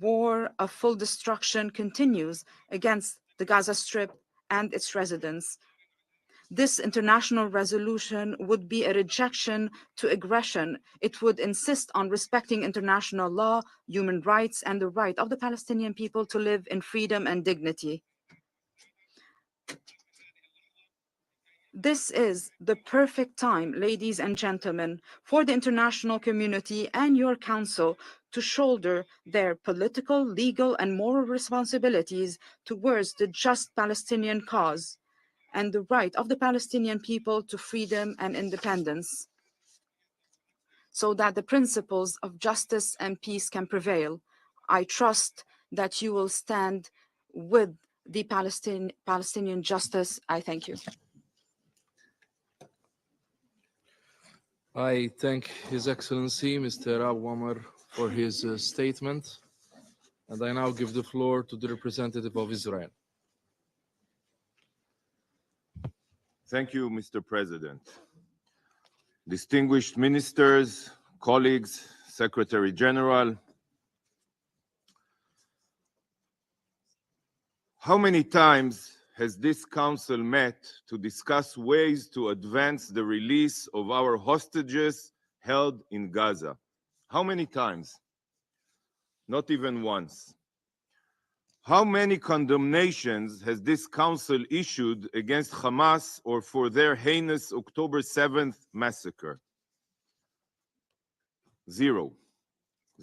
war of full destruction continues against the Gaza Strip and its residents. This international resolution would be a rejection to aggression. It would insist on respecting international law, human rights, and the right of the Palestinian people to live in freedom and dignity. This is the perfect time, ladies and gentlemen, for the international community and your council to shoulder their political, legal, and moral responsibilities towards the just Palestinian cause and the right of the Palestinian people to freedom and independence, so that the principles of justice and peace can prevail. I trust that you will stand with the Palestinian justice. I thank you. I thank His Excellency, Mr. Abu Omar, for his statement, and I now give the floor to the representative of Israel. Thank you, Mr. President. Distinguished ministers, colleagues, Secretary General, how many times has this council met to discuss ways to advance the release of our hostages held in Gaza? How many times? Not even once. How many condemnations has this council issued against Hamas or for their heinous October 7th massacre? Zero.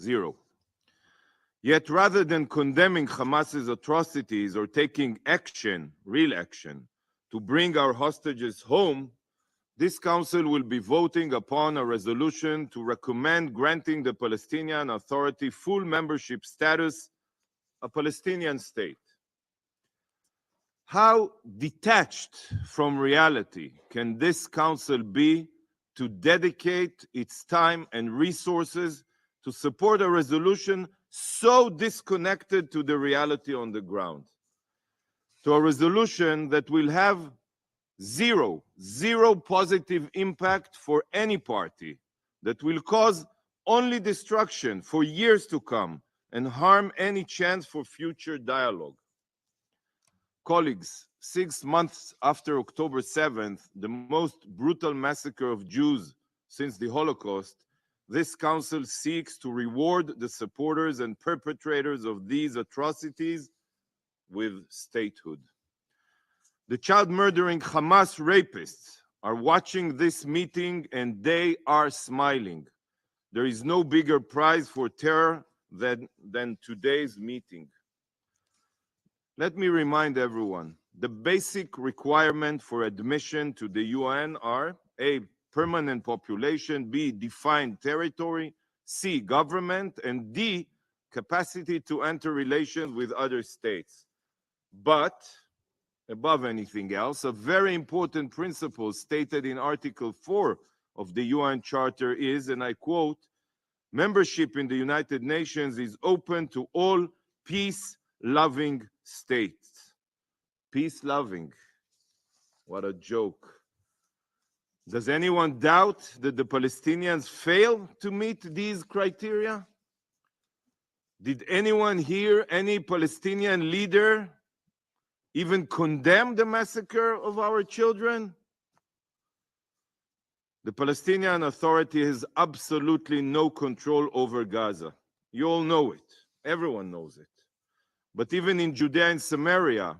Zero. Yet rather than condemning Hamas's atrocities or taking action, real action, to bring our hostages home, this council will be voting upon a resolution to recommend granting the Palestinian Authority full membership status, a Palestinian state. How detached from reality can this council be to dedicate its time and resources to support a resolution so disconnected to the reality on the ground? To a resolution that will have zero positive impact for any party, that will cause only destruction for years to come and harm any chance for future dialogue. Colleagues, 6 months after October 7th, the most brutal massacre of Jews since the Holocaust, this council seeks to reward the supporters and perpetrators of these atrocities with statehood. The child-murdering Hamas rapists are watching this meeting and they are smiling. There is no bigger prize for terror than today's meeting. Let me remind everyone, the basic requirement for admission to the UN are A, permanent population, B, defined territory, C, government, and D, capacity to enter relations with other states. But above anything else, a very important principle stated in Article 4 of the UN Charter is, and I quote, membership in the United Nations is open to all peace-loving states. Peace-loving. What a joke. Does anyone doubt that the Palestinians fail to meet these criteria? Did anyone hear any Palestinian leader even condemn the massacre of our children? The Palestinian Authority has absolutely no control over Gaza. You all know it. Everyone knows it. But even in Judea and Samaria,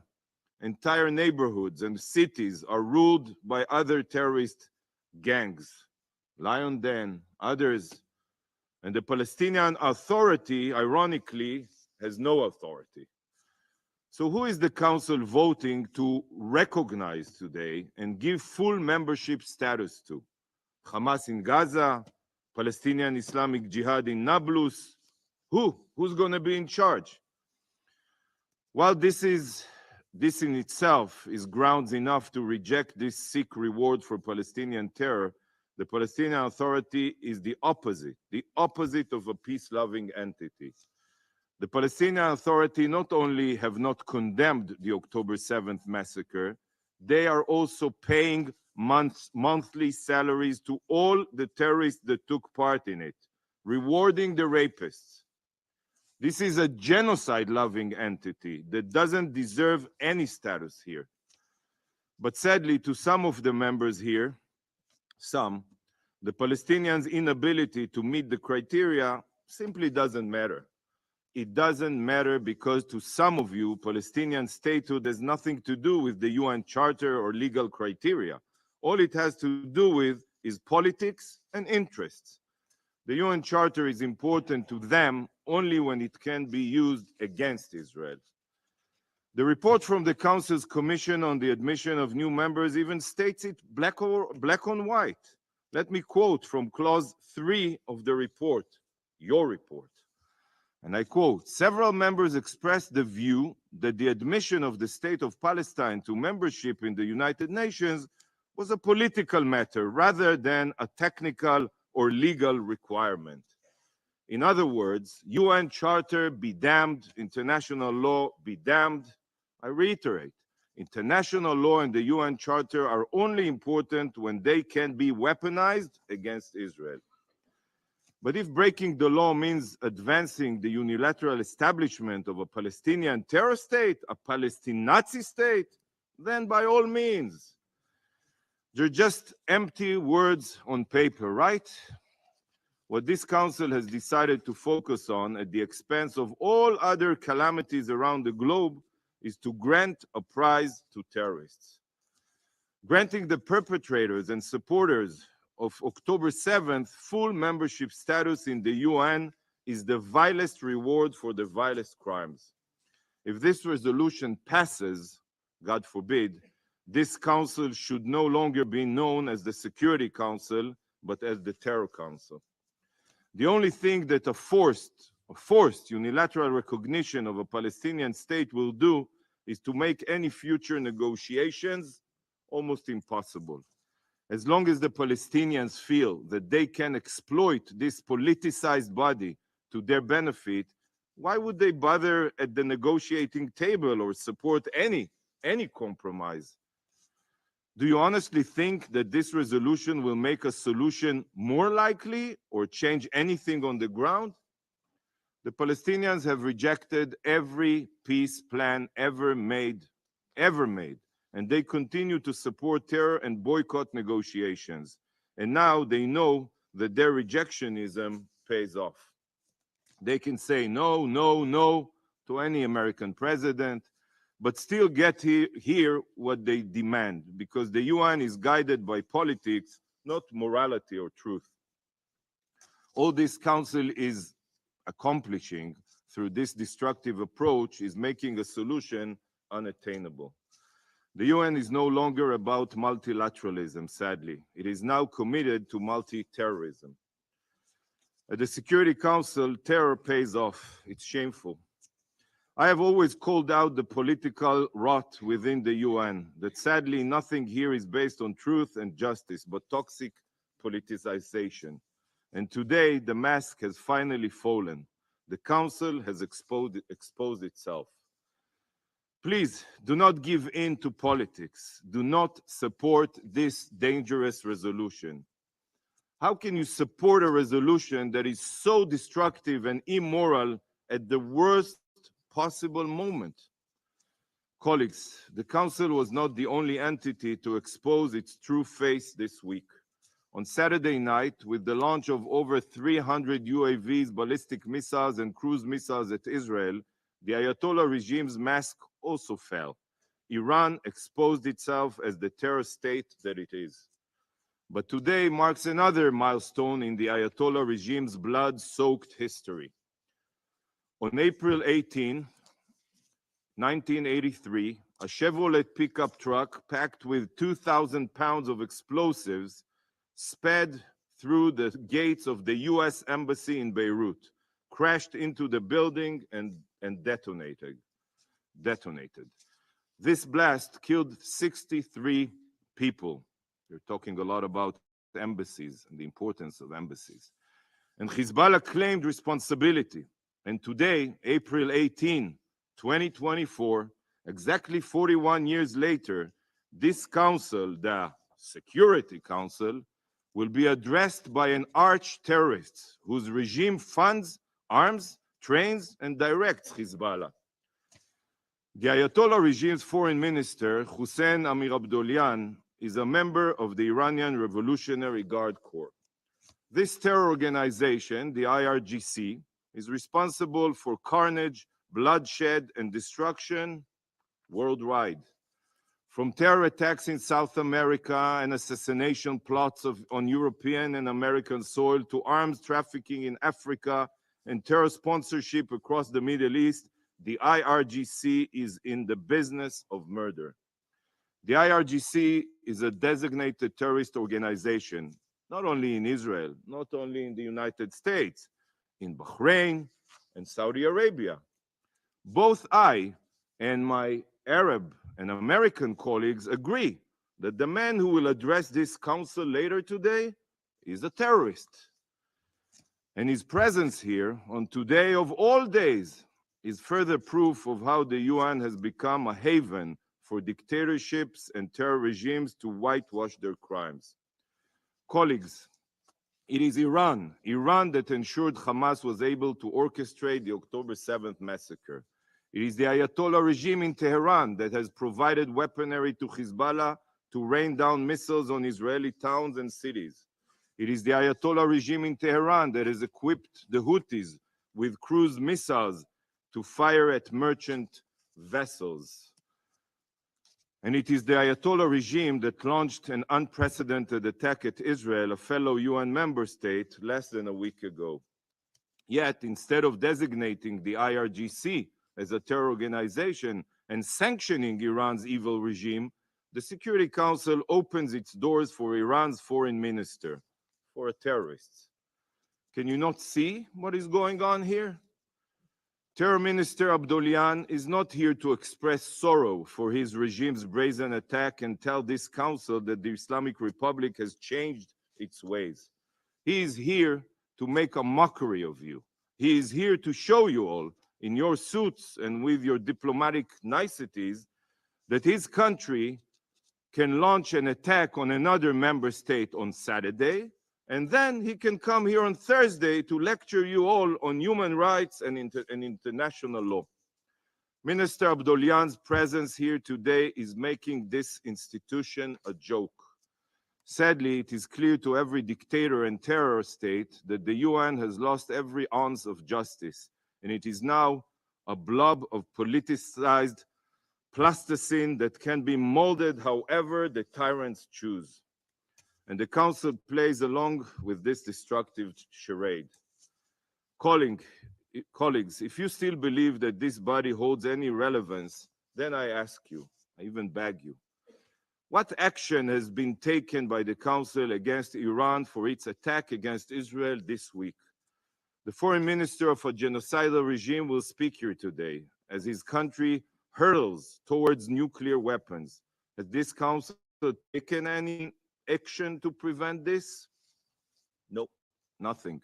entire neighborhoods and cities are ruled by other terrorist gangs, Lion Den, others. And the Palestinian Authority, ironically, has no authority. So who is the council voting to recognize today and give full membership status to? Hamas in Gaza, Palestinian Islamic Jihad in Nablus? Who's going to be in charge? While this in itself is grounds enough to reject this sick reward for Palestinian terror, the Palestinian Authority is the opposite of a peace-loving entity. The Palestinian Authority not only have not condemned the October 7th massacre, they are also paying monthly salaries to all the terrorists that took part in it, rewarding the rapists. This is a genocide-loving entity that doesn't deserve any status here. But sadly, to some of the members here, the Palestinians' inability to meet the criteria simply doesn't matter. It doesn't matter because to some of you, Palestinian statehood has nothing to do with the UN Charter or legal criteria. All it has to do with is politics and interests. The UN Charter is important to them only when it can be used against Israel. The report from the Council's Commission on the admission of new members even states it black on white. Let me quote from clause 3 of the report, your report. And I quote, several members expressed the view that the admission of the State of Palestine to membership in the United Nations was a political matter rather than a technical or legal requirement. In other words, UN Charter be damned, international law be damned. I reiterate, international law and the UN Charter are only important when they can be weaponized against Israel. But if breaking the law means advancing the unilateral establishment of a Palestinian terror state, a Palestine Nazi state, then by all means. They're just empty words on paper, right? What this council has decided to focus on at the expense of all other calamities around the globe is to grant a prize to terrorists. Granting the perpetrators and supporters of October 7th full membership status in the UN is the vilest reward for the vilest crimes. If this resolution passes, God forbid, this council should no longer be known as the Security Council, but as the Terror Council. The only thing that a forced unilateral recognition of a Palestinian state will do is to make any future negotiations almost impossible. As long as the Palestinians feel that they can exploit this politicized body to their benefit, why would they bother at the negotiating table or support any compromise? Do you honestly think that this resolution will make a solution more likely or change anything on the ground? The Palestinians have rejected every peace plan ever made, and they continue to support terror and boycott negotiations. And now they know that their rejectionism pays off. They can say no, no, no to any American president, but still get here what they demand, because the UN is guided by politics, not morality or truth. All this council is accomplishing through this destructive approach is making a solution unattainable. The UN is no longer about multilateralism, sadly. It is now committed to multi-terrorism. At the Security Council, terror pays off. It's shameful. I have always called out the political rot within the UN, that sadly nothing here is based on truth and justice, but toxic politicization. And today, the mask has finally fallen. The Council has exposed itself. Please do not give in to politics. Do not support this dangerous resolution. How can you support a resolution that is so destructive and immoral at the worst possible moment? Colleagues, the Council was not the only entity to expose its true face this week. On Saturday night, with the launch of over 300 UAVs, ballistic missiles, and cruise missiles at Israel, the Ayatollah regime's mask also fell. Iran exposed itself as the terror state that it is. But today marks another milestone in the Ayatollah regime's blood-soaked history. On April 18, 1983, a Chevrolet pickup truck packed with 2,000 pounds of explosives sped through the gates of the US Embassy in Beirut, crashed into the building and detonated. This blast killed 63 people. You're talking a lot about embassies and the importance of embassies. And Hezbollah claimed responsibility. And today, April 18, 2024, exactly 41 years later, this council, the Security Council, will be addressed by an arch-terrorist whose regime funds, arms, trains and directs Hezbollah. The Ayatollah regime's foreign minister, Hussein Amir Abdollahian, is a member of the Iranian Revolutionary Guard Corps. This terror organization, the IRGC, is responsible for carnage, bloodshed, and destruction worldwide. From terror attacks in South America and assassination plots on European and American soil to arms trafficking in Africa and terror sponsorship across the Middle East, the IRGC is in the business of murder. The IRGC is a designated terrorist organization, not only in Israel, not only in the United States, in Bahrain and Saudi Arabia. Both I and my Arab and American colleagues agree that the man who will address this council later today is a terrorist. And his presence here on today of all days is further proof of how the UN has become a haven for dictatorships and terror regimes to whitewash their crimes. Colleagues, it is Iran that ensured Hamas was able to orchestrate the October 7th massacre. It is the Ayatollah regime in Tehran that has provided weaponry to Hezbollah to rain down missiles on Israeli towns and cities. It is the Ayatollah regime in Tehran that has equipped the Houthis with cruise missiles to fire at merchant vessels. And it is the Ayatollah regime that launched an unprecedented attack at Israel, a fellow UN member state, less than a week ago. Yet, instead of designating the IRGC as a terror organization and sanctioning Iran's evil regime, the Security Council opens its doors for Iran's foreign minister, for a terrorist. Can you not see what is going on here? Terror Minister Abdollahian is not here to express sorrow for his regime's brazen attack and tell this council that the Islamic Republic has changed its ways. He is here to make a mockery of you. He is here to show you all, in your suits and with your diplomatic niceties, that his country can launch an attack on another member state on Saturday, and then he can come here on Thursday to lecture you all on human rights and international law. Minister Abdollahian's presence here today is making this institution a joke. Sadly, it is clear to every dictator and terror state that the UN has lost every ounce of justice, and it is now a blob of politicized plasticine that can be molded however the tyrants choose. And the Council plays along with this destructive charade. Colleagues, if you still believe that this body holds any relevance, then I ask you, I even beg you, what action has been taken by the Council against Iran for its attack against Israel this week? The foreign minister of a genocidal regime will speak here today as his country hurtles towards nuclear weapons. Has this Council taken any action to prevent this? No, nothing.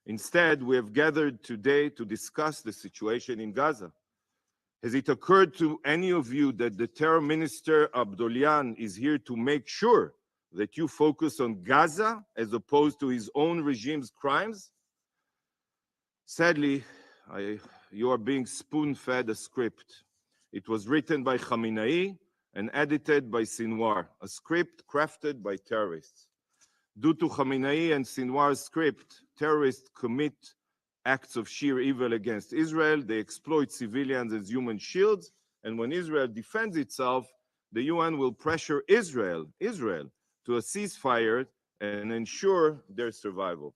Instead, we have gathered today to discuss the situation in Gaza. Has it occurred to any of you that the terror minister Abdollahian is here to make sure that you focus on Gaza as opposed to his own regime's crimes? Sadly, you are being spoon-fed a script. It was written by Khamenei and edited by Sinwar, a script crafted by terrorists. Due to Khamenei and Sinwar's script, terrorists commit acts of sheer evil against Israel. They exploit civilians as human shields, and when Israel defends itself, the UN will pressure Israel to a ceasefire and ensure their survival.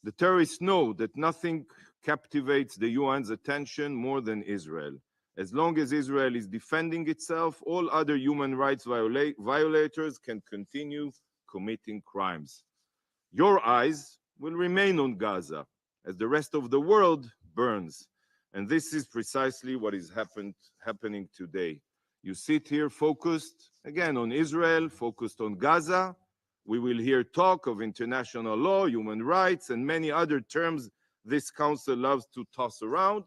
The terrorists know that nothing captivates the UN's attention more than Israel. As long as Israel is defending itself, all other human rights violators can continue committing crimes. Your eyes will remain on Gaza as the rest of the world burns. And this is precisely what is happening today. You sit here focused, again, on Israel, focused on Gaza. We will hear talk of international law, human rights, and many other terms this council loves to toss around.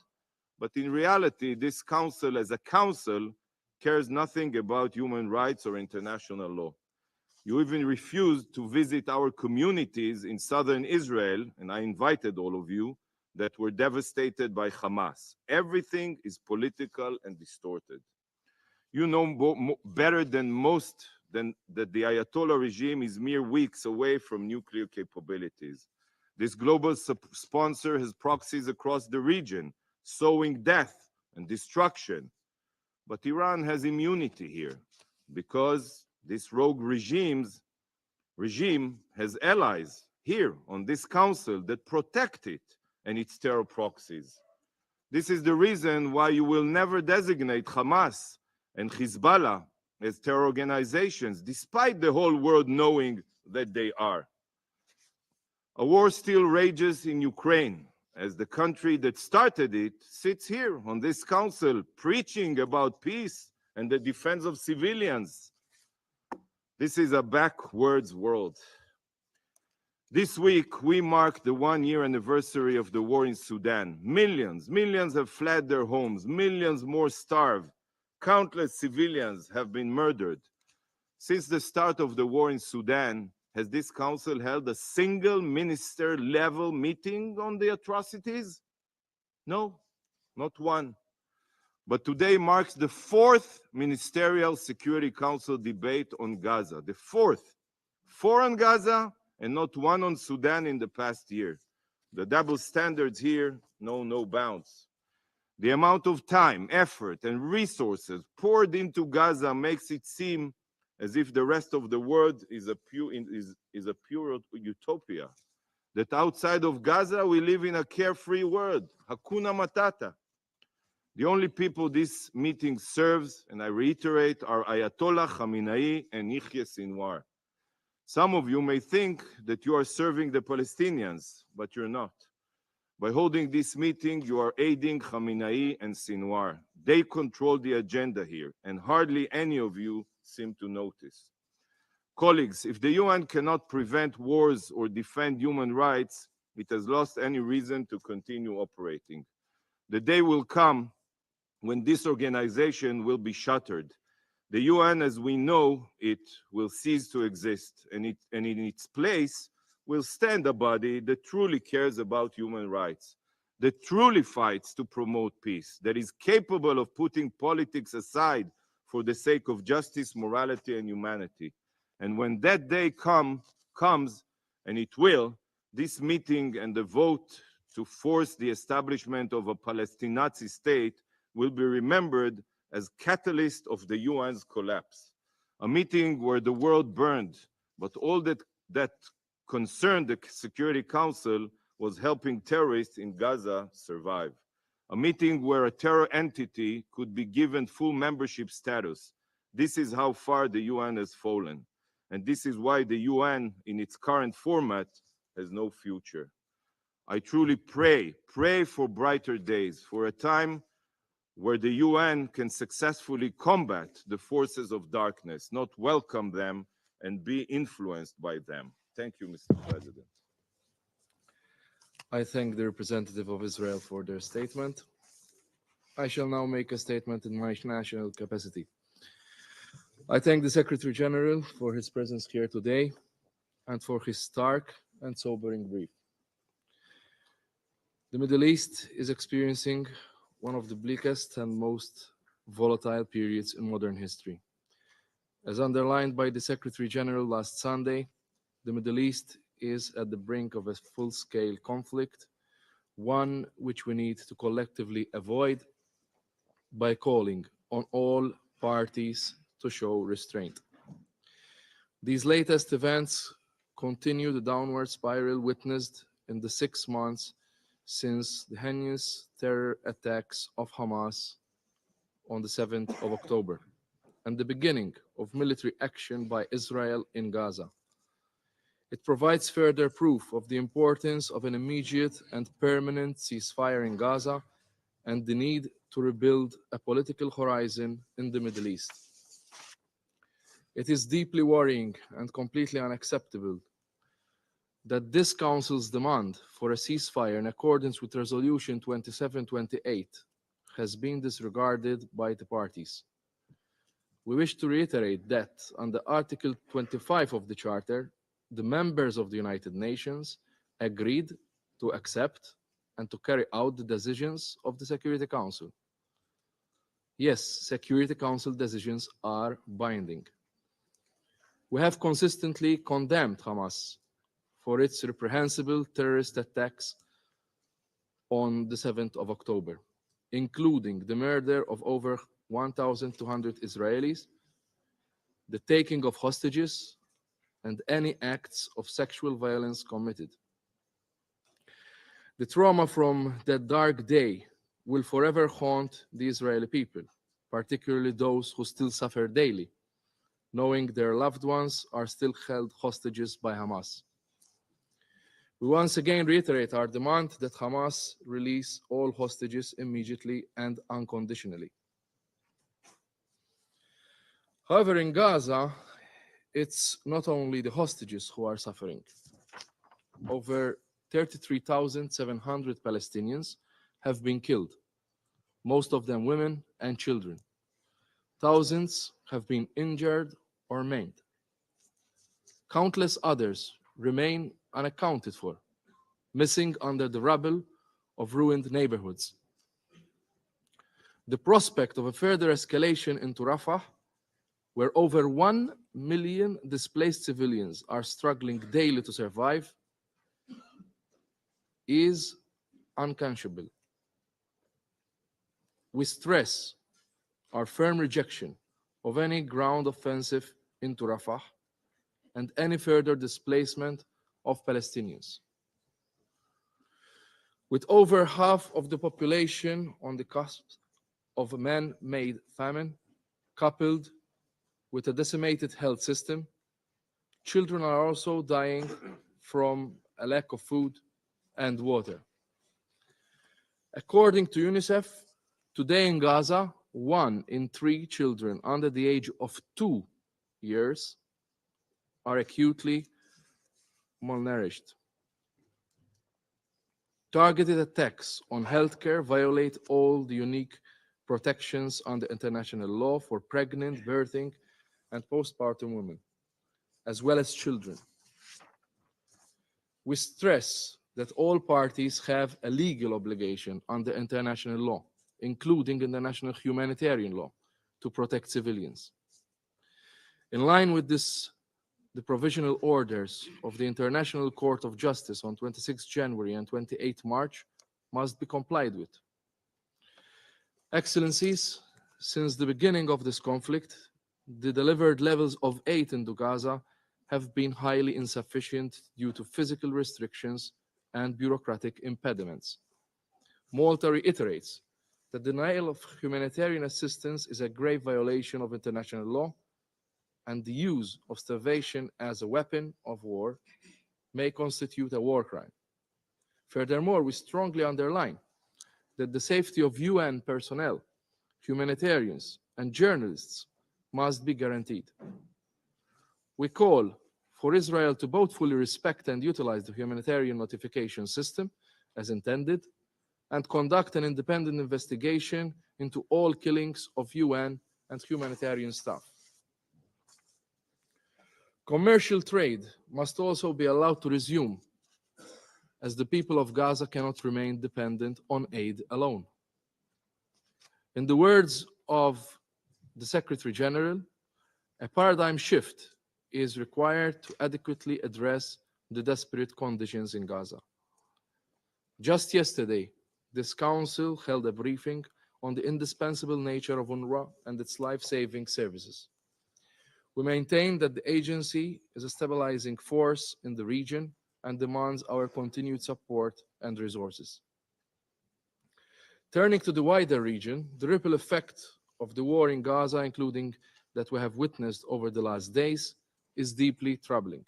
But in reality, this council as a council cares nothing about human rights or international law. You even refused to visit our communities in southern Israel, and I invited all of you, that were devastated by Hamas. Everything is political and distorted. You know better than most that the Ayatollah regime is mere weeks away from nuclear capabilities. This global sponsor has proxies across the region, sowing death and destruction. But Iran has immunity here because this rogue regime has allies here on this council that protect it and its terror proxies. This is the reason why you will never designate Hamas and Hezbollah as terror organizations, despite the whole world knowing that they are. A war still rages in Ukraine, as the country that started it sits here on this council preaching about peace and the defense of civilians. This is a backwards world. This week, we mark the one-year anniversary of the war in Sudan. Millions have fled their homes. Millions more starve. Countless civilians have been murdered. Since the start of the war in Sudan, has this council held a single minister-level meeting on the atrocities? No, not one. But today marks the fourth Ministerial Security Council debate on Gaza. The fourth. 4 on Gaza and not one on Sudan in the past year. The double standards here know no bounds. The amount of time, effort, and resources poured into Gaza makes it seem as if the rest of the world is a pure utopia. That outside of Gaza, we live in a carefree world. Hakuna Matata. The only people this meeting serves, and I reiterate, are Ayatollah Khamenei and Yahya Sinwar. Some of you may think that you are serving the Palestinians, but you're not. By holding this meeting, you are aiding Khamenei and Sinwar. They control the agenda here, and hardly any of you seem to notice. Colleagues, if the UN cannot prevent wars or defend human rights, it has lost any reason to continue operating. The day will come when this organization will be shuttered. The UN, as we know it, will cease to exist, and in its place will stand a body that truly cares about human rights, that truly fights to promote peace, that is capable of putting politics aside for the sake of justice, morality, and humanity. And when that day comes, and it will, this meeting and the vote to force the establishment of a Palestinian state will be remembered as catalyst of the UN's collapse. A meeting where the world burned, but all that concerned the Security Council was helping terrorists in Gaza survive. A meeting where a terror entity could be given full membership status. This is how far the UN has fallen. And this is why the UN, in its current format, has no future. I truly pray for brighter days, for a time where the UN can successfully combat the forces of darkness, not welcome them and be influenced by them. Thank you, Mr. President. I thank the representative of Israel for their statement. I shall now make a statement in my national capacity. I thank the Secretary General for his presence here today and for his stark and sobering brief. The Middle East is experiencing one of the bleakest and most volatile periods in modern history. As underlined by the Secretary General last Sunday, the Middle East is at the brink of a full-scale conflict, one which we need to collectively avoid by calling on all parties to show restraint. These latest events continue the downward spiral witnessed in the 6 months since the heinous terror attacks of Hamas on the 7th of October and the beginning of military action by Israel in Gaza. It provides further proof of the importance of an immediate and permanent ceasefire in Gaza and the need to rebuild a political horizon in the Middle East. It is deeply worrying and completely unacceptable that this Council's demand for a ceasefire in accordance with Resolution 2728 has been disregarded by the parties. We wish to reiterate that under Article 25 of the Charter, the members of the United Nations agreed to accept and to carry out the decisions of the Security Council. Yes, Security Council decisions are binding. We have consistently condemned Hamas for its reprehensible terrorist attacks on the 7th of October, including the murder of over 1,200 Israelis, the taking of hostages, and any acts of sexual violence committed. The trauma from that dark day will forever haunt the Israeli people, particularly those who still suffer daily, knowing their loved ones are still held hostages by Hamas. We once again reiterate our demand that Hamas release all hostages immediately and unconditionally. However, in Gaza, it's not only the hostages who are suffering. Over 33,700 Palestinians have been killed, most of them women and children. Thousands have been injured or maimed. Countless others remain unaccounted for, missing under the rubble of ruined neighborhoods. The prospect of a further escalation into Rafah, where over 1 million displaced civilians are struggling daily to survive, is unconscionable. We stress our firm rejection of any ground offensive into Rafah and any further displacement of Palestinians. With over half of the population on the cusp of a man-made famine, coupled with a decimated health system, children are also dying from a lack of food and water. According to UNICEF, today in Gaza, 1 in 3 children under the age of 2 years are acutely malnourished. Targeted attacks on healthcare violate all the unique protections under international law for pregnant, birthing, and postpartum women, as well as children. We stress that all parties have a legal obligation under international law, including international humanitarian law, to protect civilians. In line with this, the provisional orders of the International Court of Justice on 26 January and 28 March must be complied with. Excellencies, since the beginning of this conflict, the delivered levels of aid into Gaza have been highly insufficient due to physical restrictions and bureaucratic impediments. Malta reiterates that denial of humanitarian assistance is a grave violation of international law, and the use of starvation as a weapon of war may constitute a war crime. Furthermore, we strongly underline that the safety of UN personnel, humanitarians, and journalists must be guaranteed. We call for Israel to both fully respect and utilize the humanitarian notification system as intended, and conduct an independent investigation into all killings of UN and humanitarian staff. Commercial trade must also be allowed to resume, as the people of Gaza cannot remain dependent on aid alone. In the words of the Secretary General, a paradigm shift is required to adequately address the desperate conditions in Gaza. Just yesterday, this Council held a briefing on the indispensable nature of UNRWA and its life-saving services. We maintain that the agency is a stabilizing force in the region and demands our continued support and resources. Turning to the wider region, the ripple effect of the war in Gaza, including that we have witnessed over the last days, is deeply troubling.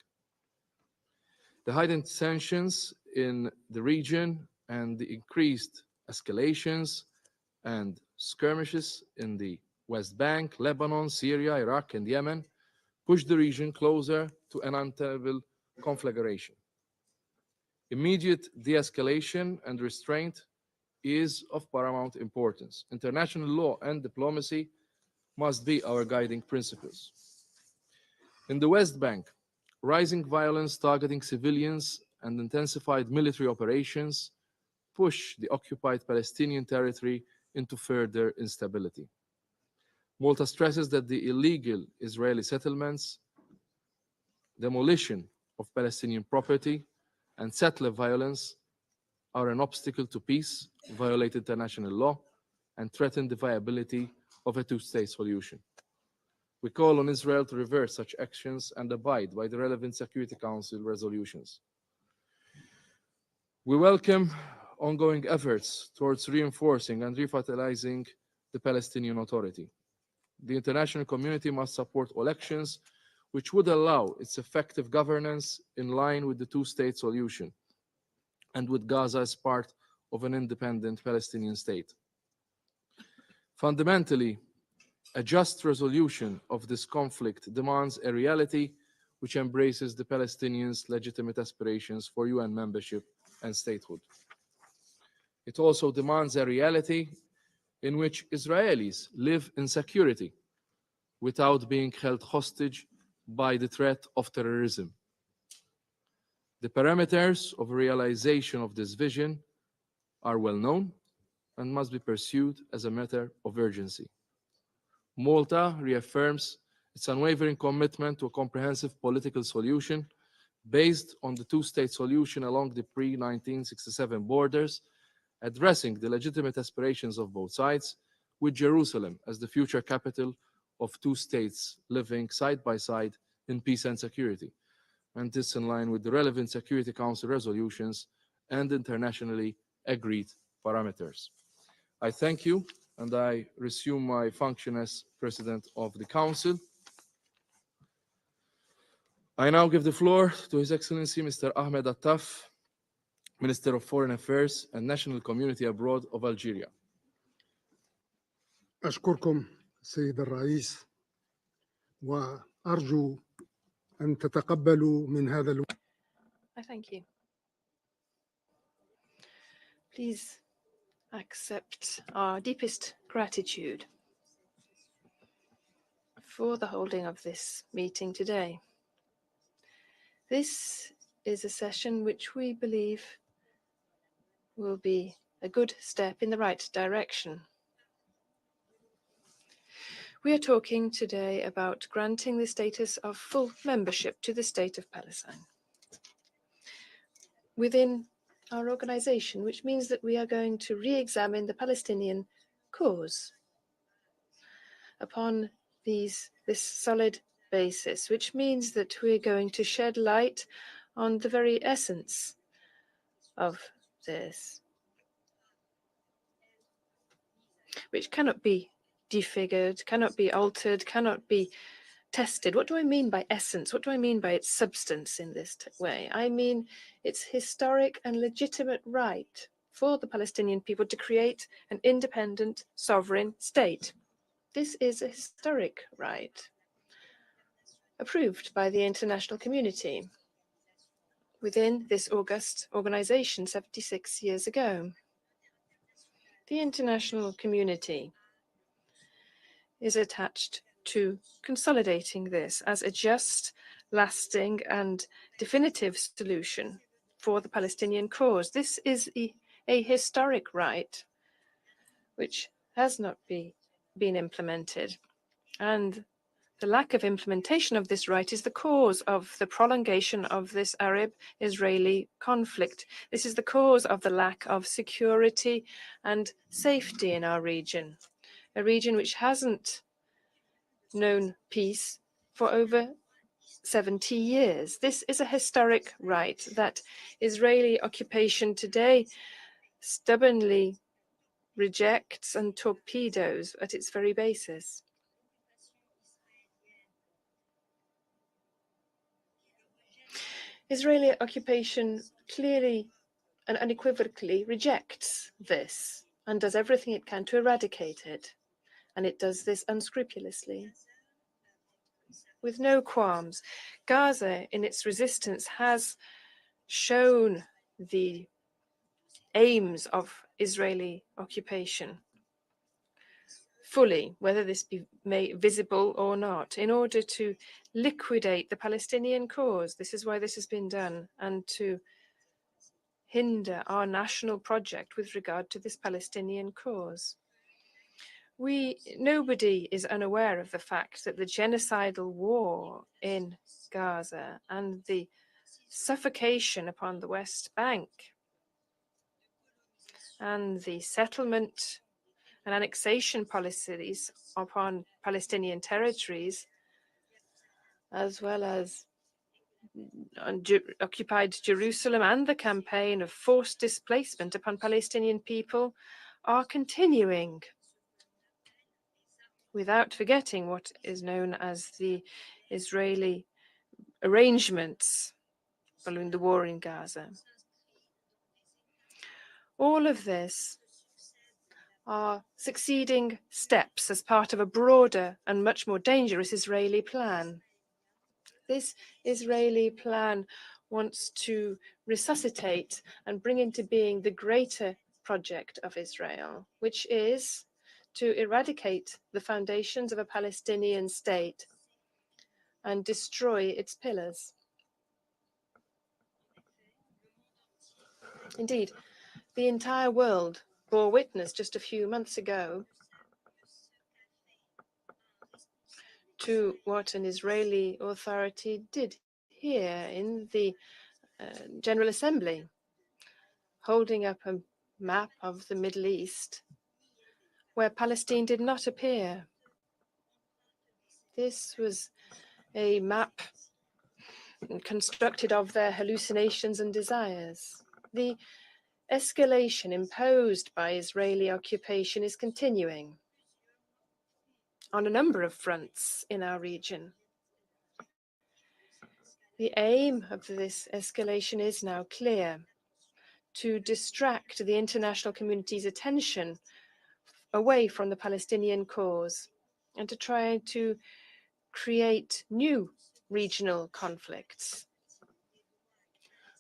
The heightened tensions in the region and the increased escalations and skirmishes in the West Bank, Lebanon, Syria, Iraq, and Yemen push the region closer to an untenable conflagration. Immediate de-escalation and restraint is of paramount importance. International law and diplomacy must be our guiding principles. In the West Bank, rising violence targeting civilians and intensified military operations push the occupied Palestinian territory into further instability. Malta stresses that the illegal Israeli settlements, demolition of Palestinian property, and settler violence are an obstacle to peace, violate international law, and threaten the viability of a two-state solution. We call on Israel to reverse such actions and abide by the relevant Security Council resolutions. We welcome ongoing efforts towards reinforcing and revitalizing the Palestinian Authority. The international community must support all actions which would allow its effective governance in line with the two-state solution and with Gaza as part of an independent Palestinian state. Fundamentally, a just resolution of this conflict demands a reality which embraces the Palestinians' legitimate aspirations for UN membership and statehood. It also demands a reality in which Israelis live in security without being held hostage by the threat of terrorism. The parameters of realization of this vision are well known and must be pursued as a matter of urgency. Malta reaffirms its unwavering commitment to a comprehensive political solution based on the two-state solution along the pre-1967 borders, addressing the legitimate aspirations of both sides, with Jerusalem as the future capital of two states living side by side in peace and security, and this in line with the relevant Security Council resolutions and internationally agreed parameters. I thank you, and I resume my function as President of the Council. I now give the floor to His Excellency Mr. Ahmed Attaf, Minister of Foreign Affairs and National Community Abroad of Algeria. أشكركم سيد الرئيس وأرجو أن تتقبلوا من هذا I thank you. Please accept our deepest gratitude for the holding of this meeting today. This is a session which we believe will be a good step in the right direction. We are talking today about granting the status of full membership to the State of Palestine within our organization, which means that we are going to re-examine the Palestinian cause upon this solid basis, which means that we're going to shed light on the very essence of this, which cannot be defigured, cannot be altered, cannot be tested. What do I mean by essence? What do I mean by its substance in this way? I mean its historic and legitimate right for the Palestinian people to create an independent, sovereign state. This is a historic right approved by the international community within this august organization 76 years ago. The international community is attached to consolidating this as a just, lasting, and definitive solution for the Palestinian cause. This is a historic right which has not been implemented, and the lack of implementation of this right is the cause of the prolongation of this Arab-Israeli conflict. This is the cause of the lack of security and safety in our region, a region which hasn't known peace for over 70 years. This is a historic right that Israeli occupation today stubbornly rejects and torpedoes at its very basis. Israeli occupation clearly and unequivocally rejects this and does everything it can to eradicate it. And it does this unscrupulously, with no qualms. Gaza, in its resistance, has shown the aims of Israeli occupation fully, whether this be visible or not, in order to liquidate the Palestinian cause. This is why this has been done, and to hinder our national project with regard to this Palestinian cause. Nobody is unaware of the fact that the genocidal war in Gaza and the suffocation upon the West Bank and the settlement and annexation policies upon Palestinian territories, as well as occupied Jerusalem and the campaign of forced displacement upon Palestinian people, are continuing, without forgetting what is known as the Israeli arrangements following the war in Gaza. All of this are succeeding steps as part of a broader and much more dangerous Israeli plan. This Israeli plan wants to resuscitate and bring into being the greater project of Israel, which is to eradicate the foundations of a Palestinian state and destroy its pillars. Indeed, the entire world bore witness just a few months ago to what an Israeli authority did here in the General Assembly, holding up a map of the Middle East where Palestine did not appear. This was a map constructed of their hallucinations and desires. The escalation imposed by Israeli occupation is continuing on a number of fronts in our region. The aim of this escalation is now clear: to distract the international community's attention away from the Palestinian cause and to try to create new regional conflicts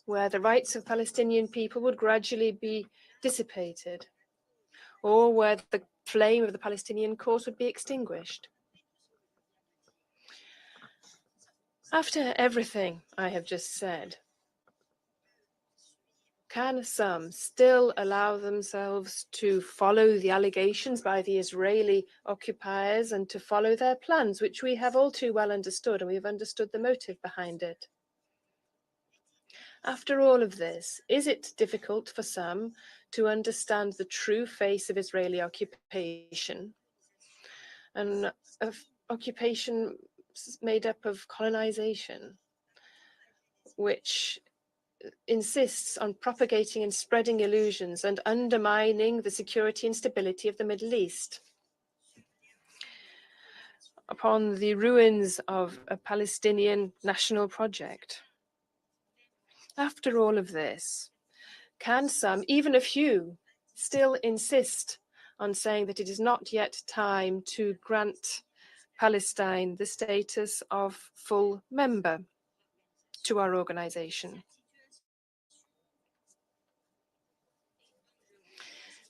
where the rights of Palestinian people would gradually be dissipated, or where the flame of the Palestinian cause would be extinguished. After everything I have just said, can some still allow themselves to follow the allegations by the Israeli occupiers and to follow their plans, which we have all too well understood, and we have understood the motive behind it? After all of this, is it difficult for some to understand the true face of Israeli occupation? An occupation made up of colonization, which insists on propagating and spreading illusions and undermining the security and stability of the Middle East. Upon the ruins of a Palestinian national project. After all of this, can some, even a few, still insist on saying that it is not yet time to grant Palestine the status of full member to our organization?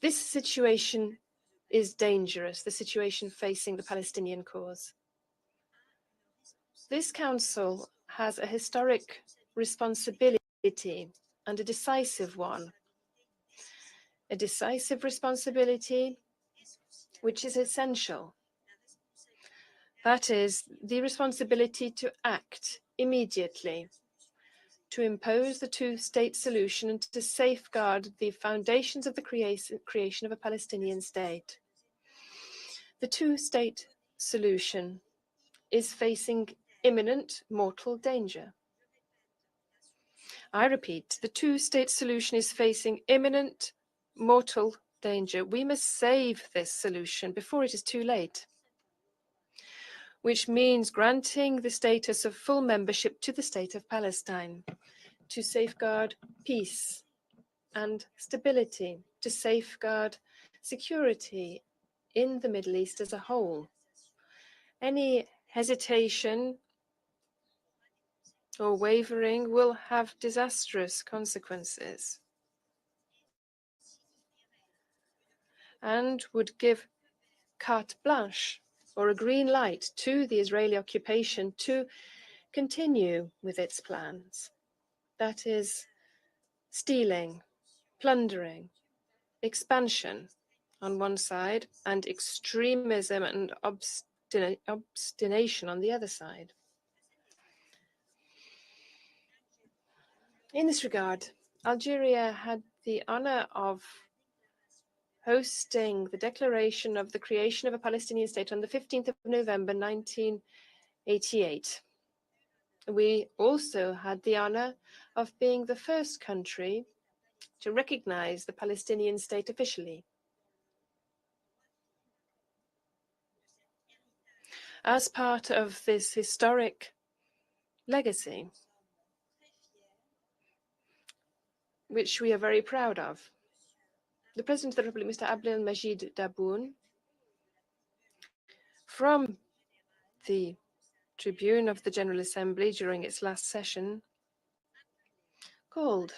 This situation is dangerous, the situation facing the Palestinian cause. This council has a historic responsibility and a decisive one. A decisive responsibility which is essential. That is the responsibility to act immediately, to impose the two-state solution and to safeguard the foundations of the creation of a Palestinian state. The two-state solution is facing imminent mortal danger. I repeat, the two-state solution is facing imminent mortal danger. We must save this solution before it is too late, which means granting the status of full membership to the state of Palestine, to safeguard peace and stability, to safeguard security in the Middle East as a whole. Any hesitation or wavering will have disastrous consequences and would give carte blanche or a green light to the Israeli occupation to continue with its plans. That is stealing plundering, expansion on one side, and extremism and obstination on the other side. In this regard, Algeria had the honor of hosting the declaration of the creation of a Palestinian state on the 15th of November 1988. We also had the honor of being the first country to recognize the Palestinian state officially. As part of this historic legacy, which we are very proud of, the President of the Republic, Mr. Abdelmajid Tebboune, from the tribune of the General Assembly during its last session, called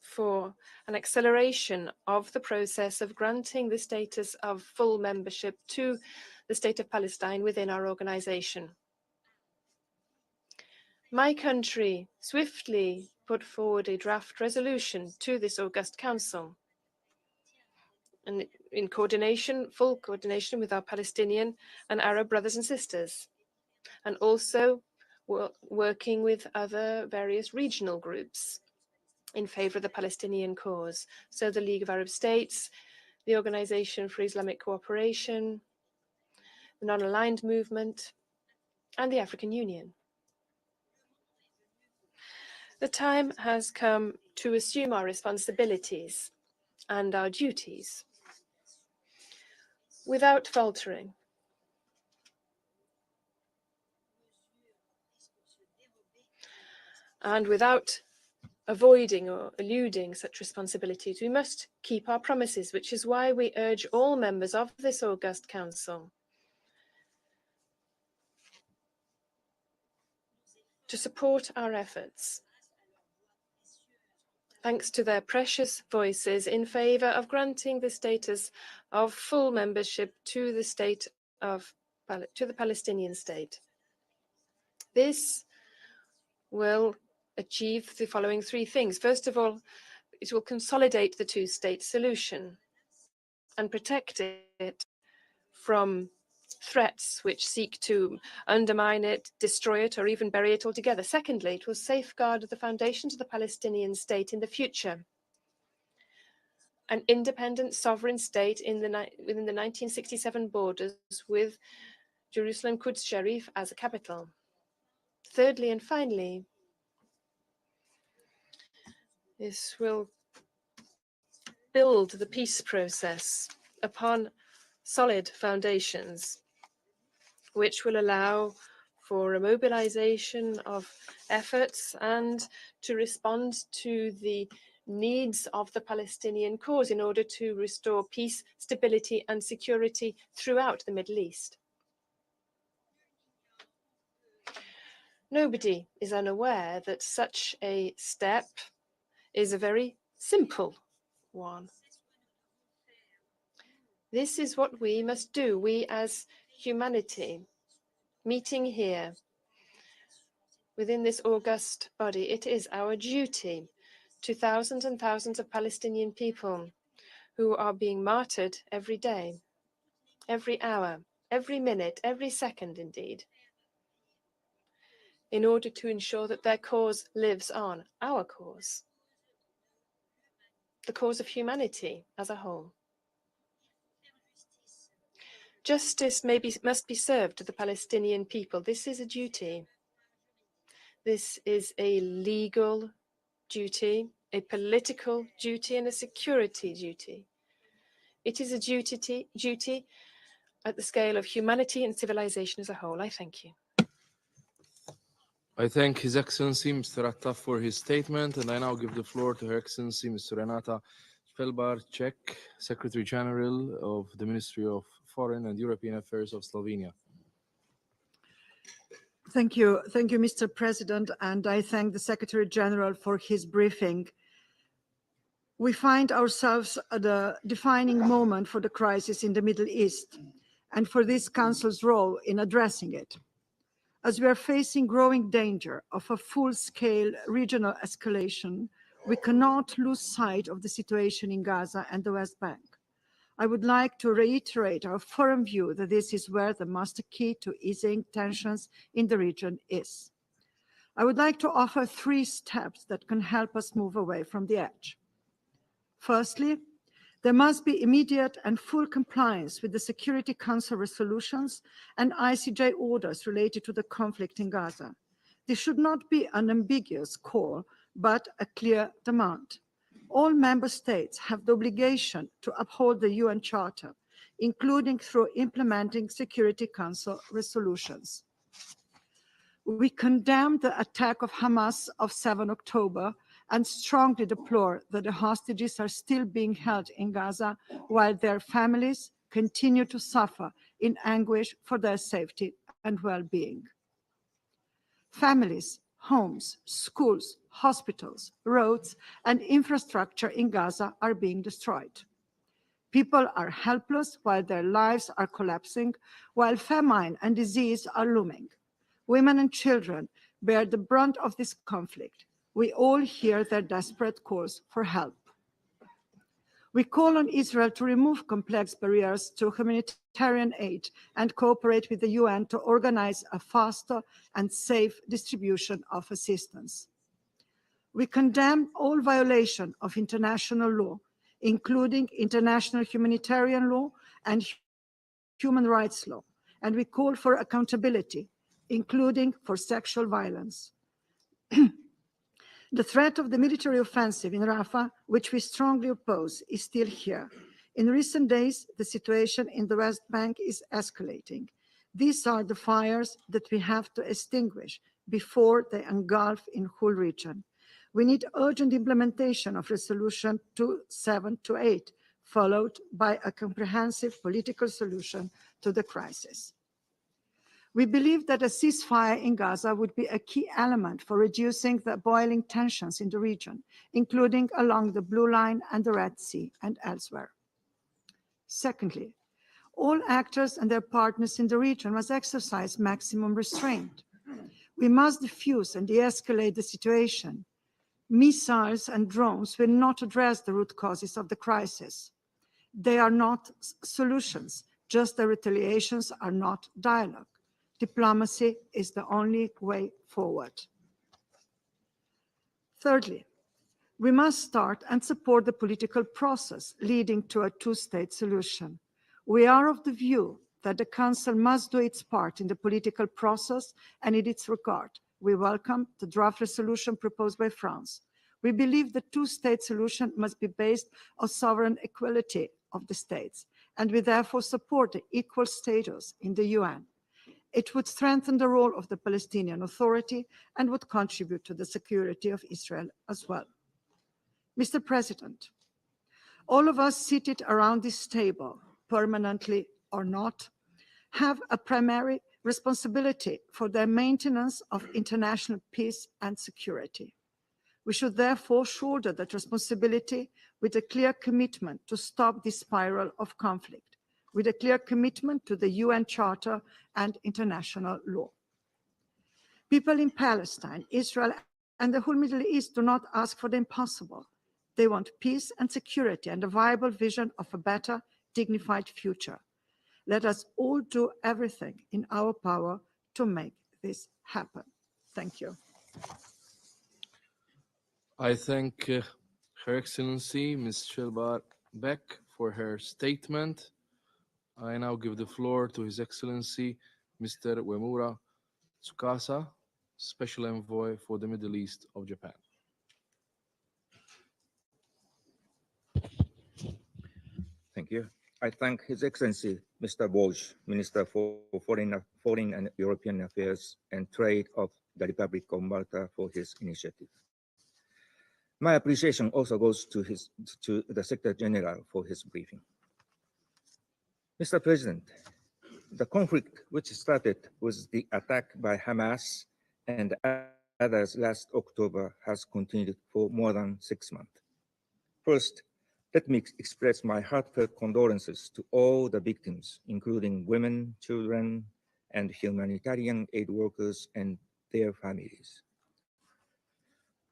for an acceleration of the process of granting the status of full membership to the State of Palestine within our organization. My country swiftly put forward a draft resolution to this August Council, and in coordination, full coordination with our Palestinian and Arab brothers and sisters, and also working with other various regional groups in favor of the Palestinian cause. So the League of Arab States, the Organization for Islamic Cooperation, the Non-Aligned Movement, and the African Union. The time has come to assume our responsibilities and our duties without faltering. And without avoiding or eluding such responsibilities, we must keep our promises, which is why we urge all members of this August Council to support our efforts, thanks to their precious voices in favor of granting the status of full membership to the Palestinian state. This will achieve the following three things. First of all, it will consolidate the two-state solution and protect it from threats which seek to undermine it, destroy it, or even bury it altogether. Secondly, it will safeguard the foundations of the Palestinian state in the future. An independent sovereign state within the 1967 borders with Jerusalem Quds Sharif as a capital. Thirdly and finally, this will build the peace process upon solid foundations, which will allow for a mobilization of efforts and to respond to the needs of the Palestinian cause in order to restore peace, stability, and security throughout the Middle East. Nobody is unaware that such a step is a very simple one. This is what we must do, we as humanity, meeting here within this august body. It is our duty to thousands and thousands of Palestinian people who are being martyred every day, every hour, every minute, every second indeed, in order to ensure that their cause lives on, our cause, the cause of humanity as a whole. Justice must be served to the Palestinian people. This is a duty. This is a legal duty, a political duty, and a security duty. It is a duty at the scale of humanity and civilization as a whole. I thank you. I thank His Excellency Mr. Attaf for his statement, and I now give the floor to Her Excellency Mr. Renata Spelbar-Ček, Secretary General of the Ministry of Foreign and European Affairs of Slovenia. Thank you, Mr. President, and I thank the Secretary General for his briefing. We find ourselves at a defining moment for the crisis in the Middle East and for this Council's role in addressing it. As we are facing growing danger of a full-scale regional escalation, We cannot lose sight of the situation in Gaza and the West Bank. I would like to reiterate our firm view that this is where the master key to easing tensions in the region is. I would like to offer 3 steps that can help us move away from the edge. Firstly, there must be immediate and full compliance with the Security Council resolutions and ICJ orders related to the conflict in Gaza. This should not be an ambiguous call, but a clear demand. All member states have the obligation to uphold the UN Charter, including through implementing Security Council resolutions. We condemn the attack of Hamas of 7 October and strongly deplore that the hostages are still being held in Gaza while their families continue to suffer in anguish for their safety and well-being. Families, homes, schools, hospitals, roads, and infrastructure in Gaza are being destroyed. People are helpless while their lives are collapsing, while famine and disease are looming. Women and children bear the brunt of this conflict. We all hear their desperate calls for help. We call on Israel to remove complex barriers to humanitarian aid and cooperate with the UN to organize a faster and safe distribution of assistance. We condemn all violation of international law, including international humanitarian law and human rights law, and we call for accountability, including for sexual violence. The threat of the military offensive in Rafah, which we strongly oppose, is still here. In recent days, the situation in the West Bank is escalating. These are the fires that we have to extinguish before they engulf the whole region. We need urgent implementation of Resolution 2728, followed by a comprehensive political solution to the crisis. We believe that a ceasefire in Gaza would be a key element for reducing the boiling tensions in the region, including along the Blue Line and the Red Sea and elsewhere. Secondly, all actors and their partners in the region must exercise maximum restraint. We must diffuse and de-escalate the situation. Missiles and drones will not address the root causes of the crisis. They are not solutions, just the retaliations are not dialogue. Diplomacy is the only way forward. Thirdly, we must start and support the political process leading to a 2-state solution. We are of the view that the Council must do its part in the political process and in its regard. We welcome the draft resolution proposed by France. We believe the 2-state solution must be based on sovereign equality of the states, and we therefore support the equal status in the UN. It would strengthen the role of the Palestinian Authority and would contribute to the security of Israel as well. Mr. President, all of us seated around this table, permanently or not, have a primary responsibility for the maintenance of international peace and security. We should therefore shoulder that responsibility with a clear commitment to stop this spiral of conflict, with a clear commitment to the UN Charter and international law. People in Palestine, Israel, and the whole Middle East do not ask for the impossible. They want peace and security and a viable vision of a better, dignified future. Let us all do everything in our power to make this happen. Thank you. I thank Her Excellency Ms. Shelbar Beck for her statement. I now give the floor to His Excellency Mr. Uemura Tsukasa, Special Envoy for the Middle East of Japan. Thank you. I thank His Excellency Mr. Walsh, Minister for Foreign and European Affairs and Trade of the Republic of Malta, for his initiative. My appreciation also goes to the Secretary General for his briefing. Mr. President, the conflict which started with the attack by Hamas and others last October has continued for more than 6 months. First, let me express my heartfelt condolences to all the victims, including women, children, and humanitarian aid workers and their families.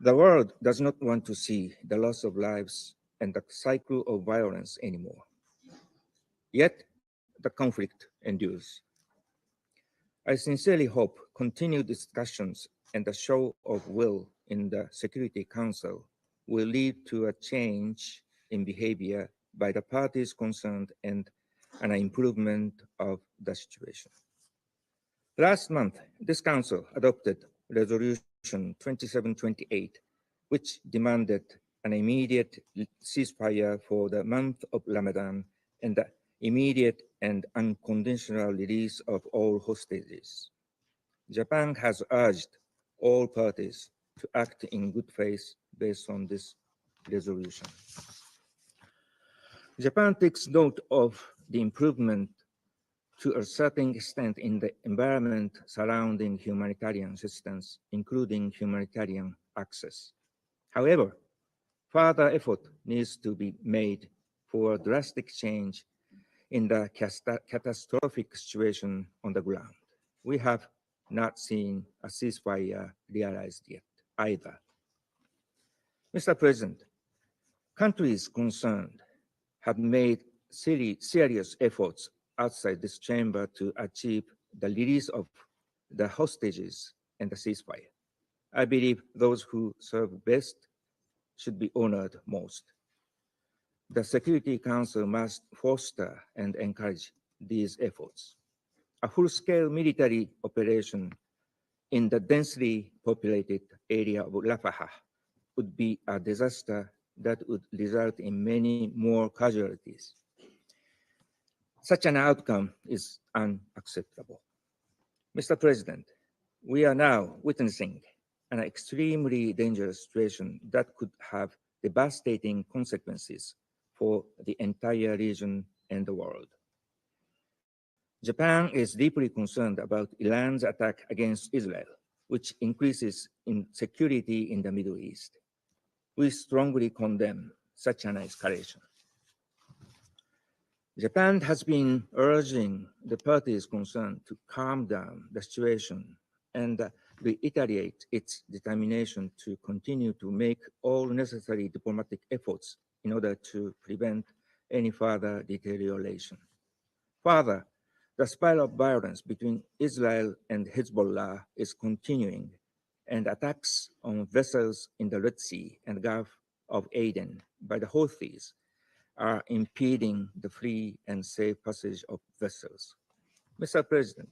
The world does not want to see the loss of lives and the cycle of violence anymore. Yet, the conflict endures. I sincerely hope continued discussions and the show of will in the Security Council will lead to a change in behavior by the parties concerned and an improvement of the situation. Last month, this Council adopted Resolution 2728, which demanded an immediate ceasefire for the month of Ramadan and the immediate and unconditional release of all hostages. Japan has urged all parties to act in good faith based on this resolution. Japan takes note of the improvement to a certain extent in the environment surrounding humanitarian assistance, including humanitarian access. However, further effort needs to be made for a drastic change in the catastrophic situation on the ground. We have not seen a ceasefire realized yet either. Mr. President, countries concerned have made serious efforts outside this chamber to achieve the release of the hostages and the ceasefire. I believe those who serve best should be honored most. The Security Council must foster and encourage these efforts. A full-scale military operation in the densely populated area of Rafah would be a disaster that would result in many more casualties. Such an outcome is unacceptable. Mr. President, we are now witnessing an extremely dangerous situation that could have devastating consequences for the entire region and the world. Japan is deeply concerned about Iran's attack against Israel, which increases insecurity in the Middle East. We strongly condemn such an escalation. Japan has been urging the parties concerned to calm down the situation and reiterate its determination to continue to make all necessary diplomatic efforts in order to prevent any further deterioration. Further, the spiral of violence between Israel and Hezbollah is continuing, and attacks on vessels in the Red Sea and Gulf of Aden by the Houthis are impeding the free and safe passage of vessels. Mr. President,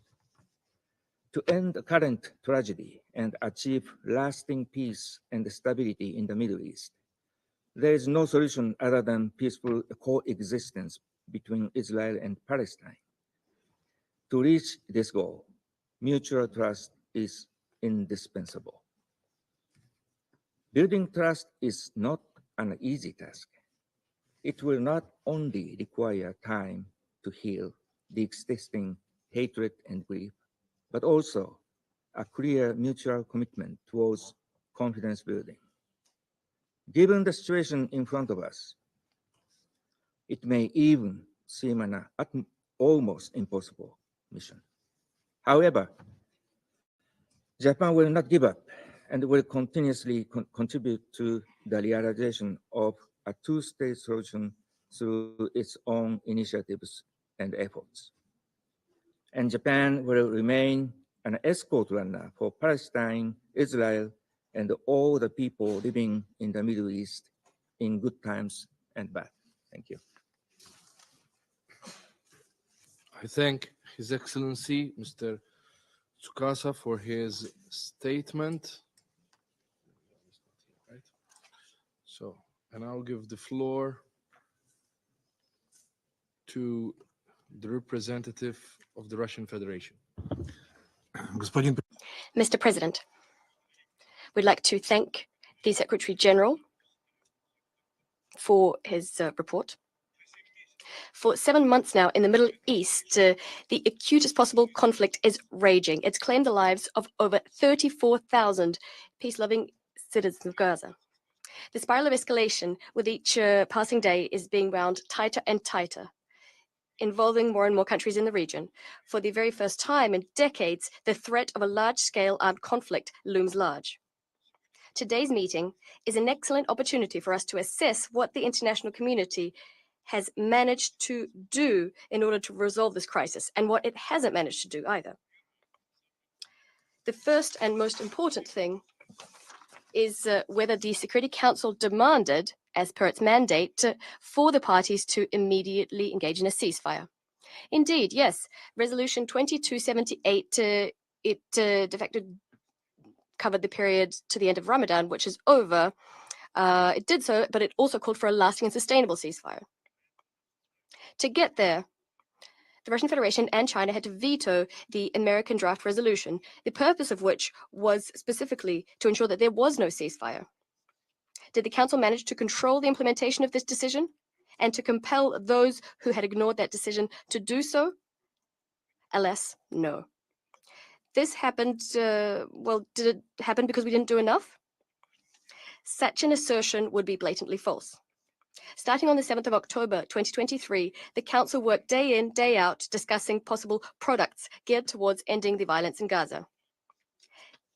to end the current tragedy and achieve lasting peace and stability in the Middle East, there is no solution other than peaceful coexistence between Israel and Palestine. To reach this goal, mutual trust is indispensable. Building trust is not an easy task. It will not only require time to heal the existing hatred and grief, but also a clear mutual commitment towards confidence building. Given the situation in front of us, it may even seem an almost impossible mission. However, Japan will not give up and will continuously contribute to the realization of a two-state solution through its own initiatives and efforts. And Japan will remain an escort runner for Palestine, Israel, and all the people living in the Middle East in good times and bad. Thank you. I thank His Excellency, Mr. Tsukasa, for his statement. Right. So, and I'll give the floor to the representative of the Russian Federation. Mr. President, we'd like to thank the Secretary General for his report. For 7 months now in the Middle East, the acutest possible conflict is raging. It's claimed the lives of over 34,000 peace-loving citizens of Gaza. The spiral of escalation with each passing day is being wound tighter and tighter, involving more and more countries in the region. For the very first time in decades, the threat of a large-scale armed conflict looms large. Today's meeting is an excellent opportunity for us to assess what the international community has managed to do in order to resolve this crisis and what it hasn't managed to do either. The first and most important thing is whether the Security Council demanded, as per its mandate, for the parties to immediately engage in a ceasefire. Indeed, yes, Resolution 2278, it de facto covered the period to the end of Ramadan, which is over. It did so, but it also called for a lasting and sustainable ceasefire. To get there, the Russian Federation and China had to veto the American draft resolution, the purpose of which was specifically to ensure that there was no ceasefire. Did the Council manage to control the implementation of this decision and to compel those who had ignored that decision to do so? Alas, no. This happened, well, did it happen because we didn't do enough? Such an assertion would be blatantly false. Starting on the 7th of October 2023, the Council worked day in, day out, discussing possible products geared towards ending the violence in Gaza.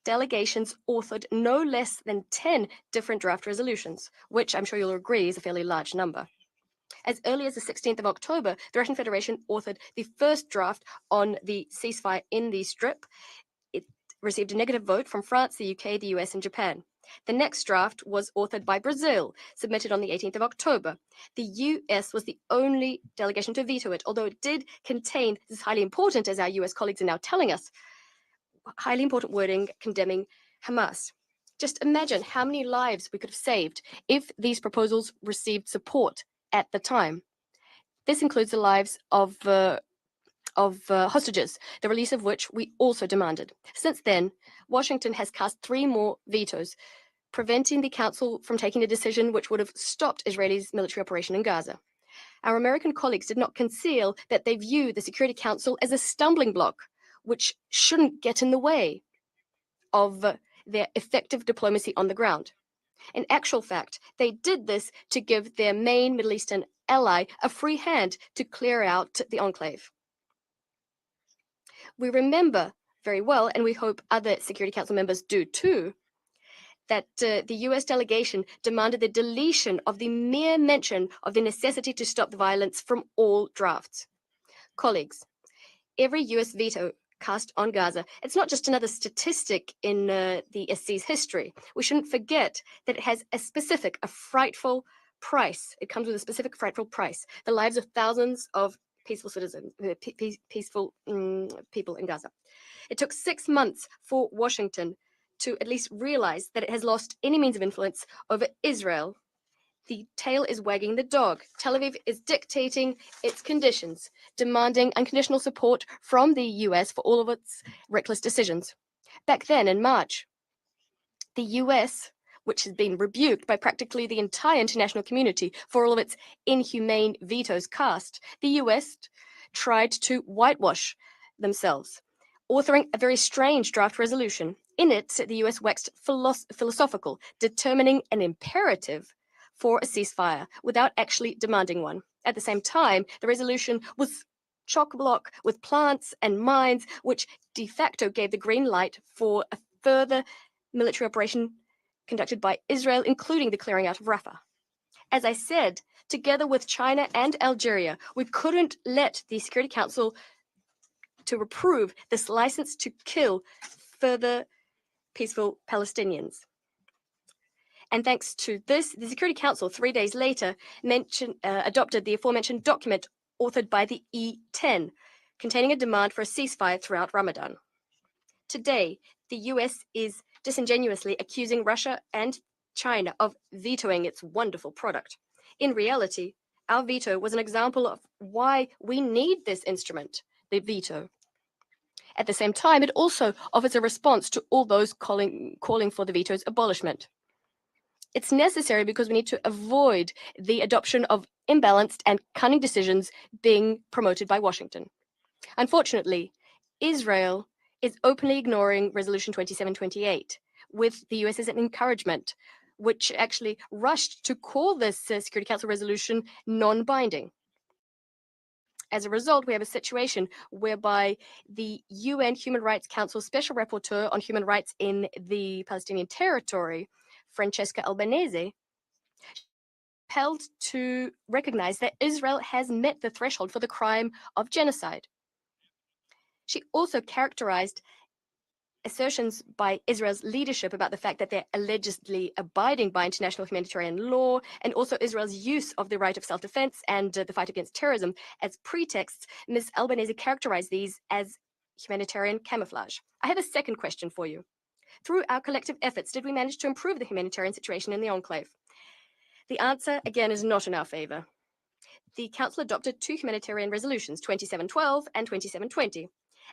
Delegations authored no less than 10 different draft resolutions, which I'm sure you'll agree is a fairly large number. As early as the 16th of October, the Russian Federation authored the first draft on the ceasefire in the Strip. It received a negative vote from France, the UK, the US, and Japan. The next draft was authored by Brazil, submitted on the 18th of October. The US was the only delegation to veto it, although it did contain, this is highly important as our US colleagues are now telling us, highly important wording condemning Hamas. Just imagine how many lives we could have saved if these proposals received support at the time. This includes the lives of hostages, the release of which we also demanded. Since then, Washington has cast 3 more vetoes, preventing the Council from taking a decision which would have stopped Israel's military operation in Gaza. Our American colleagues did not conceal that they view the Security Council as a stumbling block, which shouldn't get in the way of their effective diplomacy on the ground. In actual fact, they did this to give their main Middle Eastern ally a free hand to clear out the enclave. We remember very well, and we hope other Security Council members do too, that the US delegation demanded the deletion of the mere mention of the necessity to stop the violence from all drafts. Colleagues, every US veto cast on Gaza, it's not just another statistic in the SC's history. We shouldn't forget that it has a frightful price. It comes with a specific frightful price: the lives of thousands of peaceful citizens, peaceful people in Gaza. It took 6 months for Washington to at least realize that it has lost any means of influence over Israel. The tail is wagging the dog. Tel Aviv is dictating its conditions, demanding unconditional support from the US for all of its reckless decisions. Back then, in March, the US, which has been rebuked by practically the entire international community for all of its inhumane vetoes cast, the US tried to whitewash themselves, authoring a very strange draft resolution. In it, the US waxed philosophical, determining an imperative for a ceasefire without actually demanding one. At the same time, the resolution was chock-a-block with plants and mines, which de facto gave the green light for a further military operation conducted by Israel, including the clearing out of Rafah. As I said, together with China and Algeria, we couldn't let the Security Council to approve this license to kill further peaceful Palestinians. And thanks to this, the Security Council 3 days later adopted the aforementioned document authored by the E10, containing a demand for a ceasefire throughout Ramadan. Today, the US is disingenuously accusing Russia and China of vetoing its wonderful product. In reality, our veto was an example of why we need this instrument, the veto. At the same time, it also offers a response to all those calling for the veto's abolishment. It's necessary because we need to avoid the adoption of imbalanced and cunning decisions being promoted by Washington. Unfortunately, Israel is openly ignoring Resolution 2728 with the US's encouragement, which actually rushed to call this Security Council resolution non-binding. As a result, we have a situation whereby the UN Human Rights Council Special Rapporteur on Human Rights in the Palestinian territory Francesca Albanese, compelled to recognize that Israel has met the threshold for the crime of genocide. She also characterized assertions by Israel's leadership about the fact that they're allegedly abiding by international humanitarian law, and also Israel's use of the right of self-defense and the fight against terrorism as pretexts. Ms. Albanese characterized these as humanitarian camouflage. I have a second question for you. Through our collective efforts, did we manage to improve the humanitarian situation in the enclave? The answer, again, is not in our favor. The Council adopted 2 humanitarian resolutions, 2712 and 2720.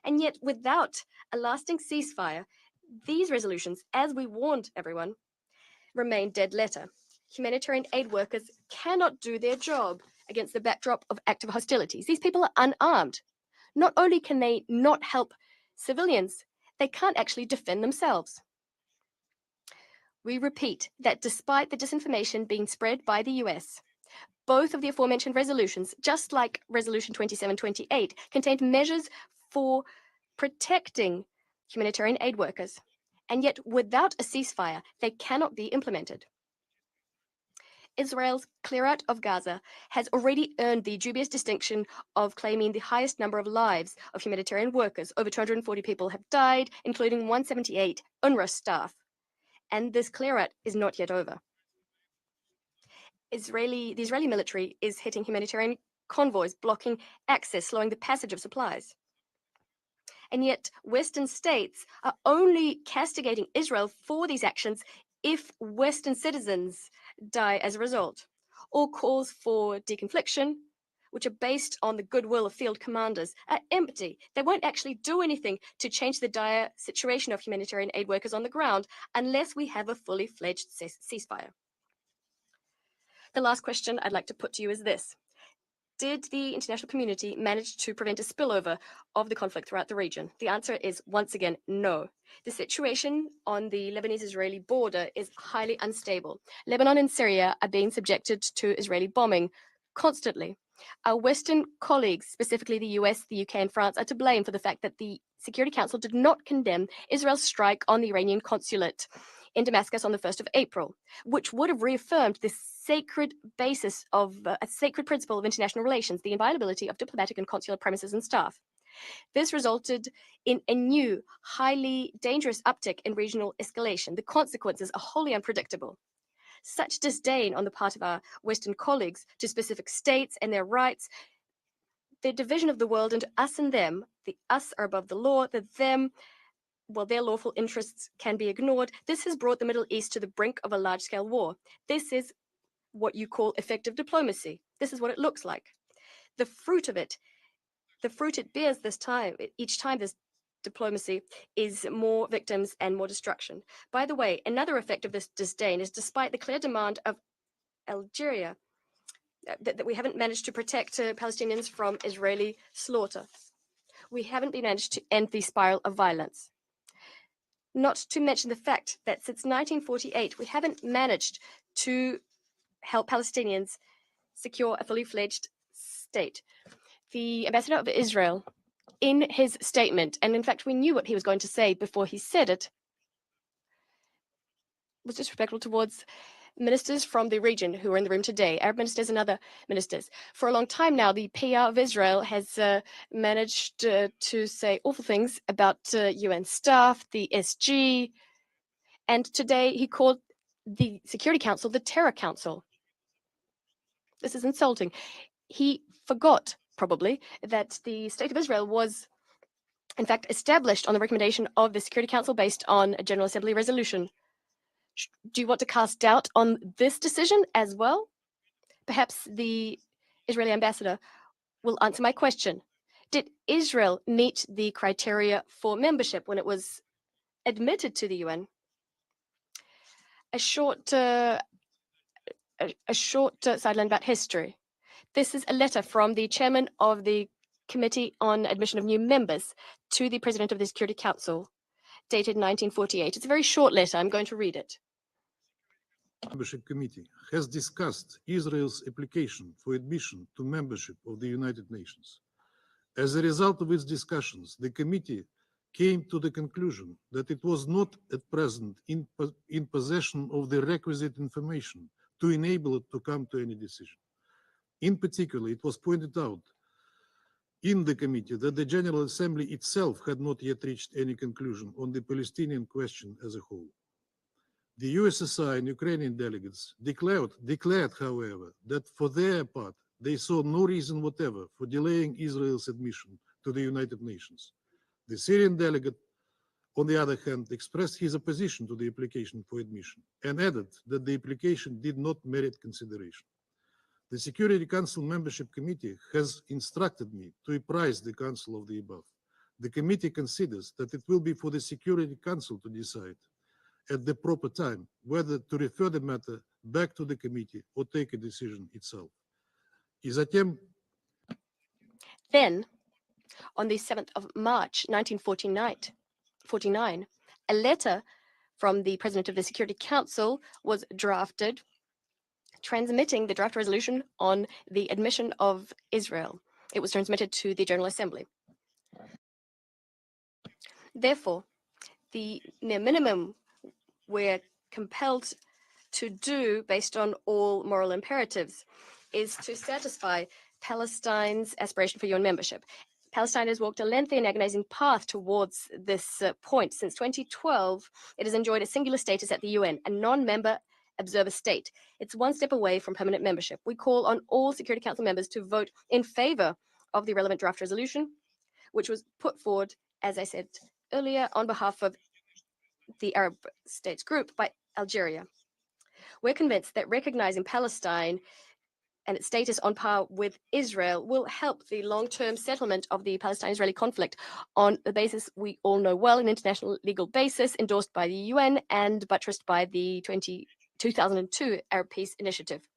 And yet, without a lasting ceasefire, these resolutions, as we warned everyone, remain dead letter. Humanitarian aid workers cannot do their job against the backdrop of active hostilities. These people are unarmed. Not only can they not help civilians, they can't actually defend themselves. We repeat that despite the disinformation being spread by the US, both of the aforementioned resolutions, just like Resolution 2728, contained measures for protecting humanitarian aid workers. And yet, without a ceasefire, they cannot be implemented. Israel's clear out of Gaza has already earned the dubious distinction of claiming the highest number of lives of humanitarian workers. Over 240 people have died, including 178 UNRWA staff. And this clear out is not yet over. The Israeli military is hitting humanitarian convoys, blocking access, slowing the passage of supplies. And yet, Western states are only castigating Israel for these actions if Western citizens die as a result. All calls for deconfliction, which are based on the goodwill of field commanders, are empty. They won't actually do anything to change the dire situation of humanitarian aid workers on the ground unless we have a fully fledged ceasefire. The last question I'd like to put to you is this. Did the international community manage to prevent a spillover of the conflict throughout the region? The answer is, once again, no. The situation on the Lebanese-Israeli border is highly unstable. Lebanon and Syria are being subjected to Israeli bombing constantly. Our Western colleagues, specifically the US, the UK, and France, are to blame for the fact that the Security Council did not condemn Israel's strike on the Iranian consulate in Damascus on the 1st of April, which would have reaffirmed this sacred basis of a sacred principle of international relations, the inviolability of diplomatic and consular premises and staff. This resulted in a new, highly dangerous uptick in regional escalation. The consequences are wholly unpredictable. Such disdain on the part of our Western colleagues to specific states and their rights, the division of the world into us and them, the us are above the law, the them, well, their lawful interests can be ignored. This has brought the Middle East to the brink of a large-scale war. This is what you call effective diplomacy. This is what it looks like. The fruit it bears this time, each time this diplomacy, is more victims and more destruction. By the way, another effect of this disdain is despite the clear demand of Algeria that we haven't managed to protect Palestinians from Israeli slaughter. We haven't been managed to end the spiral of violence. Not to mention the fact that since 1948, we haven't managed to help Palestinians secure a fully fledged state. The ambassador of Israel, in his statement, and in fact we knew what he was going to say before he said it, was disrespectful towards ministers from the region who are in the room today, Arab ministers and other ministers. For a long time now, the PR of Israel has managed to say awful things about UN staff, the SG, and today he called the Security Council the Terror Council. This is insulting. He forgot, probably, that the State of Israel was, in fact, established on the recommendation of the Security Council based on a General Assembly resolution. Do you want to cast doubt on this decision as well? Perhaps the Israeli ambassador will answer my question. Did Israel meet the criteria for membership when it was admitted to the UN? A short sideline about history. This is a letter from the chairman of the Committee on Admission of New Members to the President of the Security Council, dated 1948. It's a very short letter. I'm going to read it. Membership Committee has discussed Israel's application for admission to membership of the United Nations. As a result of its discussions, the committee came to the conclusion that it was not at present in possession of the requisite information to enable it to come to any decision. In particular, it was pointed out in the committee that the General Assembly itself had not yet reached any conclusion on the Palestinian question as a whole. The USSR and Ukrainian delegates declared, however, that for their part, they saw no reason whatever for delaying Israel's admission to the United Nations. The Syrian delegate, on the other hand, expressed his opposition to the application for admission and added that the application did not merit consideration. The Security Council Membership Committee has instructed me to apprise the Council of the above. The committee considers that it will be for the Security Council to decide at the proper time whether to refer the matter back to the committee or take a decision itself. Then, on the 7th of March 1949, a letter from the President of the Security Council was drafted, transmitting the draft resolution on the admission of Israel. It was transmitted to the General Assembly. Therefore, the mere minimum we're compelled to do based on all moral imperatives is to satisfy Palestine's aspiration for UN membership. Palestine has walked a lengthy and agonizing path towards this point. Since 2012, it has enjoyed a singular status at the UN, a non-member observer state. It's one step away from permanent membership. We call on all Security Council members to vote in favor of the relevant draft resolution, which was put forward, as I said earlier, on behalf of the Arab States Group by Algeria. We're convinced that recognizing Palestine and its status on par with Israel will help the long-term settlement of the Palestine-Israeli conflict on the basis we all know well, an international legal basis endorsed by the UN and buttressed by the 2002 Arab Peace Initiative.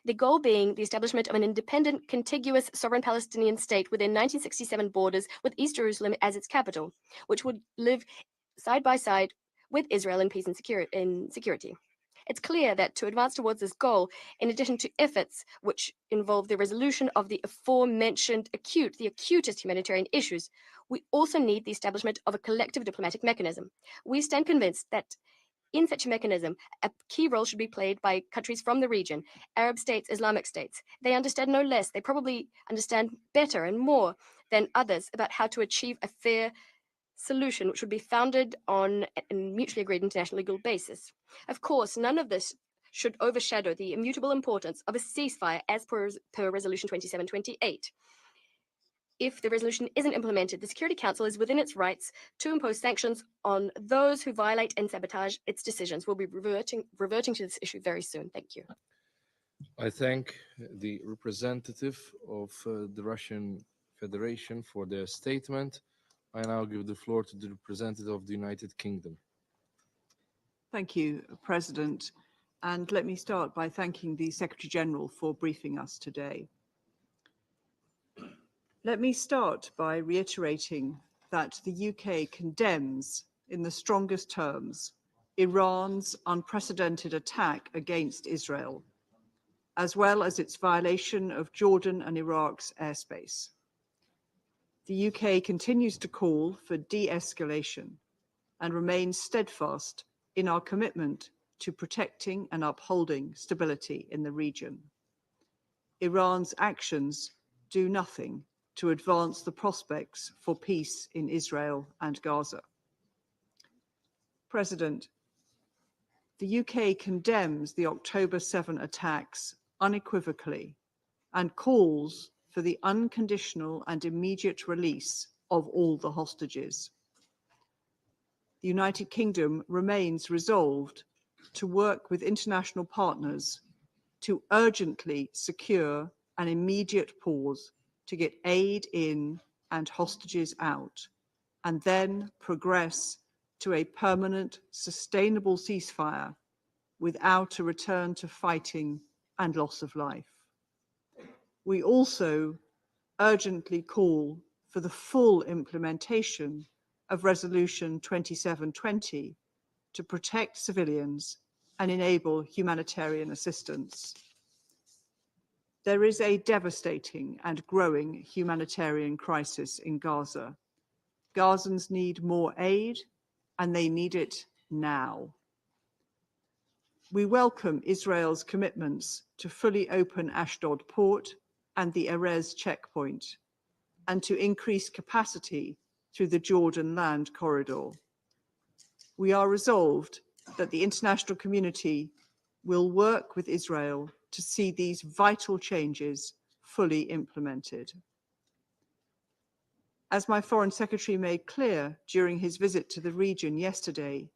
The goal being the establishment of an independent, contiguous, sovereign Palestinian state within 1967 borders with East Jerusalem as its capital, which would live side by side with Israel in peace and security. It's clear that to advance towards this goal, in addition to efforts which involve the resolution of the aforementioned acutest humanitarian issues, we also need the establishment of a collective diplomatic mechanism. We stand convinced that in such a mechanism, a key role should be played by countries from the region, Arab states, Islamic states. They understand no less, they probably understand better and more than others about how to achieve a fair solution which would be founded on a mutually agreed international legal basis. Of course, none of this should overshadow the immutable importance of a ceasefire as per Resolution 2728. If the resolution isn't implemented, the Security Council is within its rights to impose sanctions on those who violate and sabotage its decisions. We'll be reverting to this issue very soon. Thank you. I thank the representative of the Russian Federation for their statement. I now give the floor to the representative of the United Kingdom. Thank you, President. And let me start by thanking the Secretary General for briefing us today. Let me start by reiterating that the UK condemns, in the strongest terms, Iran's unprecedented attack against Israel, as well as its violation of Jordan and Iraq's airspace. The UK continues to call for de-escalation and remains steadfast in our commitment to protecting and upholding stability in the region. Iran's actions do nothing to advance the prospects for peace in Israel and Gaza. President, the UK condemns the October 7 attacks unequivocally and calls for the unconditional and immediate release of all the hostages. The United Kingdom remains resolved to work with international partners to urgently secure an immediate pause to get aid in and hostages out, and then progress to a permanent, sustainable ceasefire without a return to fighting and loss of life. We also urgently call for the full implementation of Resolution 2720 to protect civilians and enable humanitarian assistance. There is a devastating and growing humanitarian crisis in Gaza, Gazans need more aid, and they need it now. We welcome Israel's commitments to fully open Ashdod port and the Erez checkpoint, and to increase capacity through the Jordan land corridor. We are resolved that the international community will work with Israel to see these vital changes fully implemented. As my Foreign Secretary made clear during his visit to the region yesterday,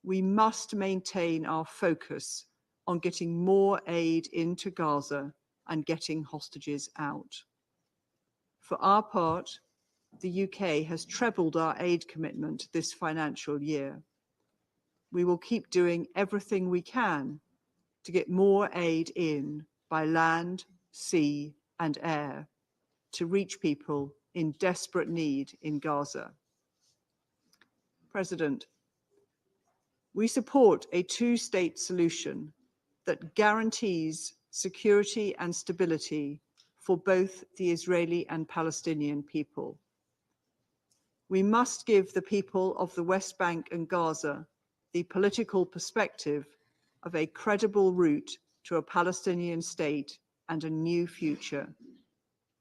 we must maintain our focus on getting more aid into Gaza and getting hostages out. For our part, the UK has trebled our aid commitment this financial year. We will keep doing everything we can to get more aid in by land, sea, and air to reach people in desperate need in Gaza. President, we support a two-state solution that guarantees security and stability for both the Israeli and Palestinian people. We must give the people of the West Bank and Gaza the political perspective of a credible route to a Palestinian state and a new future,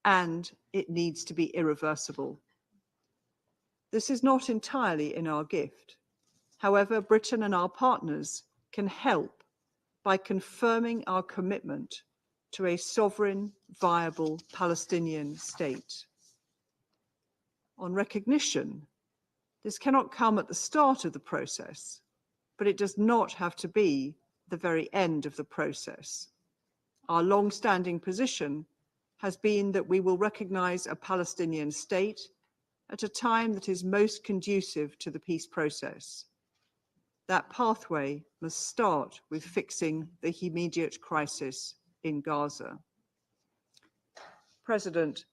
and it needs to be irreversible. This is not entirely in our gift. However, Britain and our partners can help by confirming our commitment to a sovereign, viable Palestinian state. On recognition, this cannot come at the start of the process, but it does not have to be the very end of the process. Our long-standing position has been that we will recognize a Palestinian state at a time that is most conducive to the peace process. That pathway must start with fixing the immediate crisis in Gaza. President,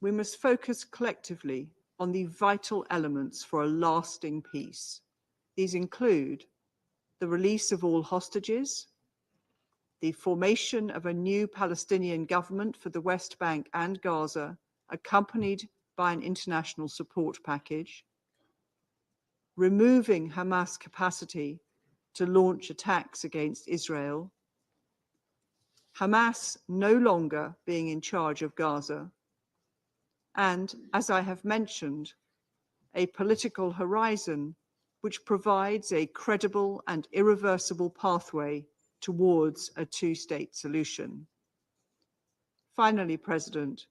we must focus collectively on the vital elements for a lasting peace. These include the release of all hostages, the formation of a new Palestinian government for the West Bank and Gaza, accompanied by an international support package, removing Hamas capacity to launch attacks against Israel, Hamas no longer being in charge of Gaza, and, as I have mentioned, a political horizon which provides a credible and irreversible pathway towards a two-state solution. Finally, President,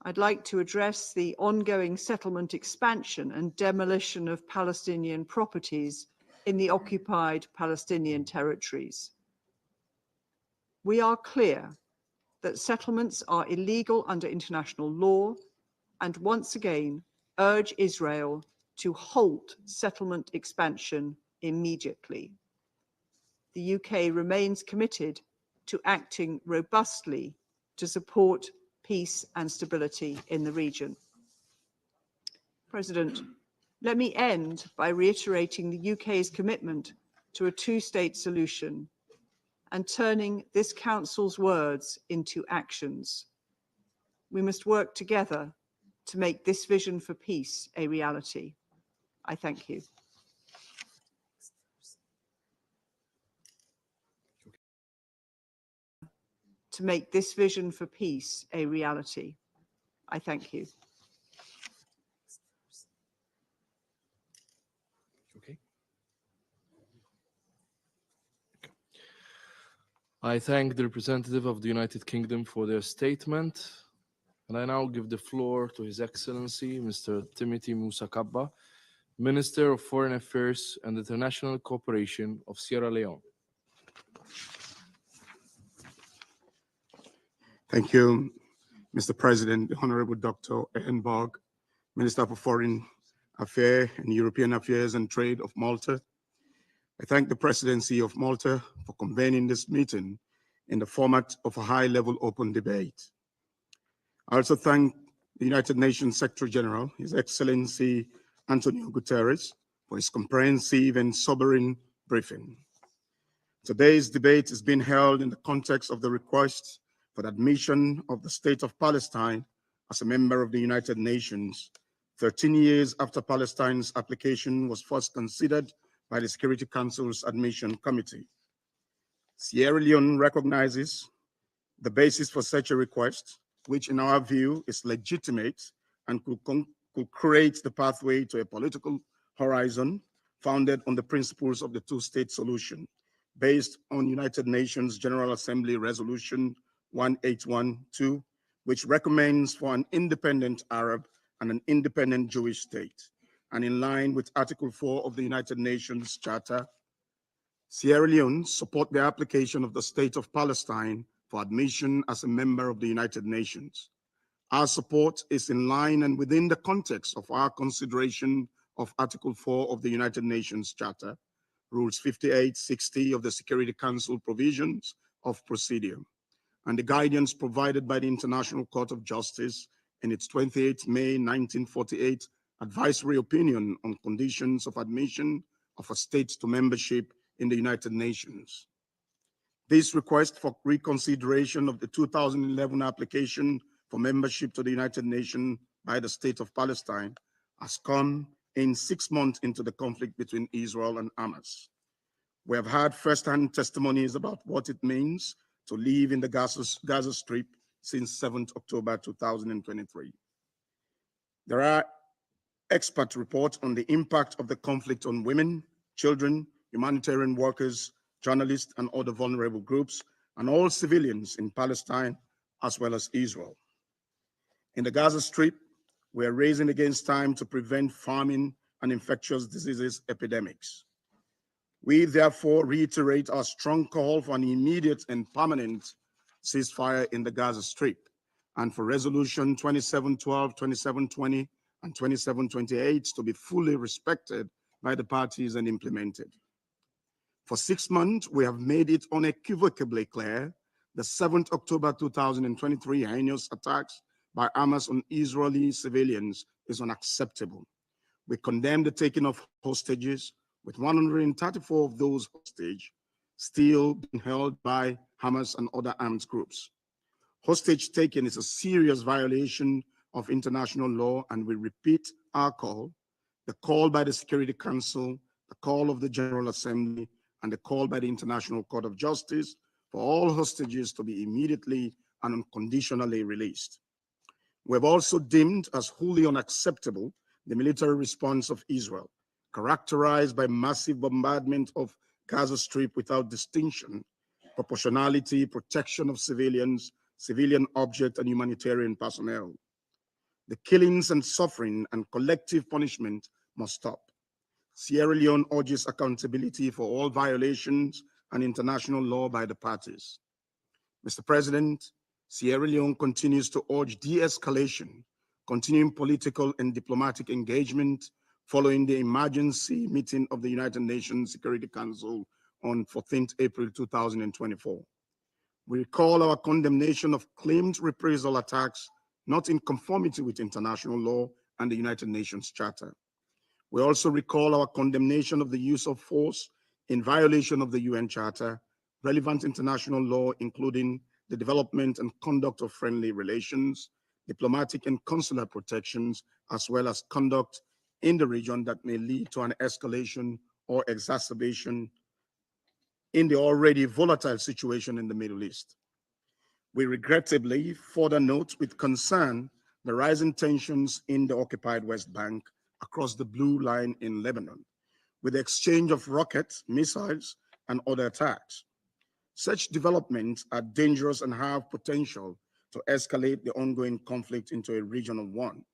I'd like to address the ongoing settlement expansion and demolition of Palestinian properties in the occupied Palestinian territories. We are clear that settlements are illegal under international law and once again urge Israel to halt settlement expansion immediately. The UK remains committed to acting robustly to support peace and stability in the region. President, let me end by reiterating the UK's commitment to a two-state solution and turning this Council's words into actions. We must work together to make this vision for peace a reality. I thank you. To make this vision for peace a reality. I thank you. Okay. I thank the representative of the United Kingdom for their statement, and I now give the floor to His Excellency, Mr. Timothy Musa Kabba, Minister of Foreign Affairs and International Cooperation of Sierra Leone. Thank you, Mr. President, the Honorable Dr. Ehrenborg, Minister for Foreign Affairs and European Affairs and Trade of Malta. I thank the Presidency of Malta for convening this meeting in the format of a high-level open debate. I also thank the United Nations Secretary General, His Excellency Antonio Guterres, for his comprehensive and sobering briefing. Today's debate is being held in the context of the request for the admission of the State of Palestine as a member of the United Nations 13 years after Palestine's application was first considered by the Security Council's Admission Committee. Sierra Leone recognizes the basis for such a request, which in our view is legitimate and could create the pathway to a political horizon founded on the principles of the two-state solution, based on United Nations General Assembly Resolution 1812, which recommends for an independent Arab and an independent Jewish state. And in line with Article 4 of the United Nations Charter, Sierra Leone support the application of the State of Palestine for admission as a member of the United Nations. Our support is in line and within the context of our consideration of Article 4 of the United Nations Charter, Rules 58, 60 of the Security Council Provisions of Procedure, and the guidance provided by the International Court of Justice in its 28 May 1948 advisory opinion on conditions of admission of a state to membership in the United Nations. This request for reconsideration of the 2011 application for membership to the United Nations by the State of Palestine has come in 6 months into the conflict between Israel and Hamas. We have had firsthand testimonies about what it means to live in the Gaza Strip since 7th October 2023. There are expert reports on the impact of the conflict on women, children, humanitarian workers, journalists, and other vulnerable groups, and all civilians in Palestine, as well as Israel. In the Gaza Strip, we are raising against time to prevent famine and infectious diseases epidemics. We therefore reiterate our strong call for an immediate and permanent ceasefire in the Gaza Strip, and for Resolution 2712, 2720, and 2728 to be fully respected by the parties and implemented. For 6 months, we have made it unequivocally clear the 7th October 2023 heinous attacks by Hamas on Israeli civilians is unacceptable. We condemn the taking of hostages, with 134 of those hostages still being held by Hamas and other armed groups. Hostage taking is a serious violation of international law, and we repeat our call, the call by the Security Council, the call of the General Assembly, and the call by the International Court of Justice for all hostages to be immediately and unconditionally released. We have also deemed as wholly unacceptable the military response of Israel, characterized by massive bombardment of Gaza Strip without distinction, proportionality, protection of civilians, civilian objects, and humanitarian personnel. The killings and suffering and collective punishment must stop. Sierra Leone urges accountability for all violations and international law by the parties. Mr. President, Sierra Leone continues to urge de-escalation, continuing political and diplomatic engagement following the emergency meeting of the United Nations Security Council on 14th April 2024. We recall our condemnation of claimed reprisal attacks not in conformity with international law and the United Nations Charter. We also recall our condemnation of the use of force in violation of the UN Charter, relevant international law, including the development and conduct of friendly relations, diplomatic and consular protections, as well as conduct in the region that may lead to an escalation or exacerbation in the already volatile situation in the Middle East. We regrettably further note with concern the rising tensions in the occupied West Bank across the Blue Line in Lebanon, with the exchange of rockets, missiles, and other attacks. Such developments are dangerous and have potential to escalate the ongoing conflict into a regional one.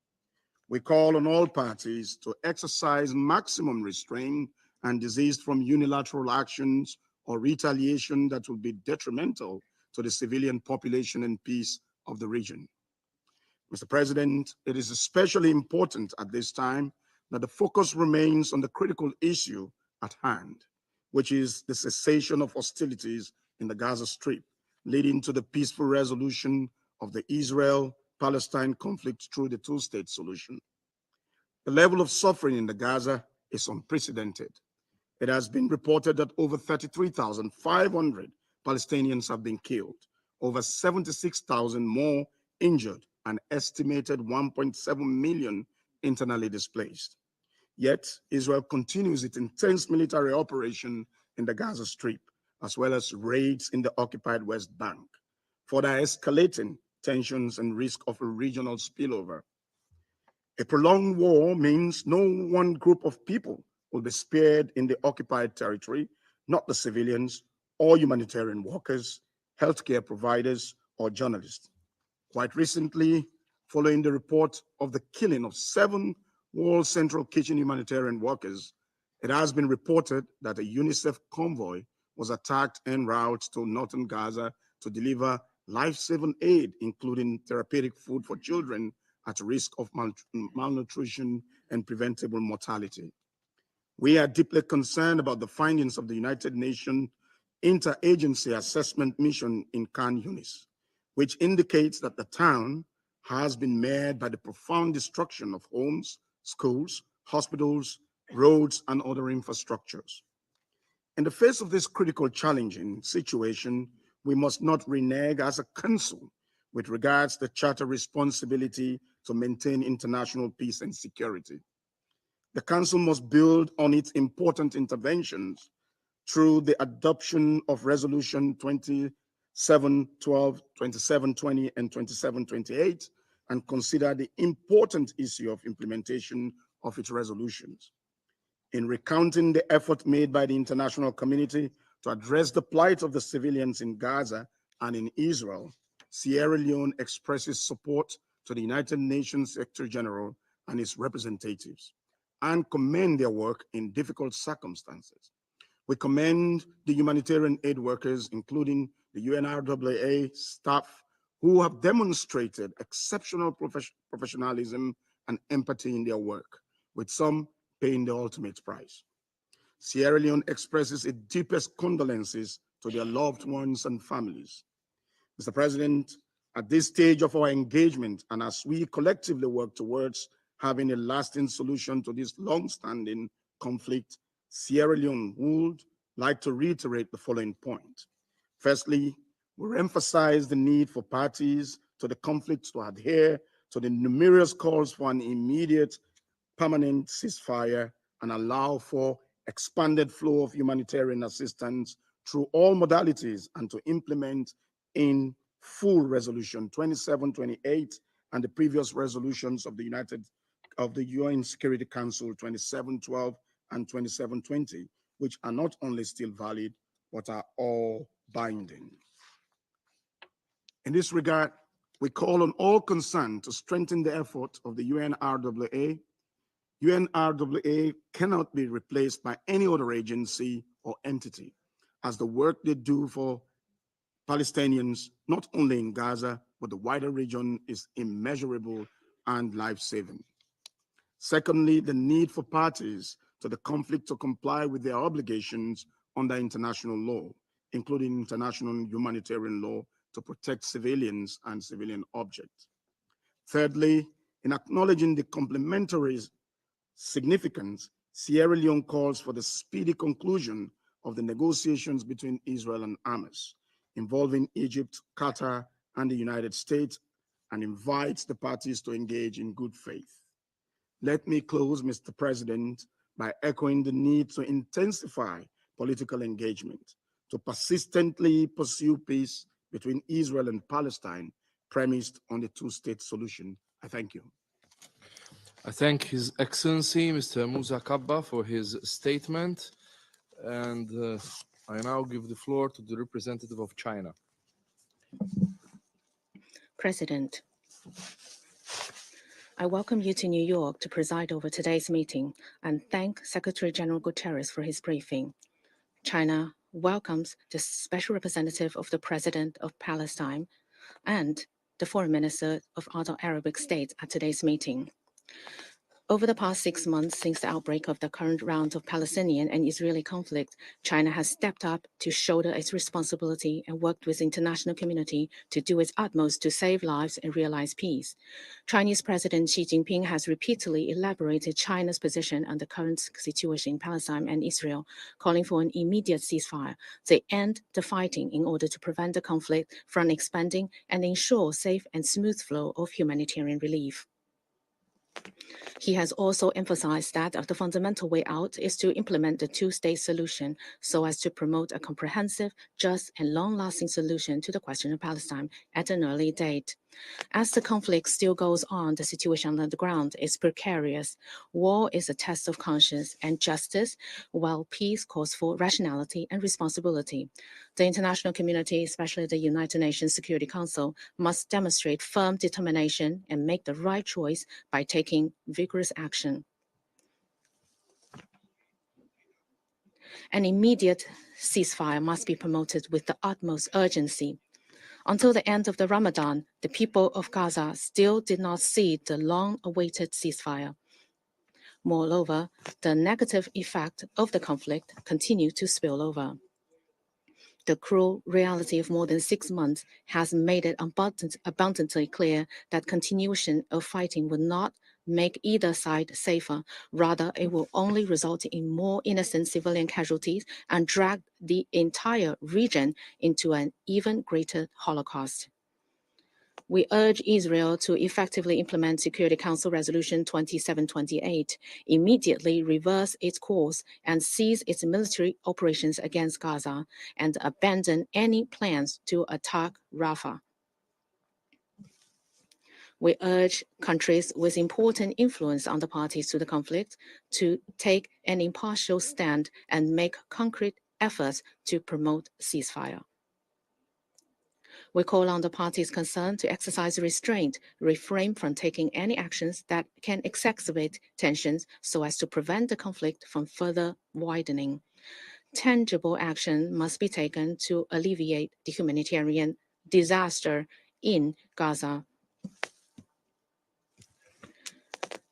We call on all parties to exercise maximum restraint and desist from unilateral actions or retaliation that will be detrimental to the civilian population and peace of the region. Mr. President, it is especially important at this time that the focus remains on the critical issue at hand, which is the cessation of hostilities in the Gaza Strip, leading to the peaceful resolution of the Israel-Palestine conflict through the two-state solution. The level of suffering in the Gaza is unprecedented. It has been reported that over 33,500 Palestinians have been killed, over 76,000 more injured, an estimated 1.7 million internally displaced. Yet, Israel continues its intense military operation in the Gaza Strip, as well as raids in the occupied West Bank, further escalating tensions and risk of a regional spillover. A prolonged war means no one group of people will be spared in the occupied territory, not the civilians or humanitarian workers, healthcare providers, or journalists. Quite recently, following the report of the killing of 7 World Central Kitchen humanitarian workers, it has been reported that a UNICEF convoy was attacked en route to northern Gaza to deliver life-saving aid, including therapeutic food for children at risk of malnutrition and preventable mortality. We are deeply concerned about the findings of the United Nations Interagency Assessment Mission in Khan Yunis, which indicates that the town has been marred by the profound destruction of homes, schools, hospitals, roads, and other infrastructures. In the face of this critical challenging situation, we must not renege as a council with regards to the Charter responsibility to maintain international peace and security. The council must build on its important interventions through the adoption of Resolution 2712, 2720, and 2728, and consider the important issue of implementation of its resolutions. In recounting the effort made by the international community to address the plight of the civilians in Gaza and in Israel, Sierra Leone expresses support to the United Nations Secretary General and its representatives and commend their work in difficult circumstances. We commend the humanitarian aid workers, including the UNRWA staff, who have demonstrated exceptional professionalism and empathy in their work, with some paying the ultimate price. Sierra Leone expresses its deepest condolences to their loved ones and families. Mr. President, at this stage of our engagement, and as we collectively work towards having a lasting solution to this long-standing conflict, Sierra Leone would like to reiterate the following point. Firstly, we emphasize the need for parties to the conflict to adhere to the numerous calls for an immediate permanent ceasefire and allow for expanded flow of humanitarian assistance through all modalities, and to implement in full Resolution 2728 and the previous resolutions of the UN Security Council 2712 and 2720, which are not only still valid, but are all binding. In this regard, we call on all concerned to strengthen the effort of the UNRWA. UNRWA cannot be replaced by any other agency or entity, as the work they do for Palestinians, not only in Gaza, but the wider region, is immeasurable and life-saving. Secondly, the need for parties to the conflict to comply with their obligations under international law, including international humanitarian law, to protect civilians and civilian objects. Thirdly, in acknowledging the complementary significance, Sierra Leone calls for the speedy conclusion of the negotiations between Israel and Hamas, involving Egypt, Qatar, and the United States, and invites the parties to engage in good faith. Let me close, Mr. President, by echoing the need to intensify political engagement, to persistently pursue peace between Israel and Palestine, premised on the two-state solution. I thank you. I thank His Excellency, Mr. Musa Kabba, for his statement. And I now give the floor to the representative of China. President, I welcome you to New York to preside over today's meeting and thank Secretary General Guterres for his briefing. China welcomes the Special Representative of the President of Palestine and the Foreign Minister of other Arabic states at today's meeting. Over the past 6 months since the outbreak of the current round of Palestinian and Israeli conflict, China has stepped up to shoulder its responsibility and worked with the international community to do its utmost to save lives and realize peace. Chinese President Xi Jinping has repeatedly elaborated China's position on the current situation in Palestine and Israel, calling for an immediate ceasefire to end the fighting in order to prevent the conflict from expanding and ensure safe and smooth flow of humanitarian relief. He has also emphasized that the fundamental way out is to implement the two-state solution so as to promote a comprehensive, just, and long-lasting solution to the question of Palestine at an early date. As the conflict still goes on, the situation on the ground is precarious. War is a test of conscience and justice, while peace calls for rationality and responsibility. The international community, especially the United Nations Security Council, must demonstrate firm determination and make the right choice by taking vigorous action. An immediate ceasefire must be promoted with the utmost urgency. Until the end of the Ramadan, the people of Gaza still did not see the long-awaited ceasefire. Moreover, the negative effect of the conflict continued to spill over. The cruel reality of more than 6 months has made it abundantly clear that continuation of fighting will not make either side safer. Rather, it will only result in more innocent civilian casualties and drag the entire region into an even greater Holocaust. We urge Israel to effectively implement Security Council Resolution 2728, immediately reverse its course and cease its military operations against Gaza, and abandon any plans to attack Rafah. We urge countries with important influence on the parties to the conflict to take an impartial stand and make concrete efforts to promote ceasefire. We call on the parties concerned to exercise restraint, refrain from taking any actions that can exacerbate tensions so as to prevent the conflict from further widening. Tangible action must be taken to alleviate the humanitarian disaster in Gaza.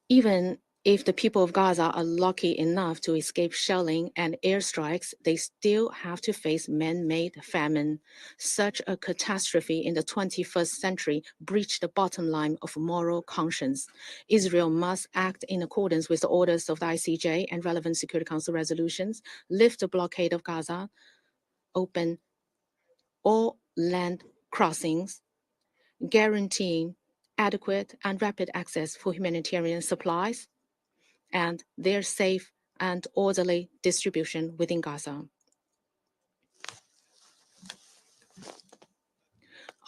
Even if the people of Gaza are lucky enough to escape shelling and airstrikes, they still have to face man-made famine. Such a catastrophe in the 21st century breached the bottom line of moral conscience. Israel must act in accordance with the orders of the ICJ and relevant Security Council resolutions, lift the blockade of Gaza, open all land crossings, guaranteeing adequate and rapid access for humanitarian supplies, and their safe and orderly distribution within Gaza.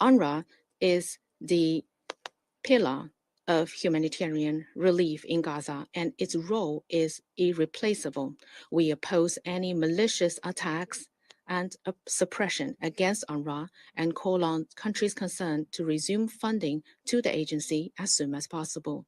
UNRWA is the pillar of humanitarian relief in Gaza, and its role is irreplaceable. We oppose any malicious attacks and suppression against UNRWA and call on countries concerned to resume funding to the agency as soon as possible.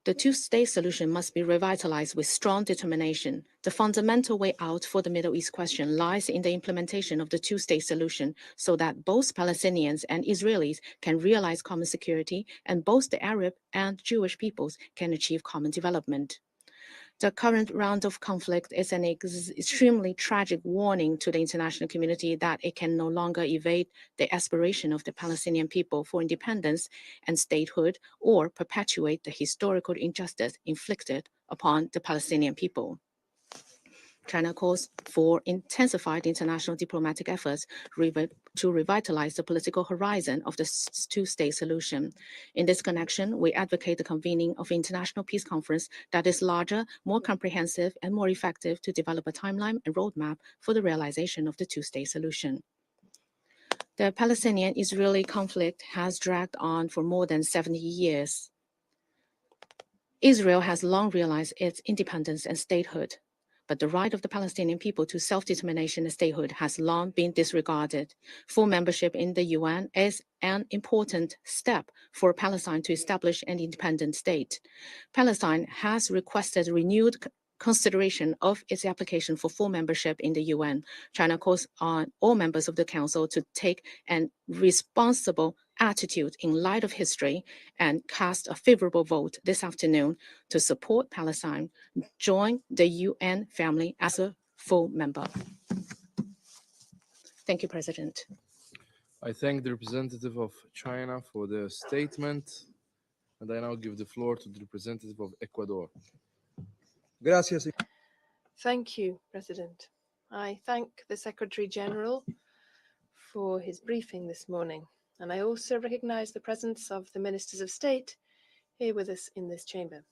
The two-state solution must be revitalized with strong determination. The fundamental way out for the Middle East question lies in the implementation of the two-state solution so that both Palestinians and Israelis can realize common security and both the Arab and Jewish peoples can achieve common development. The current round of conflict is an extremely tragic warning to the international community that it can no longer evade the aspiration of the Palestinian people for independence and statehood or perpetuate the historical injustice inflicted upon the Palestinian people. China calls for intensified international diplomatic efforts to revitalize the political horizon of the two-state solution. In this connection, we advocate the convening of an international peace conference that is larger, more comprehensive, and more effective to develop a timeline and roadmap for the realization of the two-state solution. The Palestinian-Israeli conflict has dragged on for more than 70 years. Israel has long realized its independence and statehood, but the right of the Palestinian people to self-determination and statehood has long been disregarded. Full membership in the UN is an important step for Palestine to establish an independent state. Palestine has requested renewed consideration of its application for full membership in the UN. China calls on all members of the Council to take a responsible attitude in light of history and cast a favorable vote this afternoon to support Palestine join the UN family as a full member. Thank you, President. I thank the representative of China for the statement, and I now give the floor to the representative of Ecuador. Gracias. Thank you, President. I thank the Secretary General for his briefing this morning. And I also recognize the presence of the Ministers of State here with us in this chamber.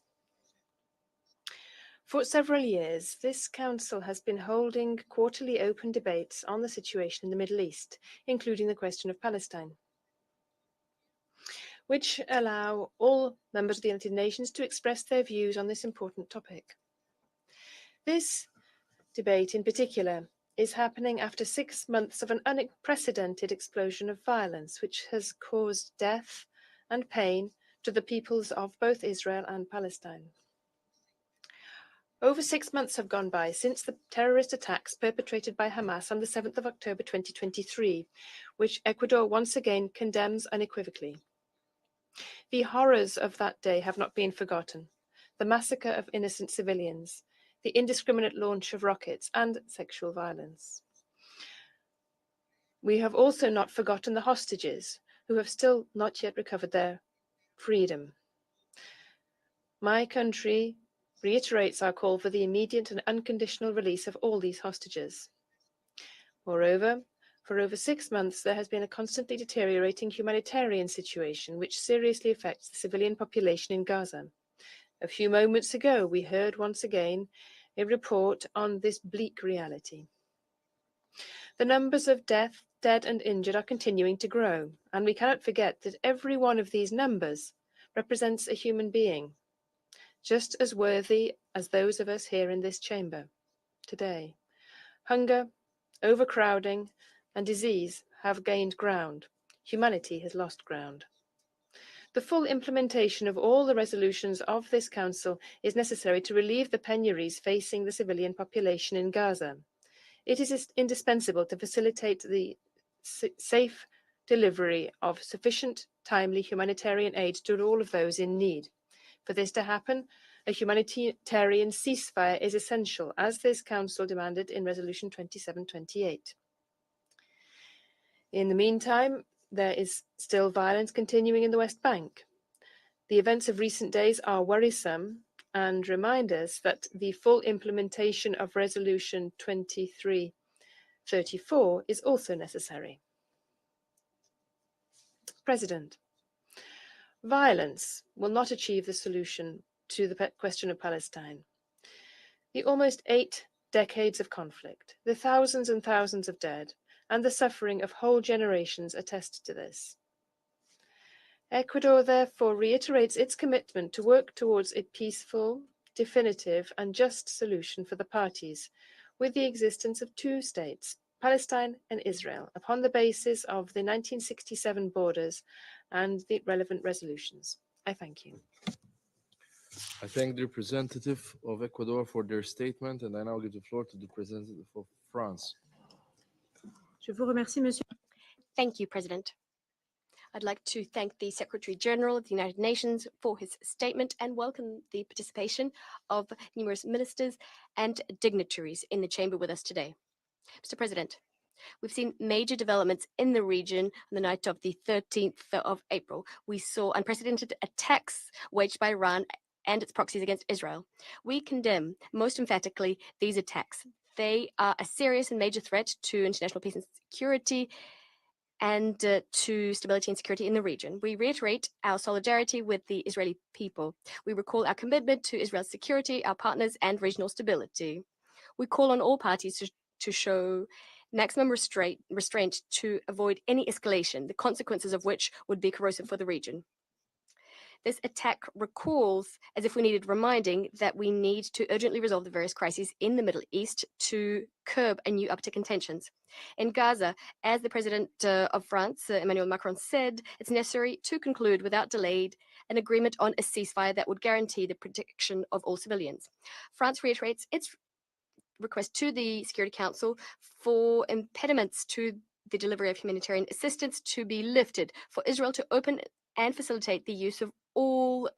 For several years, this Council has been holding quarterly open debates on the situation in the Middle East, including the question of Palestine, which allow all members of the United Nations to express their views on this important topic. This debate in particular is happening after 6 months of an unprecedented explosion of violence, which has caused death and pain to the peoples of both Israel and Palestine. Over 6 months have gone by since the terrorist attacks perpetrated by Hamas on the 7th of October 2023, which Ecuador once again condemns unequivocally. The horrors of that day have not been forgotten. The massacre of innocent civilians, the indiscriminate launch of rockets, and sexual violence. We have also not forgotten the hostages, who have still not yet recovered their freedom. My country reiterates our call for the immediate and unconditional release of all these hostages. Moreover, for over 6 months, there has been a constantly deteriorating humanitarian situation which seriously affects the civilian population in Gaza. A few moments ago, we heard once again a report on this bleak reality. The numbers of dead and injured are continuing to grow, and we cannot forget that every one of these numbers represents a human being, just as worthy as those of us here in this chamber today. Hunger, overcrowding, and disease have gained ground. Humanity has lost ground. The full implementation of all the resolutions of this Council is necessary to relieve the penuries facing the civilian population in Gaza. It is indispensable to facilitate the safe delivery of sufficient, timely humanitarian aid to all of those in need. For this to happen, a humanitarian ceasefire is essential, as this Council demanded in Resolution 2728. In the meantime, there is still violence continuing in the West Bank. The events of recent days are worrisome and remind us that the full implementation of Resolution 2334 is also necessary. President, violence will not achieve the solution to the question of Palestine. The almost 8 decades of conflict, the thousands and thousands of dead, and the suffering of whole generations attest to this. Ecuador therefore reiterates its commitment to work towards a peaceful, definitive, and just solution for the parties, with the existence of 2 states, Palestine and Israel, upon the basis of the 1967 borders and the relevant resolutions. I thank you. I thank the representative of Ecuador for their statement, and I now give the floor to the representative of France. Je vous remercie, Monsieur. Thank you, President. I'd like to thank the Secretary General of the United Nations for his statement and welcome the participation of numerous ministers and dignitaries in the chamber with us today. Mr. President, we've seen major developments in the region on the night of the 13th of April. We saw unprecedented attacks waged by Iran and its proxies against Israel. We condemn most emphatically these attacks. They are a serious and major threat to international peace and security and to stability and security in the region. We reiterate our solidarity with the Israeli people. We recall our commitment to Israel's security, our partners, and regional stability. We call on all parties to show maximum restraint to avoid any escalation, the consequences of which would be corrosive for the region. This attack recalls, as if we needed reminding, that we need to urgently resolve the various crises in the Middle East to curb a new uptick in tensions. In Gaza, as the President of France, Emmanuel Macron, said, it's necessary to conclude without delay an agreement on a ceasefire that would guarantee the protection of all civilians. France reiterates its request to the Security Council for impediments to the delivery of humanitarian assistance to be lifted, for Israel to open and facilitate the use of all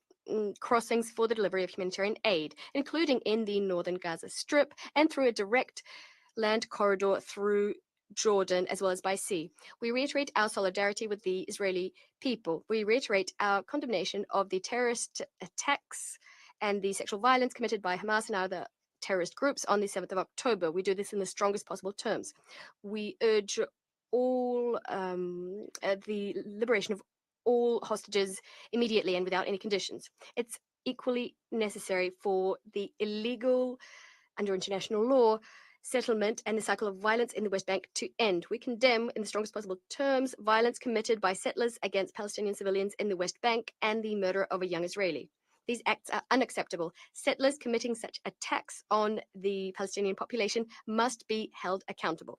crossings for the delivery of humanitarian aid, including in the northern Gaza Strip and through a direct land corridor through Jordan as well as by sea. We reiterate our solidarity with the Israeli people. We reiterate our condemnation of the terrorist attacks and the sexual violence committed by Hamas and other terrorist groups on the 7th of October. We do this in the strongest possible terms. We urge all the liberation of all hostages immediately and without any conditions. It's equally necessary for the illegal, under international law, settlement and the cycle of violence in the West Bank to end. We condemn, in the strongest possible terms, violence committed by settlers against Palestinian civilians in the West Bank and the murder of a young Israeli. These acts are unacceptable. Settlers committing such attacks on the Palestinian population must be held accountable.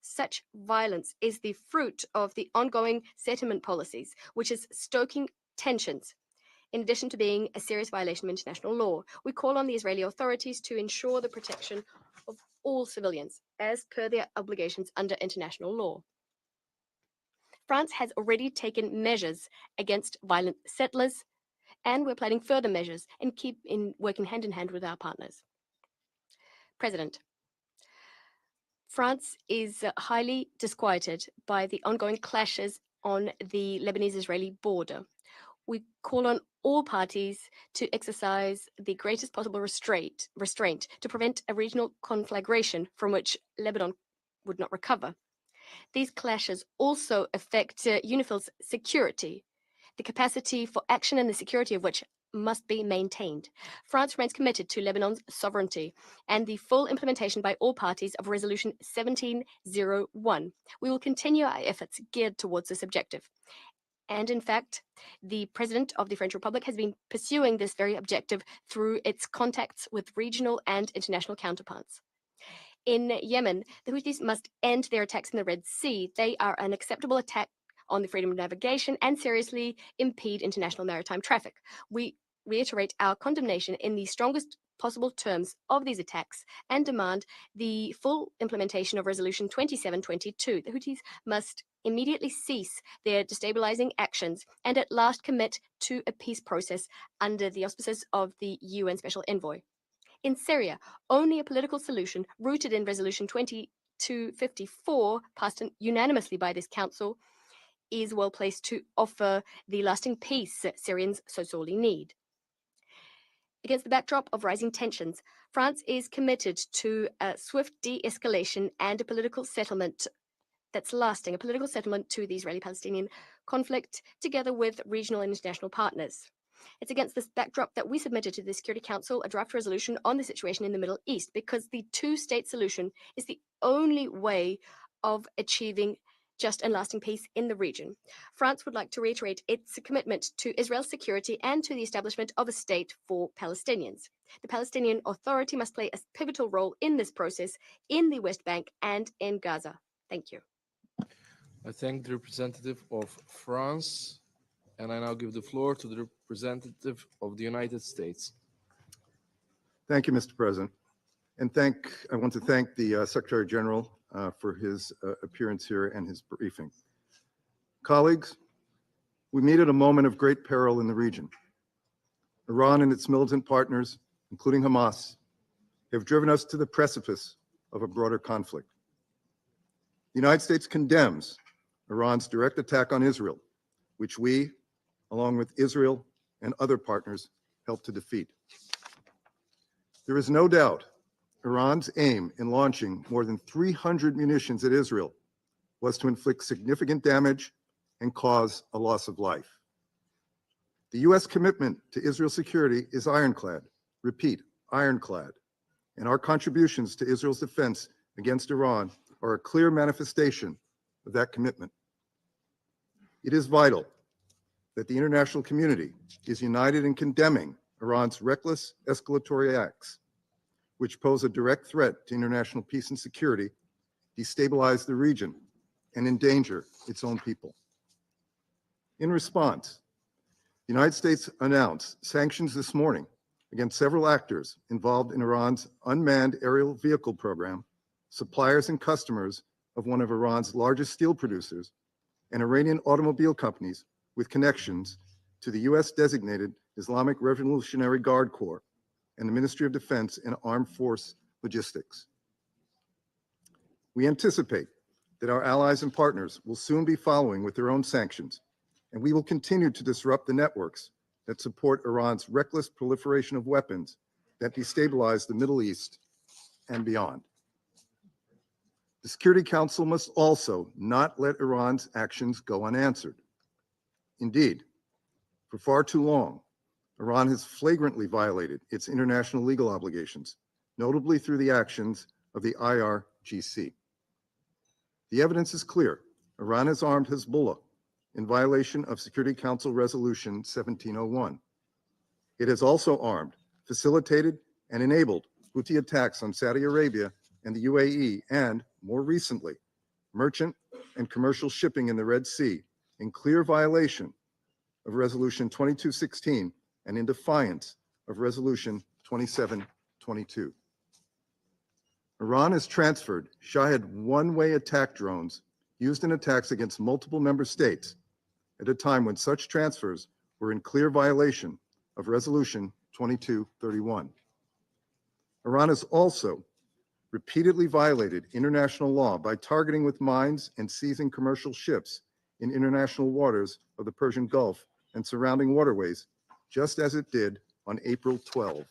Such violence is the fruit of the ongoing settlement policies, which is stoking tensions. In addition to being a serious violation of international law, we call on the Israeli authorities to ensure the protection of all civilians, as per their obligations under international law. France has already taken measures against violent settlers, and we're planning further measures and keep working hand in hand with our partners. President, France is highly disquieted by the ongoing clashes on the Lebanese-Israeli border. We call on all parties to exercise the greatest possible restraint to prevent a regional conflagration from which Lebanon would not recover. These clashes also affect UNIFIL's security, the capacity for action and the security of which must be maintained. France remains committed to Lebanon's sovereignty and the full implementation by all parties of Resolution 1701. We will continue our efforts geared towards this objective. And in fact, the President of the French Republic has been pursuing this very objective through its contacts with regional and international counterparts. In Yemen, the Houthis must end their attacks in the Red Sea. They are an acceptable attack on the freedom of navigation and seriously impede international maritime traffic. We reiterate our condemnation in the strongest possible terms of these attacks and demand the full implementation of Resolution 2722. The Houthis must immediately cease their destabilizing actions and at last commit to a peace process under the auspices of the UN Special Envoy. In Syria, only a political solution rooted in Resolution 2254, passed unanimously by this Council, is well placed to offer the lasting peace Syrians so sorely need. Against the backdrop of rising tensions, France is committed to a swift de-escalation and a political settlement that's lasting, a political settlement to the Israeli-Palestinian conflict, together with regional and international partners. It's against this backdrop that we submitted to the Security Council a draft resolution on the situation in the Middle East, because the two-state solution is the only way of achieving just and lasting peace in the region. France would like to reiterate its commitment to Israel's security and to the establishment of a state for Palestinians. The Palestinian Authority must play a pivotal role in this process in the West Bank and in Gaza. Thank you. I thank the representative of France, and I now give the floor to the representative of the United States. Thank you, Mr. President. And I want to thank the Secretary General for his appearance here and his briefing. Colleagues, we meet at a moment of great peril in the region. Iran and its militant partners, including Hamas, have driven us to the precipice of a broader conflict. The United States condemns Iran's direct attack on Israel, which we, along with Israel and other partners, helped to defeat. There is no doubt Iran's aim in launching more than 300 munitions at Israel was to inflict significant damage and cause a loss of life. The U.S. commitment to Israel's security is ironclad, repeat, ironclad, and our contributions to Israel's defense against Iran are a clear manifestation of that commitment. It is vital that the international community is united in condemning Iran's reckless escalatory acts, which pose a direct threat to international peace and security, destabilize the region, and endanger its own people. In response, the United States announced sanctions this morning against several actors involved in Iran's unmanned aerial vehicle program, suppliers and customers of one of Iran's largest steel producers, and Iranian automobile companies with connections to the US-designated Islamic Revolutionary Guard Corps and the Ministry of Defense and Armed Force Logistics. We anticipate that our allies and partners will soon be following with their own sanctions, and we will continue to disrupt the networks that support Iran's reckless proliferation of weapons that destabilize the Middle East and beyond. The Security Council must also not let Iran's actions go unanswered. Indeed, for far too long, Iran has flagrantly violated its international legal obligations, notably through the actions of the IRGC. The evidence is clear. Iran has armed Hezbollah in violation of Security Council Resolution 1701. It has also armed, facilitated, and enabled Houthi attacks on Saudi Arabia and the UAE, and, more recently, merchant and commercial shipping in the Red Sea in clear violation of Resolution 2216 and in defiance of Resolution 2722. Iran has transferred Shahed one-way attack drones used in attacks against multiple member states at a time when such transfers were in clear violation of Resolution 2231. Iran has also repeatedly violated international law by targeting with mines and seizing commercial ships in international waters of the Persian Gulf and surrounding waterways, just as it did on April 12.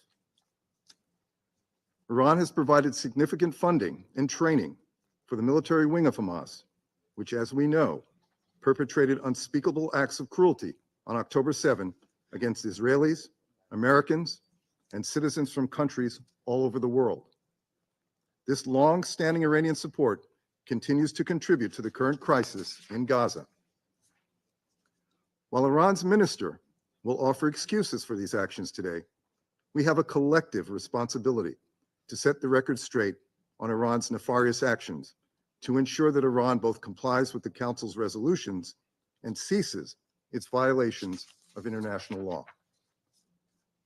Iran has provided significant funding and training for the military wing of Hamas, which, as we know, perpetrated unspeakable acts of cruelty on October 7 against Israelis, Americans, and citizens from countries all over the world. This long-standing Iranian support continues to contribute to the current crisis in Gaza. While Iran's minister will offer excuses for these actions today, we have a collective responsibility to set the record straight on Iran's nefarious actions, to ensure that Iran both complies with the Council's resolutions and ceases its violations of international law.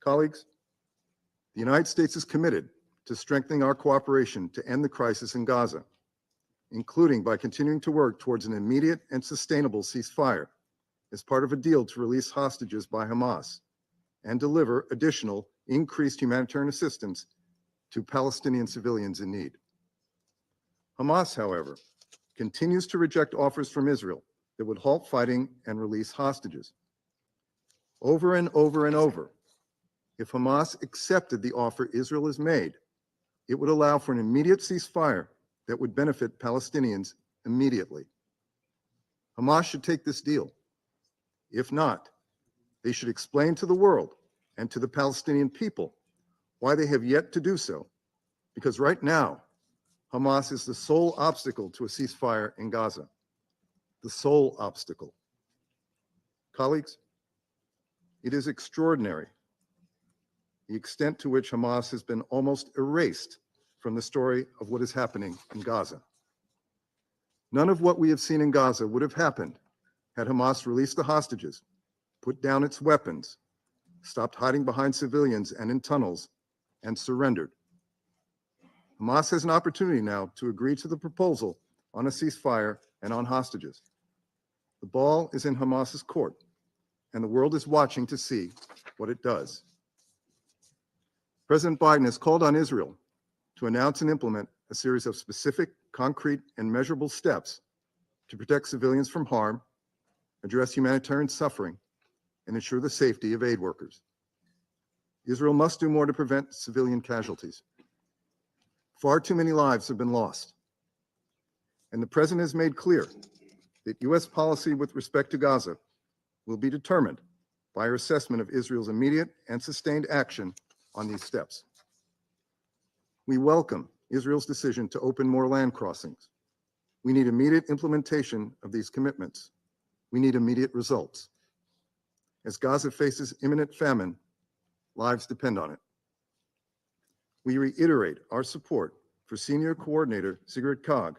Colleagues, the United States is committed to strengthening our cooperation to end the crisis in Gaza, including by continuing to work towards an immediate and sustainable ceasefire as part of a deal to release hostages by Hamas and deliver additional increased humanitarian assistance to Palestinian civilians in need. Hamas, however, continues to reject offers from Israel that would halt fighting and release hostages. Over and over and over, if Hamas accepted the offer Israel has made, it would allow for an immediate ceasefire that would benefit Palestinians immediately. Hamas should take this deal. If not, they should explain to the world and to the Palestinian people why they have yet to do so, because right now, Hamas is the sole obstacle to a ceasefire in Gaza. The sole obstacle. Colleagues, it is extraordinary the extent to which Hamas has been almost erased from the story of what is happening in Gaza. None of what we have seen in Gaza would have happened had Hamas released the hostages, put down its weapons, stopped hiding behind civilians and in tunnels, and surrendered. Hamas has an opportunity now to agree to the proposal on a ceasefire and on hostages. The ball is in Hamas's court, and the world is watching to see what it does. President Biden has called on Israel to announce and implement a series of specific, concrete, and measurable steps to protect civilians from harm, address humanitarian suffering, and ensure the safety of aid workers. Israel must do more to prevent civilian casualties. Far too many lives have been lost. And the President has made clear that U.S. policy with respect to Gaza will be determined by our assessment of Israel's immediate and sustained action on these steps. We welcome Israel's decision to open more land crossings. We need immediate implementation of these commitments. We need immediate results. As Gaza faces imminent famine, lives depend on it. We reiterate our support for Senior Coordinator Sigrid Kaag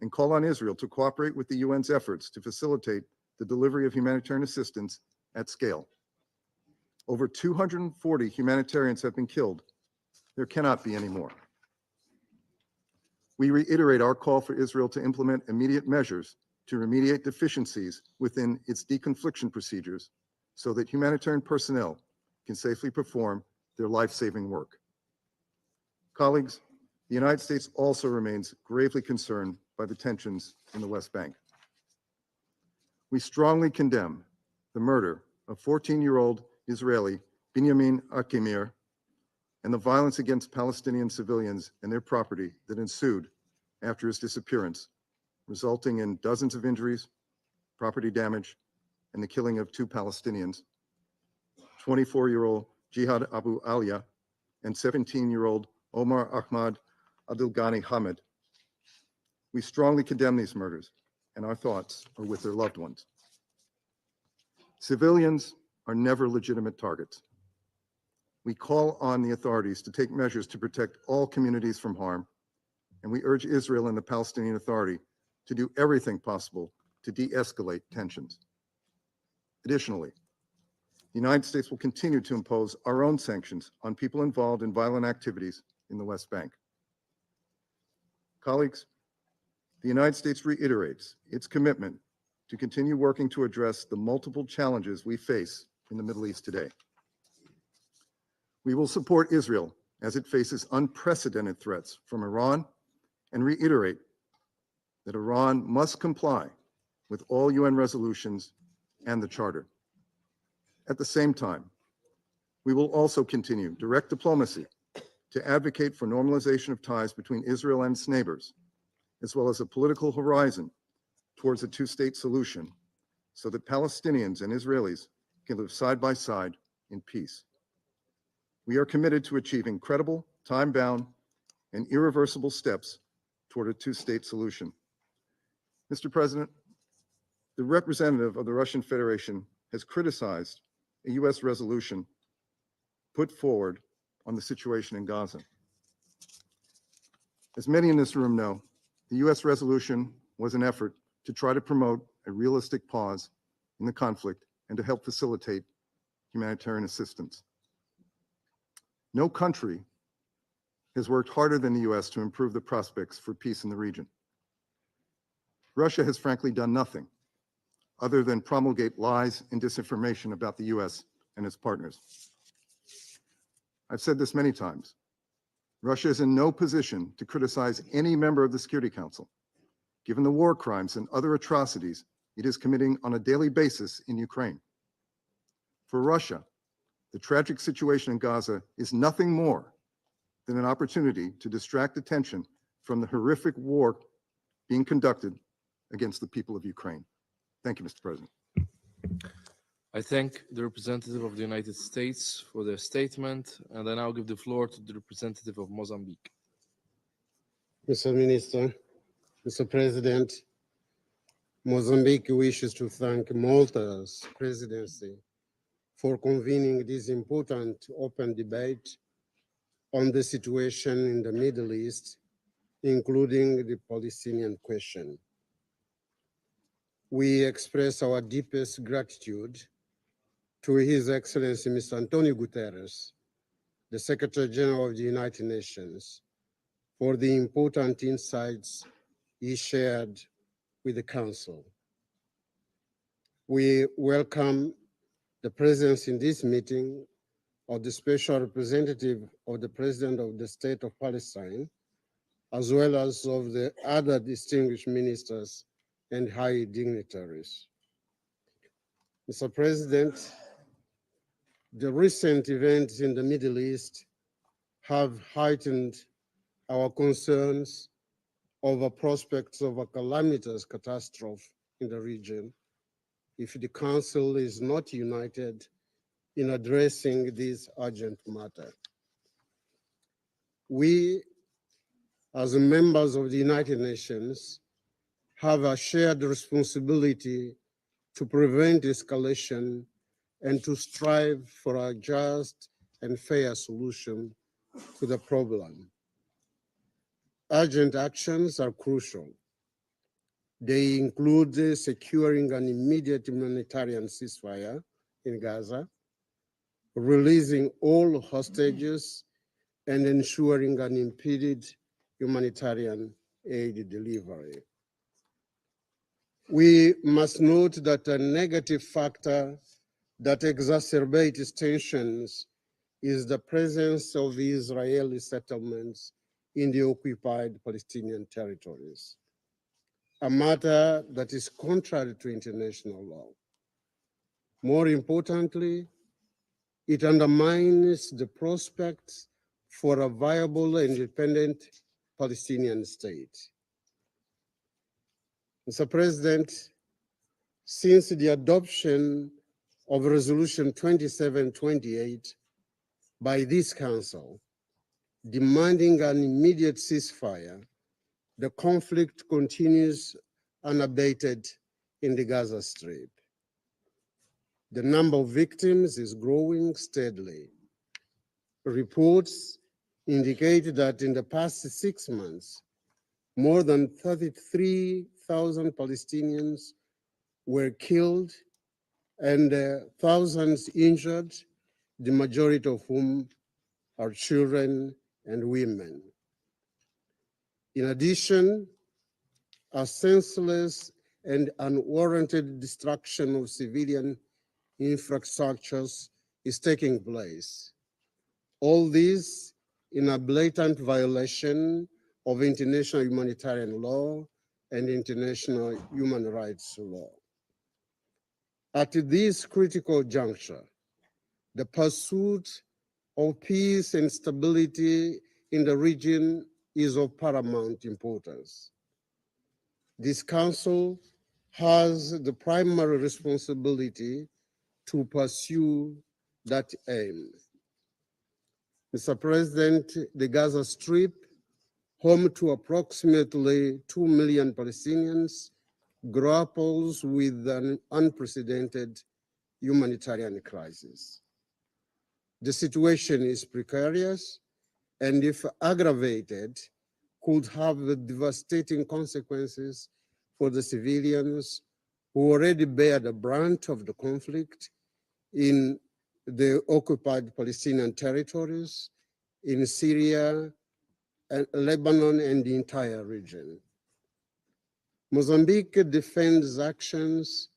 and call on Israel to cooperate with the UN's efforts to facilitate the delivery of humanitarian assistance at scale. Over 240 humanitarians have been killed. There cannot be any more. We reiterate our call for Israel to implement immediate measures to remediate deficiencies within its deconfliction procedures so that humanitarian personnel can safely perform their life-saving work. Colleagues, the United States also remains gravely concerned by the tensions in the West Bank. We strongly condemn the murder of 14-year-old Israeli Binyamin Akimir and the violence against Palestinian civilians and their property that ensued after his disappearance, resulting in dozens of injuries, property damage, and the killing of 2 Palestinians, 24-year-old Jihad Abu Alia and 17-year-old Omar Ahmad Abdelghani Hamid. We strongly condemn these murders, and our thoughts are with their loved ones. Civilians are never legitimate targets. We call on the authorities to take measures to protect all communities from harm, and we urge Israel and the Palestinian Authority to do everything possible to de-escalate tensions. Additionally, the United States will continue to impose our own sanctions on people involved in violent activities in the West Bank. Colleagues, the United States reiterates its commitment to continue working to address the multiple challenges we face in the Middle East today. We will support Israel as it faces unprecedented threats from Iran and reiterate that Iran must comply with all UN resolutions and the Charter. At the same time, we will also continue direct diplomacy to advocate for normalization of ties between Israel and its neighbors, as well as a political horizon towards a two-state solution so that Palestinians and Israelis can live side by side in peace. We are committed to achieving credible, time-bound, and irreversible steps toward a two-state solution. Mr. President, the representative of the Russian Federation has criticized a U.S. resolution put forward on the situation in Gaza. As many in this room know, the U.S. resolution was an effort to try to promote a realistic pause in the conflict and to help facilitate humanitarian assistance. No country has worked harder than the U.S. to improve the prospects for peace in the region. Russia has frankly done nothing other than promulgate lies and disinformation about the U.S. and its partners. I've said this many times. Russia is in no position to criticize any member of the Security Council, given the war crimes and other atrocities it is committing on a daily basis in Ukraine. For Russia, the tragic situation in Gaza is nothing more than an opportunity to distract attention from the horrific war being conducted against the people of Ukraine. Thank you, Mr. President. I thank the representative of the United States for their statement, and I now give the floor to the representative of Mozambique. Mr. Minister, Mr. President, Mozambique wishes to thank Malta's presidency for convening this important open debate on the situation in the Middle East, including the Palestinian question. We express our deepest gratitude to His Excellency Mr. Antonio Guterres, the Secretary General of the United Nations, for the important insights he shared with the Council. We welcome the presence in this meeting of the Special Representative of the President of the State of Palestine, as well as of the other distinguished ministers and high dignitaries. Mr. President, the recent events in the Middle East have heightened our concerns over prospects of a calamitous catastrophe in the region if the Council is not united in addressing this urgent matter. We, as members of the United Nations, have a shared responsibility to prevent escalation and to strive for a just and fair solution to the problem. Urgent actions are crucial. They include securing an immediate humanitarian ceasefire in Gaza, releasing all hostages, and ensuring unimpeded humanitarian aid delivery. We must note that a negative factor that exacerbates tensions is the presence of Israeli settlements in the occupied Palestinian territories, a matter that is contrary to international law. More importantly, it undermines the prospects for a viable and independent Palestinian state. Mr. President, since the adoption of Resolution 2728 by this Council, demanding an immediate ceasefire, the conflict continues unabated in the Gaza Strip. The number of victims is growing steadily. Reports indicate that in the past 6 months, more than 33,000 Palestinians were killed and thousands injured, the majority of whom are children and women. In addition, a senseless and unwarranted destruction of civilian infrastructures is taking place. All this in a blatant violation of international humanitarian law and international human rights law. At this critical juncture, the pursuit of peace and stability in the region is of paramount importance. This Council has the primary responsibility to pursue that aim. Mr. President, the Gaza Strip, home to approximately 2 million Palestinians, grapples with an unprecedented humanitarian crisis. The situation is precarious and, if aggravated, could have devastating consequences for the civilians who already bear the brunt of the conflict in the occupied Palestinian territories, in Syria, and Lebanon, and the entire region. Mozambique defends actions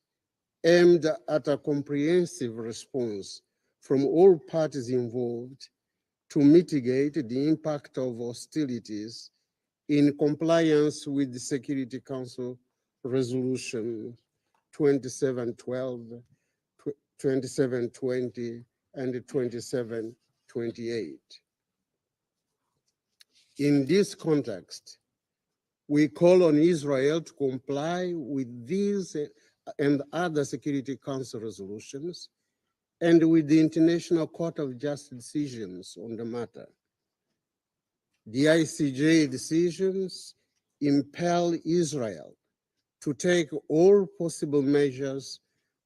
aimed at a comprehensive response from all parties involved to mitigate the impact of hostilities in compliance with the Security Council Resolution 2712, 2720, and 2728. In this context, we call on Israel to comply with these and other Security Council resolutions and with the International Court of Justice decisions on the matter. The ICJ decisions impel Israel to take all possible measures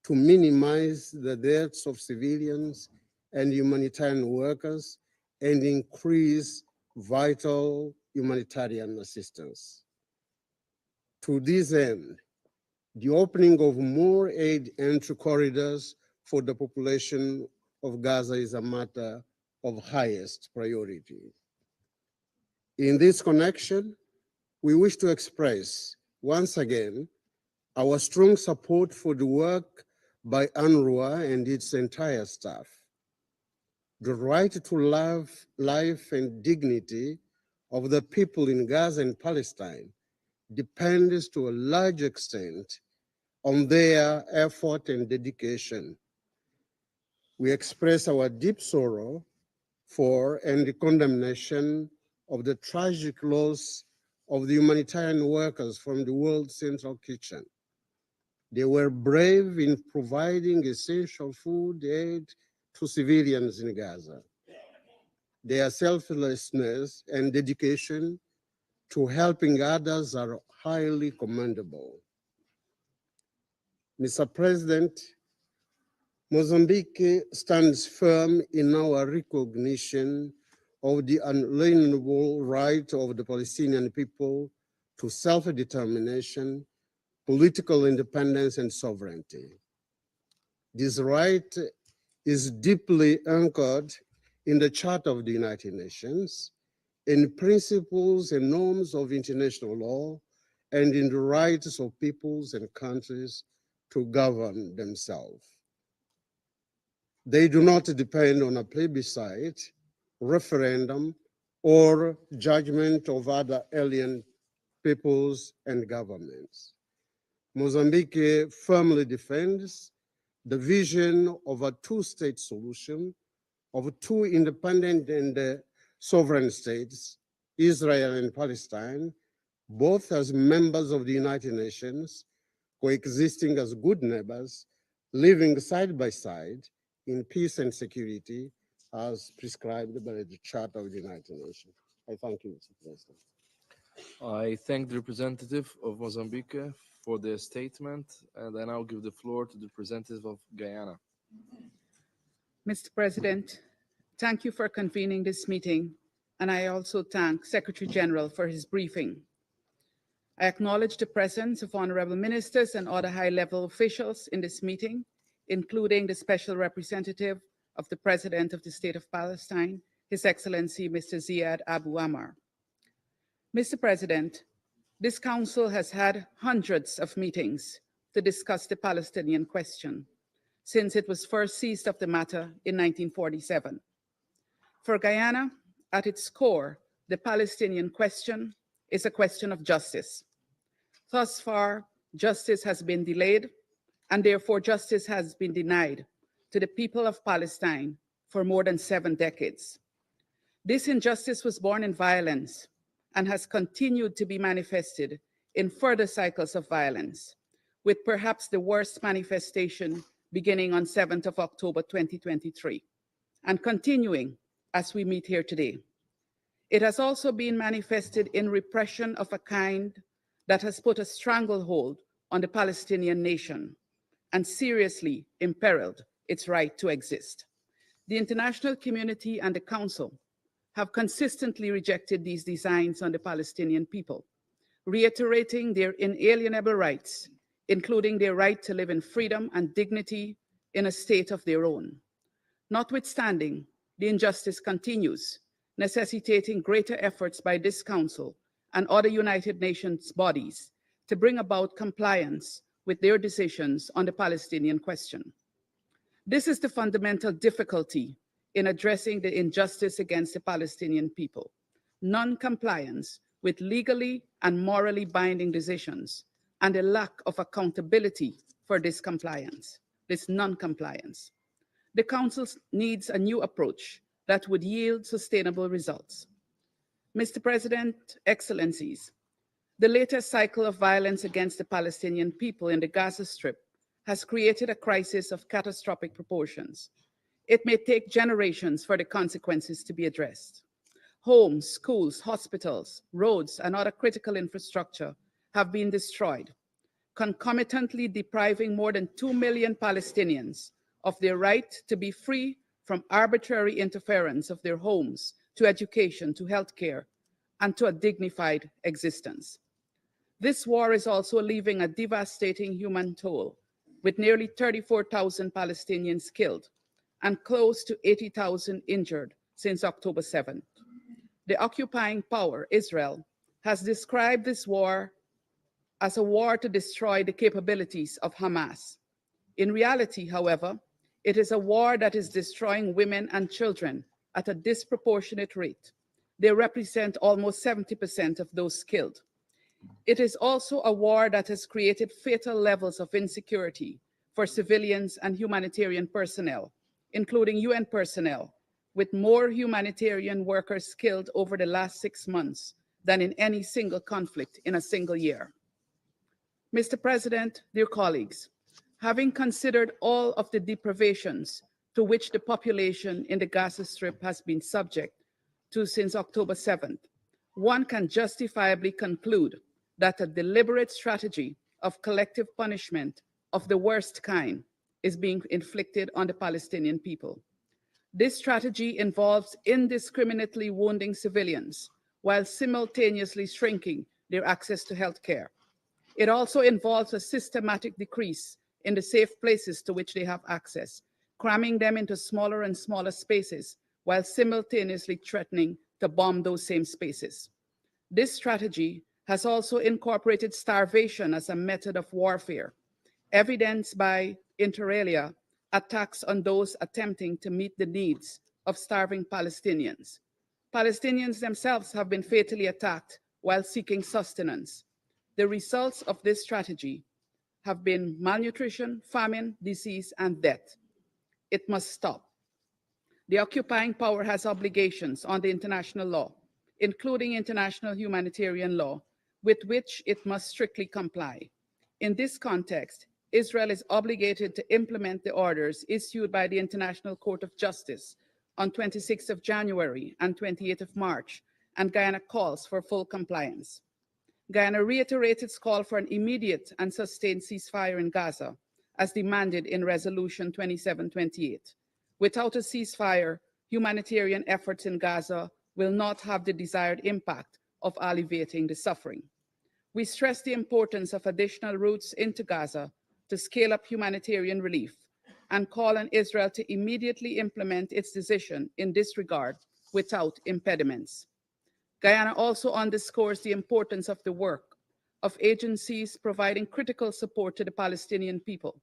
to minimize the deaths of civilians and humanitarian workers and increase vital humanitarian assistance. To this end, the opening of more aid entry corridors for the population of Gaza is a matter of highest priority. In this connection, we wish to express once again our strong support for the work by UNRWA and its entire staff. The right to life and dignity of the people in Gaza and Palestine depends to a large extent on their effort and dedication. We express our deep sorrow for and the condemnation of the tragic loss of the humanitarian workers from the World Central Kitchen. They were brave in providing essential food aid to civilians in Gaza. Their selflessness and dedication to helping others are highly commendable. Mr. President, Mozambique stands firm in our recognition of the unalienable right of the Palestinian people to self-determination, political independence, and sovereignty. This right is deeply anchored in the Charter of the United Nations, in principles and norms of international law, and in the rights of peoples and countries to govern themselves. They do not depend on a plebiscite, referendum, or judgment of other alien peoples and governments. Mozambique firmly defends the vision of a two-state solution of two independent and sovereign states, Israel and Palestine, both as members of the United Nations, coexisting as good neighbors, living side by side in peace and security as prescribed by the Charter of the United Nations. I thank you, Mr. President. I thank the representative of Mozambique for their statement, and I now give the floor to the representative of Guyana. Mr. President, thank you for convening this meeting, and I also thank Secretary General for his briefing. I acknowledge the presence of honorable ministers and other high-level officials in this meeting, including the Special Representative of the President of the State of Palestine, His Excellency Mr. Ziad Abu Ammar. Mr. President, this Council has had hundreds of meetings to discuss the Palestinian question since it was first seized of the matter in 1947. For Guyana, at its core, the Palestinian question is a question of justice. Thus far, justice has been delayed, and therefore justice has been denied to the people of Palestine for more than 7 decades. This injustice was born in violence and has continued to be manifested in further cycles of violence, with perhaps the worst manifestation beginning on 7th of October 2023 and continuing as we meet here today. It has also been manifested in repression of a kind that has put a stranglehold on the Palestinian nation and seriously imperiled its right to exist. The international community and the Council have consistently rejected these designs on the Palestinian people, reiterating their inalienable rights, including their right to live in freedom and dignity in a state of their own. Notwithstanding, the injustice continues, necessitating greater efforts by this Council and other United Nations bodies to bring about compliance with their decisions on the Palestinian question. This is the fundamental difficulty in addressing the injustice against the Palestinian people: non-compliance with legally and morally binding decisions, and a lack of accountability for this non-compliance. The Council needs a new approach that would yield sustainable results. Mr. President, Excellencies, the latest cycle of violence against the Palestinian people in the Gaza Strip has created a crisis of catastrophic proportions. It may take generations for the consequences to be addressed. Homes, schools, hospitals, roads, and other critical infrastructure have been destroyed, concomitantly depriving more than 2 million Palestinians of their right to be free from arbitrary interference of their homes, to education, to healthcare, and to a dignified existence. This war is also leaving a devastating human toll, with nearly 34,000 Palestinians killed and close to 80,000 injured since October 7th. The occupying power, Israel, has described this war as a war to destroy the capabilities of Hamas. In reality, however, it is a war that is destroying women and children at a disproportionate rate. They represent almost 70% of those killed. It is also a war that has created fatal levels of insecurity for civilians and humanitarian personnel, including UN personnel, with more humanitarian workers killed over the last 6 months than in any single conflict in a single year. Mr. President, dear colleagues, having considered all of the deprivations to which the population in the Gaza Strip has been subject to since October 7th, one can justifiably conclude that a deliberate strategy of collective punishment of the worst kind is being inflicted on the Palestinian people. This strategy involves indiscriminately wounding civilians while simultaneously shrinking their access to health care. It also involves a systematic decrease in the safe places to which they have access, cramming them into smaller and smaller spaces while simultaneously threatening to bomb those same spaces. This strategy has also incorporated starvation as a method of warfare, evidenced by, inter alia, attacks on those attempting to meet the needs of starving Palestinians. Palestinians themselves have been fatally attacked while seeking sustenance. The results of this strategy have been malnutrition, famine, disease, and death. It must stop. The occupying power has obligations on the international law, including international humanitarian law, with which it must strictly comply. In this context, Israel is obligated to implement the orders issued by the International Court of Justice on 26th of January and 28th of March, and Guyana calls for full compliance. Guyana reiterates its call for an immediate and sustained ceasefire in Gaza, as demanded in Resolution 2728. Without a ceasefire, humanitarian efforts in Gaza will not have the desired impact of alleviating the suffering. We stress the importance of additional routes into Gaza to scale up humanitarian relief and call on Israel to immediately implement its decision in this regard without impediments. Guyana also underscores the importance of the work of agencies providing critical support to the Palestinian people.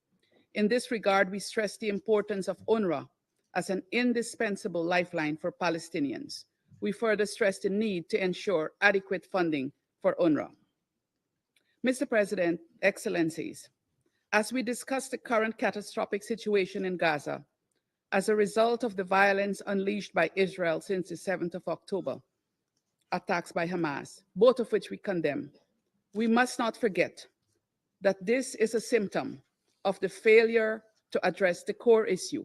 In this regard, we stress the importance of UNRWA as an indispensable lifeline for Palestinians. We further stress the need to ensure adequate funding for UNRWA. Mr. President, Excellencies, as we discuss the current catastrophic situation in Gaza, as a result of the violence unleashed by Israel since the 7th of October, attacks by Hamas, both of which we condemn, we must not forget that this is a symptom of the failure to address the core issue,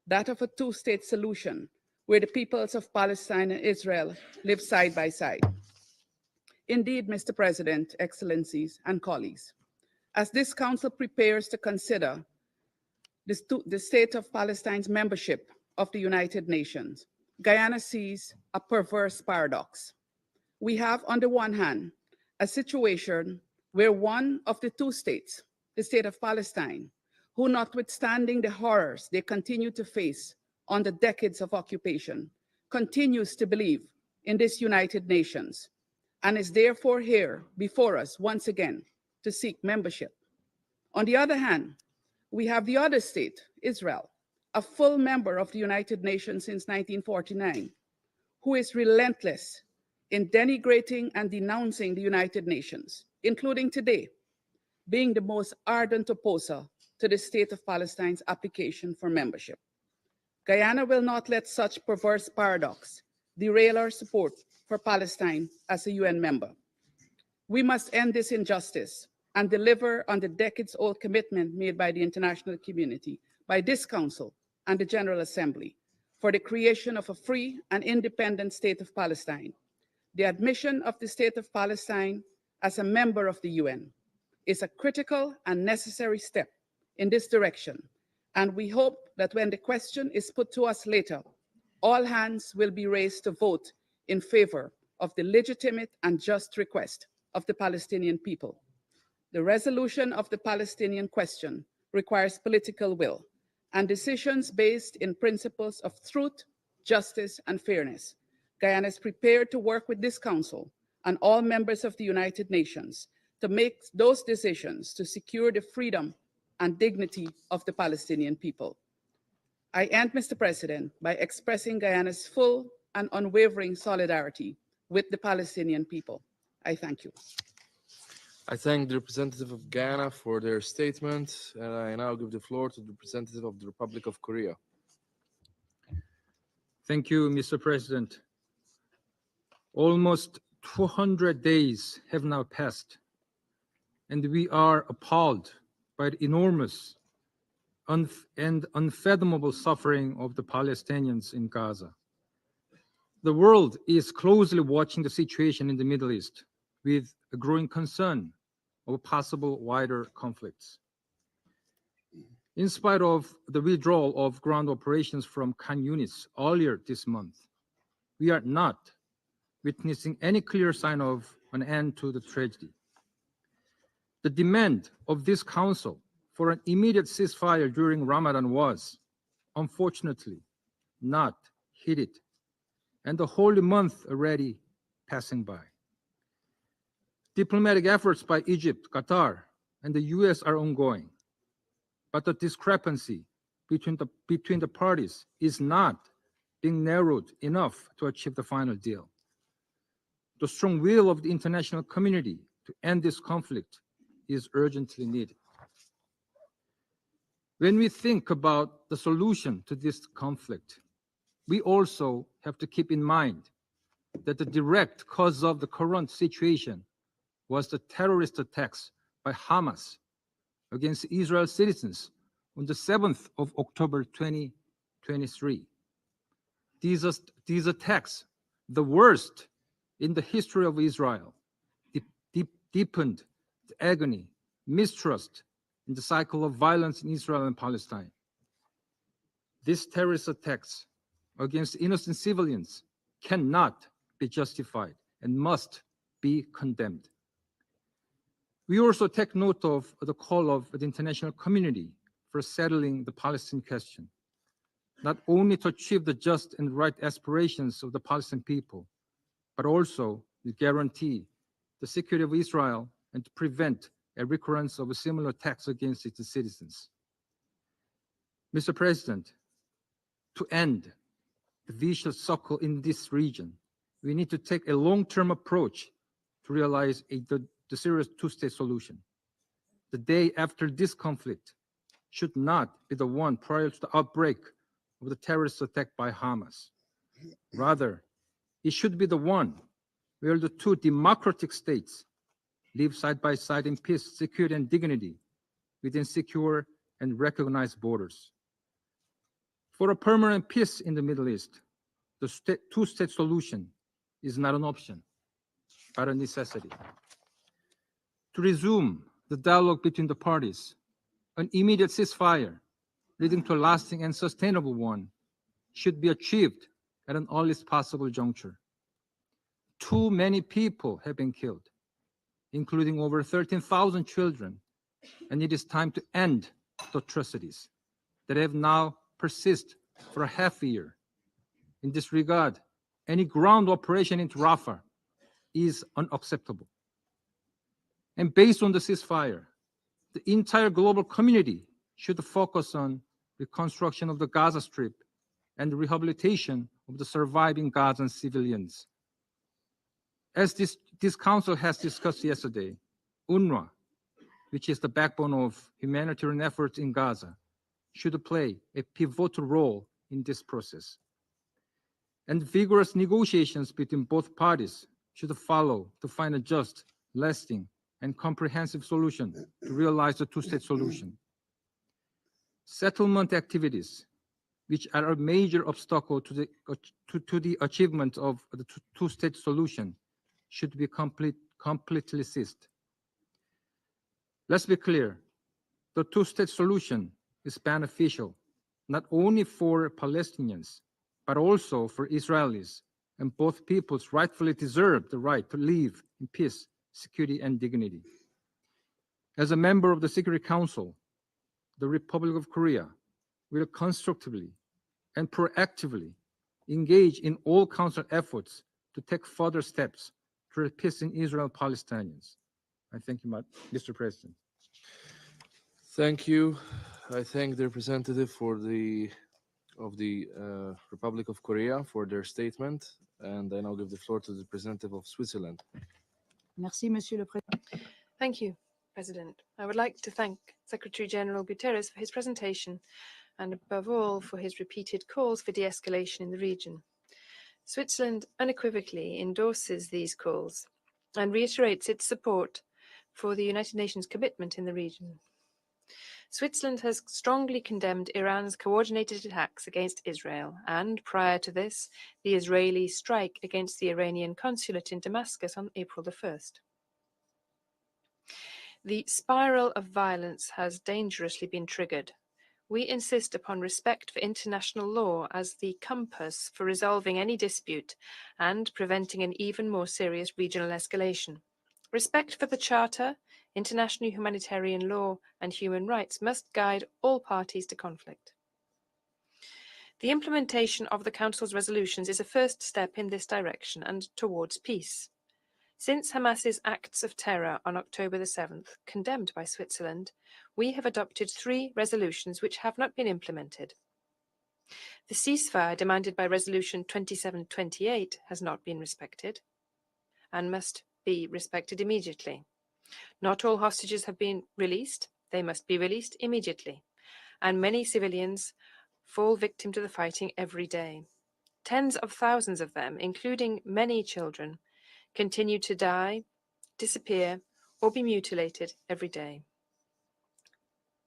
that of a two-state solution where the peoples of Palestine and Israel live side by side. Indeed, Mr. President, Excellencies, and colleagues, as this Council prepares to consider the state of Palestine's membership of the United Nations, Guyana sees a perverse paradox. We have, on the one hand, a situation where one of the two states, the state of Palestine, who, notwithstanding the horrors they continue to face under decades of occupation, continues to believe in this United Nations and is therefore here before us once again to seek membership. On the other hand, we have the other state, Israel, a full member of the United Nations since 1949, who is relentless in denigrating and denouncing the United Nations, including today, being the most ardent opposer to the state of Palestine's application for membership. Guyana will not let such perverse paradox derail our support for Palestine as a UN member. We must end this injustice and deliver on the decades-old commitment made by the international community, by this Council and the General Assembly, for the creation of a free and independent state of Palestine. The admission of the state of Palestine as a member of the UN is a critical and necessary step in this direction, and we hope that when the question is put to us later, all hands will be raised to vote in favor of the legitimate and just request of the Palestinian people. The resolution of the Palestinian question requires political will and decisions based in principles of truth, justice, and fairness. Guyana is prepared to work with this Council and all members of the United Nations to make those decisions to secure the freedom and dignity of the Palestinian people. I end, Mr. President, by expressing Guyana's full and unwavering solidarity with the Palestinian people. I thank you. I thank the representative of Guyana for their statement, and I now give the floor to the representative of the Republic of Korea. Thank you, Mr. President. Almost 200 days have now passed, and we are appalled by the enormous and unfathomable suffering of the Palestinians in Gaza. The world is closely watching the situation in the Middle East with a growing concern of possible wider conflicts. In spite of the withdrawal of ground operations from Khan Yunis earlier this month, we are not witnessing any clear sign of an end to the tragedy. The demand of this Council for an immediate ceasefire during Ramadan was, unfortunately, not heeded, and the holy month already passing by. Diplomatic efforts by Egypt, Qatar, and the US are ongoing, but the discrepancy between the parties is not being narrowed enough to achieve the final deal. The strong will of the international community to end this conflict is urgently needed. When we think about the solution to this conflict, we also have to keep in mind that the direct cause of the current situation was the terrorist attacks by Hamas against Israel citizens on the 7th of October 2023. These attacks, the worst in the history of Israel, deepened the agony, mistrust in the cycle of violence in Israel and Palestine. These terrorist attacks against innocent civilians cannot be justified and must be condemned. We also take note of the call of the international community for settling the Palestinian question, not only to achieve the just and right aspirations of the Palestinian people, but also to guarantee the security of Israel and to prevent a recurrence of similar attacks against its citizens. Mr. President, to end the vicious cycle in this region, we need to take a long-term approach to realize the serious two-state solution. The day after this conflict should not be the one prior to the outbreak of the terrorist attack by Hamas. Rather, it should be the one where the two democratic states live side by side in peace, security, and dignity within secure and recognized borders. For a permanent peace in the Middle East, the two-state solution is not an option, but a necessity. To resume the dialogue between the parties, an immediate ceasefire leading to a lasting and sustainable one should be achieved at an earliest possible juncture. Too many people have been killed, including over 13,000 children, and it is time to end the atrocities that have now persisted for a half a year. In this regard, any ground operation into Rafah is unacceptable. And based on the ceasefire, the entire global community should focus on reconstruction of the Gaza Strip and the rehabilitation of the surviving Gazan civilians. As this council has discussed yesterday, UNRWA, which is the backbone of humanitarian efforts in Gaza, should play a pivotal role in this process. And vigorous negotiations between both parties should follow to find a just, lasting, and comprehensive solution to realize the two-state solution. Settlement activities, which are a major obstacle to the achievement of the two-state solution, should be completely ceased. Let's be clear, the two-state solution is beneficial not only for Palestinians, but also for Israelis, and both peoples rightfully deserve the right to live in peace, security, and dignity. As a member of the Security Council, the Republic of Korea will constructively and proactively engage in all Council efforts to take further steps toward peace in Israel and Palestinians. I thank you, Mr. President. Thank you. I thank the representative of the Republic of Korea for their statement, and I now give the floor to the representative of Switzerland. Merci, Monsieur le Président. Thank you, President. I would like to thank Secretary General Guterres for his presentation and above all for his repeated calls for de-escalation in the region. Switzerland unequivocally endorses these calls and reiterates its support for the United Nations commitment in the region. Switzerland has strongly condemned Iran's coordinated attacks against Israel and, prior to this, the Israeli strike against the Iranian consulate in Damascus on April the 1st. The spiral of violence has dangerously been triggered. We insist upon respect for international law as the compass for resolving any dispute and preventing an even more serious regional escalation. Respect for the Charter, international humanitarian law, and human rights must guide all parties to conflict. The implementation of the Council's resolutions is a first step in this direction and towards peace. Since Hamas's acts of terror on October the 7th, condemned by Switzerland, we have adopted 3 resolutions which have not been implemented. The ceasefire demanded by Resolution 2728 has not been respected and must be respected immediately. Not all hostages have been released. They must be released immediately. And many civilians fall victim to the fighting every day. Tens of thousands of them, including many children, continue to die disappear, or be mutilated every day.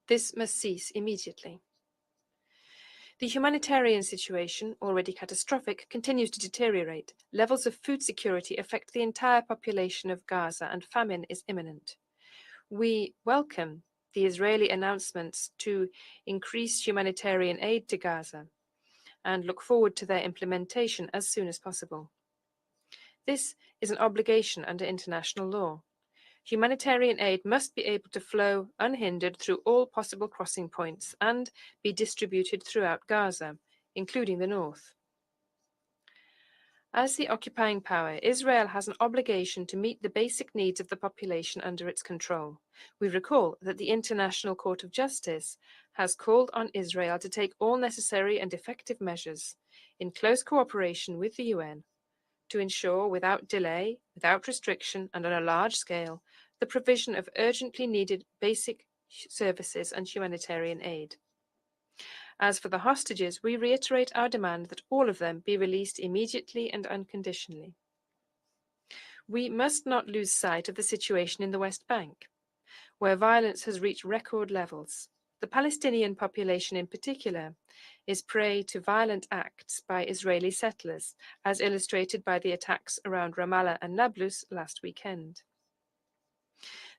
This must cease immediately. The humanitarian situation, already catastrophic, continues to deteriorate. Levels of food security affect the entire population of Gaza, and famine is imminent. We welcome the Israeli announcements to increase humanitarian aid to Gaza and look forward to their implementation as soon as possible. This is an obligation under international law. Humanitarian aid must be able to flow unhindered through all possible crossing points and be distributed throughout Gaza, including the north. As the occupying power, Israel has an obligation to meet the basic needs of the population under its control. We recall that the International Court of Justice has called on Israel to take all necessary and effective measures, in close cooperation with the UN, to ensure without delay, without restriction, and on a large scale, the provision of urgently needed basic services and humanitarian aid. As for the hostages, we reiterate our demand that all of them be released immediately and unconditionally. We must not lose sight of the situation in the West Bank, where violence has reached record levels. The Palestinian population in particular is prey to violent acts by Israeli settlers, as illustrated by the attacks around Ramallah and Nablus last weekend.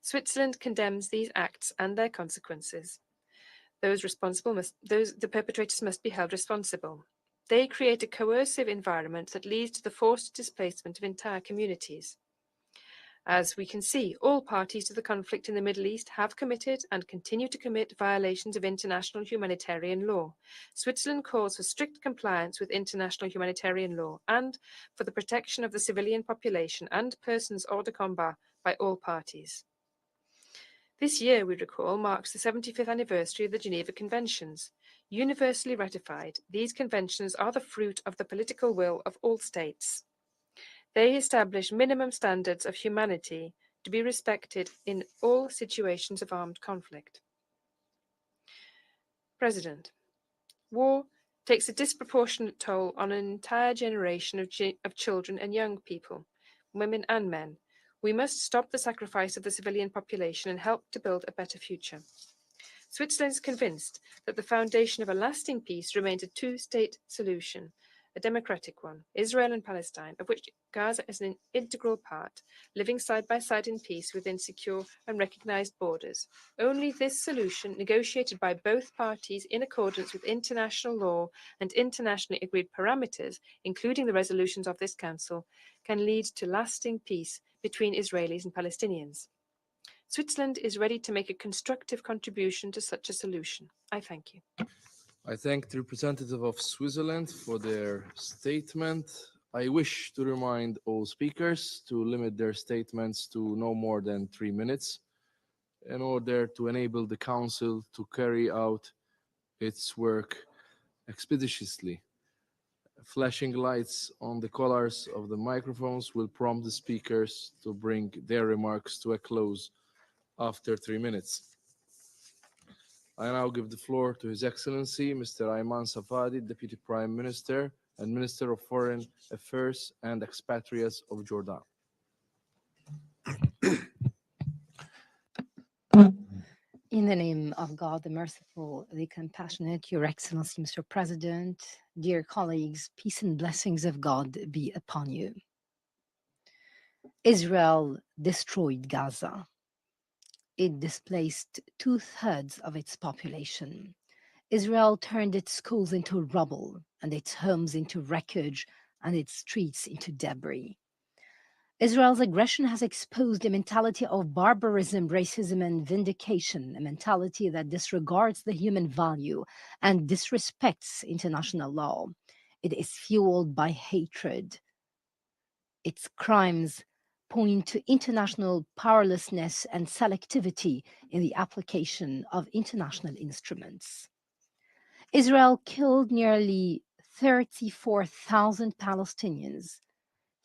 Switzerland condemns these acts and their consequences. The perpetrators must be held responsible. They create a coercive environment that leads to the forced displacement of entire communities. As we can see, all parties to the conflict in the Middle East have committed and continue to commit violations of international humanitarian law. Switzerland calls for strict compliance with international humanitarian law and for the protection of the civilian population and persons hors de combat by all parties. This year, we recall, marks the 75th anniversary of the Geneva Conventions. Universally ratified, these conventions are the fruit of the political will of all states. They establish minimum standards of humanity to be respected in all situations of armed conflict. President, war takes a disproportionate toll on an entire generation of children and young people, women and men. We must stop the sacrifice of the civilian population and help to build a better future. Switzerland is convinced that the foundation of a lasting peace remains a two-state solution, a democratic one, Israel and Palestine, of which Gaza is an integral part, living side by side in peace within secure and recognized borders. Only this solution, negotiated by both parties in accordance with international law and internationally agreed parameters, including the resolutions of this Council, can lead to lasting peace between Israelis and Palestinians. Switzerland is ready to make a constructive contribution to such a solution. I thank you. I thank the representative of Switzerland for their statement. I wish to remind all speakers to limit their statements to no more than 3 minutes in order to enable the Council to carry out its work expeditiously. Flashing lights on the collars of the microphones will prompt the speakers to bring their remarks to a close after 3 minutes. I now give the floor to His Excellency, Mr. Ayman Safadi, Deputy Prime Minister and Minister of Foreign Affairs and Expatriates of Jordan. In the name of God, the merciful, the compassionate, Your Excellency, Mr. President, dear colleagues, peace and blessings of God be upon you. Israel destroyed Gaza. It displaced 2/3 of its population. Israel turned its schools into rubble and its homes into wreckage and its streets into debris. Israel's aggression has exposed a mentality of barbarism, racism, and vindication, a mentality that disregards the human value and disrespects international law. It is fueled by hatred. Its crimes point to international powerlessness and selectivity in the application of international instruments. Israel killed nearly 34,000 Palestinians,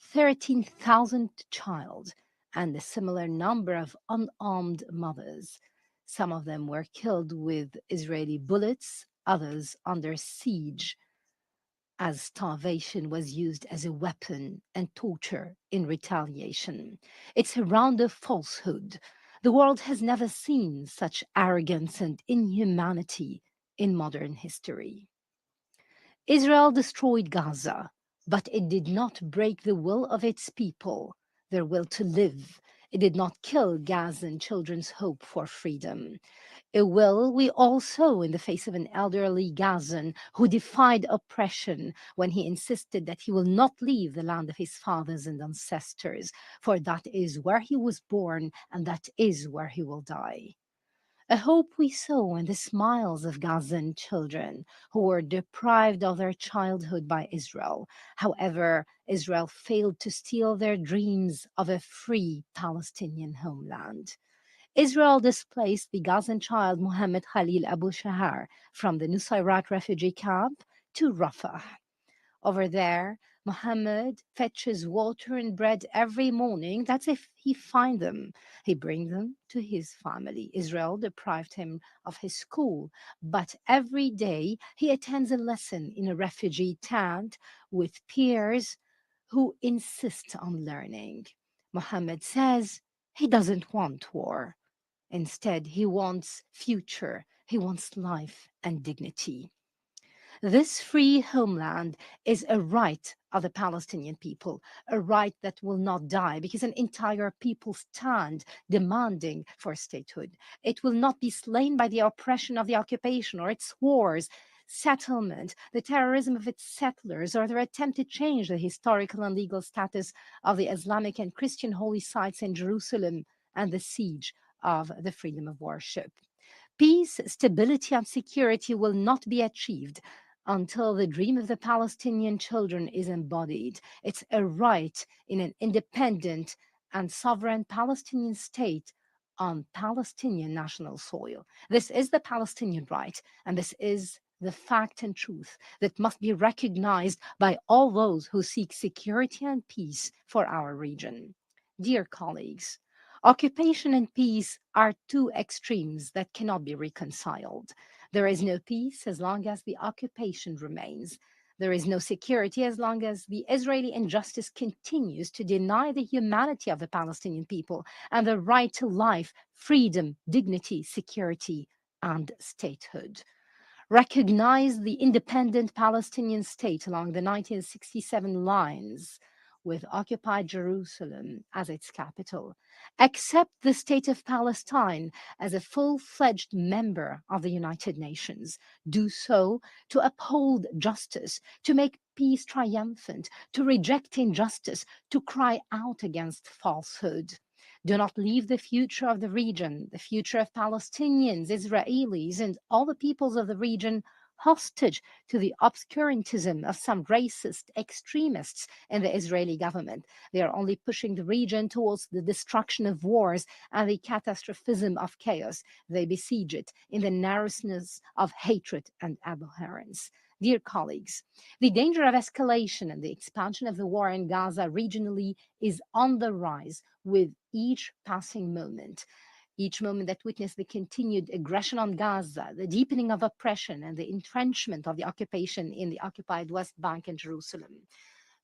13,000 child, and a similar number of unarmed mothers. Some of them were killed with Israeli bullets, others under siege, as starvation was used as a weapon and torture in retaliation. It's a round of falsehood. The world has never seen such arrogance and inhumanity in modern history. Israel destroyed Gaza, but it did not break the will of its people, their will to live. It did not kill Gazan children's hope for freedom. A will we all saw in the face of an elderly Gazan who defied oppression when he insisted that he will not leave the land of his fathers and ancestors, for that is where he was born and that is where he will die. A hope we saw in the smiles of Gazan children who were deprived of their childhood by Israel. However, Israel failed to steal their dreams of a free Palestinian homeland. Israel displaced the Gazan child Mohammed Khalil Abu Shahar from the Nusayrat refugee camp to Rafah. Over there, Mohammed fetches water and bread every morning. That's if he finds them. He brings them to his family. Israel deprived him of his school, but every day he attends a lesson in a refugee tent with peers who insist on learning. Mohammed says he doesn't want war. Instead, he wants future. He wants life and dignity. This free homeland is a right of the Palestinian people, a right that will not die because an entire people stand demanding for statehood. It will not be slain by the oppression of the occupation or its wars, settlement, the terrorism of its settlers, or their attempt to change the historical and legal status of the Islamic and Christian holy sites in Jerusalem, and the siege of the freedom of worship. Peace, stability, and security will not be achieved until the dream of the Palestinian children is embodied. It's a right in an independent and sovereign Palestinian state on Palestinian national soil. This is the Palestinian right, and this is the fact and truth that must be recognized by all those who seek security and peace for our region. Dear colleagues, occupation and peace are two extremes that cannot be reconciled. There is no peace as long as the occupation remains. There is no security as long as the Israeli injustice continues to deny the humanity of the Palestinian people and the right to life, freedom, dignity, security, and statehood. Recognize the independent Palestinian state along the 1967 lines with occupied Jerusalem as its capital. Accept the state of Palestine as a full-fledged member of the United Nations. Do so to uphold justice, to make peace triumphant, to reject injustice, to cry out against falsehood. Do not leave the future of the region, the future of Palestinians, Israelis, and all the peoples of the region hostage to the obscurantism of some racist extremists in the Israeli government. They are only pushing the region towards the destruction of wars and the catastrophism of chaos. They besiege it in the narrowness of hatred and abhorrence. Dear colleagues, the danger of escalation and the expansion of the war in Gaza regionally is on the rise with each passing moment. Each moment that witnessed the continued aggression on Gaza, the deepening of oppression, and the entrenchment of the occupation in the occupied West Bank and Jerusalem.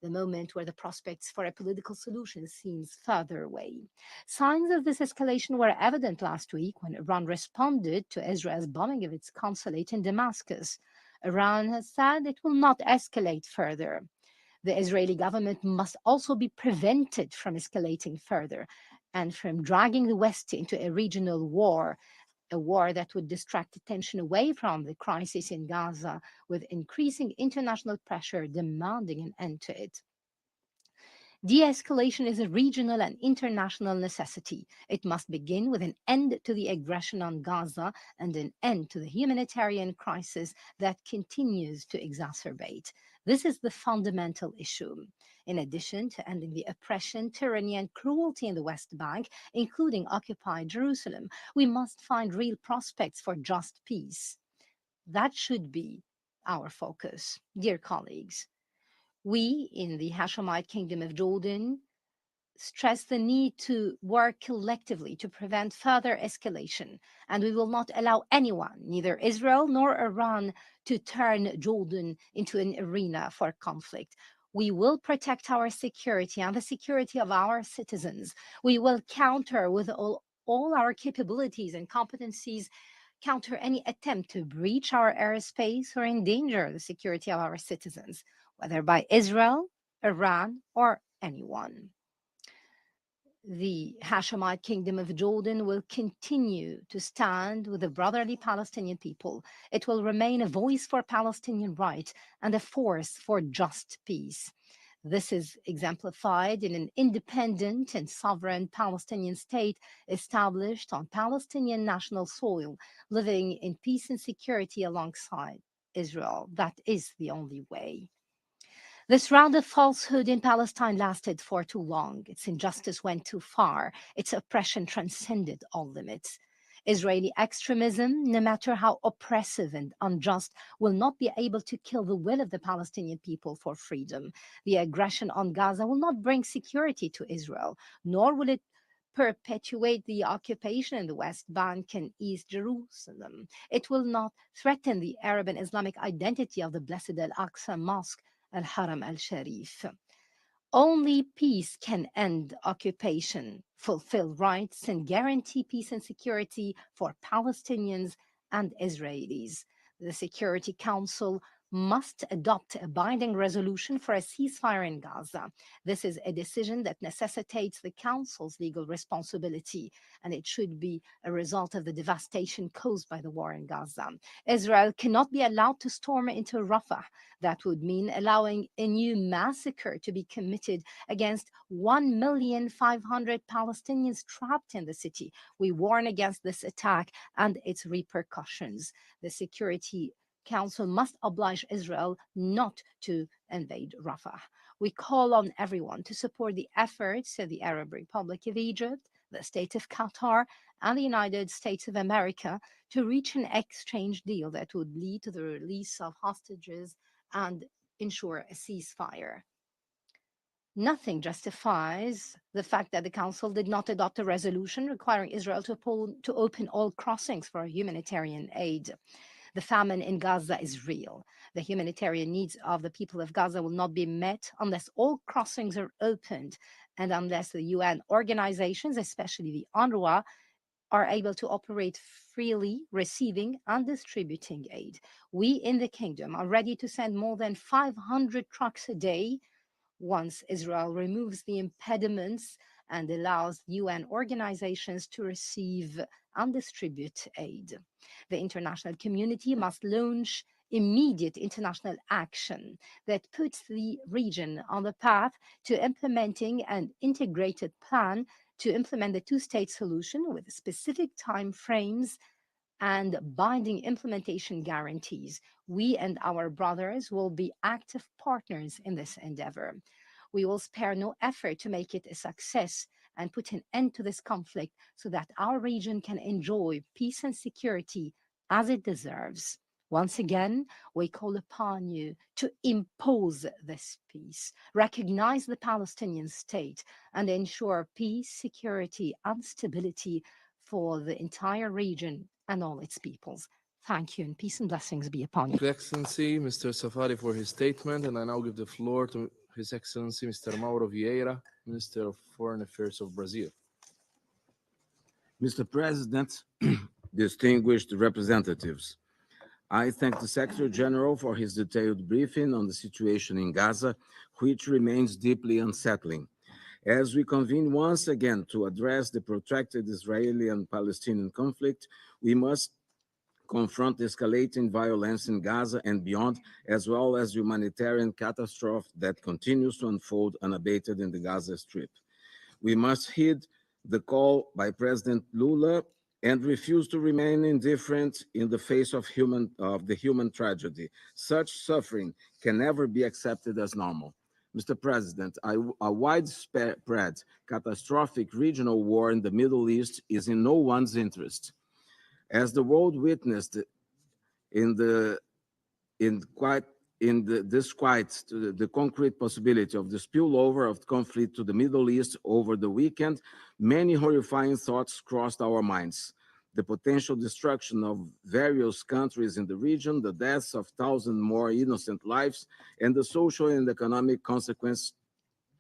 The moment where the prospects for a political solution seems further away. Signs of this escalation were evident last week when Iran responded to Israel's bombing of its consulate in Damascus. Iran has said it will not escalate further. The Israeli government must also be prevented from escalating further and from dragging the West into a regional war, a war that would distract attention away from the crisis in Gaza, with increasing international pressure demanding an end to it. De-escalation is a regional and international necessity. It must begin with an end to the aggression on Gaza and an end to the humanitarian crisis that continues to exacerbate. This is the fundamental issue. In addition to ending the oppression, tyranny, and cruelty in the West Bank, including occupied Jerusalem, we must find real prospects for just peace. That should be our focus. Dear colleagues, we in the Hashemite Kingdom of Jordan stress the need to work collectively to prevent further escalation, and we will not allow anyone, neither Israel nor Iran, to turn Jordan into an arena for conflict. We will protect our security and the security of our citizens. We will counter with all our capabilities and competencies, counter any attempt to breach our airspace or endanger the security of our citizens, whether by Israel, Iran, or anyone. The Hashemite Kingdom of Jordan will continue to stand with the brotherly Palestinian people. It will remain a voice for Palestinian rights and a force for just peace. This is exemplified in an independent and sovereign Palestinian state established on Palestinian national soil, living in peace and security alongside Israel. That is the only way. This round of falsehood in Palestine lasted for too long. Its injustice went too far. Its oppression transcended all limits. Israeli extremism, no matter how oppressive and unjust, will not be able to kill the will of the Palestinian people for freedom. The aggression on Gaza will not bring security to Israel, nor will it perpetuate the occupation in the West Bank and East Jerusalem. It will not threaten the Arab and Islamic identity of the Blessed Al-Aqsa Mosque, Al-Haram al-Sharif. Only peace can end occupation, fulfill rights, and guarantee peace and security for Palestinians and Israelis. The Security Council must adopt a binding resolution for a ceasefire in Gaza. This is a decision that necessitates the Council's legal responsibility, and it should be a result of the devastation caused by the war in Gaza. Israel cannot be allowed to storm into Rafah. That would mean allowing a new massacre to be committed against 1,500,000 Palestinians trapped in the city. We warn against this attack and its repercussions. The Security Council must oblige Israel not to invade Rafah. We call on everyone to support the efforts of the Arab Republic of Egypt, the State of Qatar, and the United States of America to reach an exchange deal that would lead to the release of hostages and ensure a ceasefire. Nothing justifies the fact that the Council did not adopt a resolution requiring Israel to open all crossings for humanitarian aid. The famine in Gaza is real. The humanitarian needs of the people of Gaza will not be met unless all crossings are opened and unless the UN organizations, especially the UNRWA, are able to operate freely, receiving and distributing aid. We in the kingdom are ready to send more than 500 trucks a day once Israel removes the impediments and allows UN organizations to receive and distribute aid. The international community must launch immediate international action that puts the region on the path to implementing an integrated plan to implement the two-state solution with specific time frames and binding implementation guarantees. We and our brothers will be active partners in this endeavor. We will spare no effort to make it a success and put an end to this conflict so that our region can enjoy peace and security as it deserves. Once again, we call upon you to impose this peace, recognize the Palestinian state, and ensure peace, security, and stability for the entire region and all its peoples. Thank you, and peace and blessings be upon you. His Excellency, Mr. Safari, for his statement, and I now give the floor to His Excellency, Mr. Mauro Vieira, Minister of Foreign Affairs of Brazil. Mr. President, distinguished representatives, I thank the Secretary General for his detailed briefing on the situation in Gaza, which remains deeply unsettling. As we convene once again to address the protracted Israeli and Palestinian conflict, we must confront escalating violence in Gaza and beyond, as well as humanitarian catastrophe that continues to unfold unabated in the Gaza Strip. We must heed the call by President Lula and refuse to remain indifferent in the face of the human tragedy. Such suffering can never be accepted as normal. Mr. President, a widespread, catastrophic regional war in the Middle East is in no one's interest. As the world witnessed in quite despite the concrete possibility of the spillover of conflict to the Middle East over the weekend, many horrifying thoughts crossed our minds. The potential destruction of various countries in the region, the deaths of thousands more innocent lives, and the social and economic consequence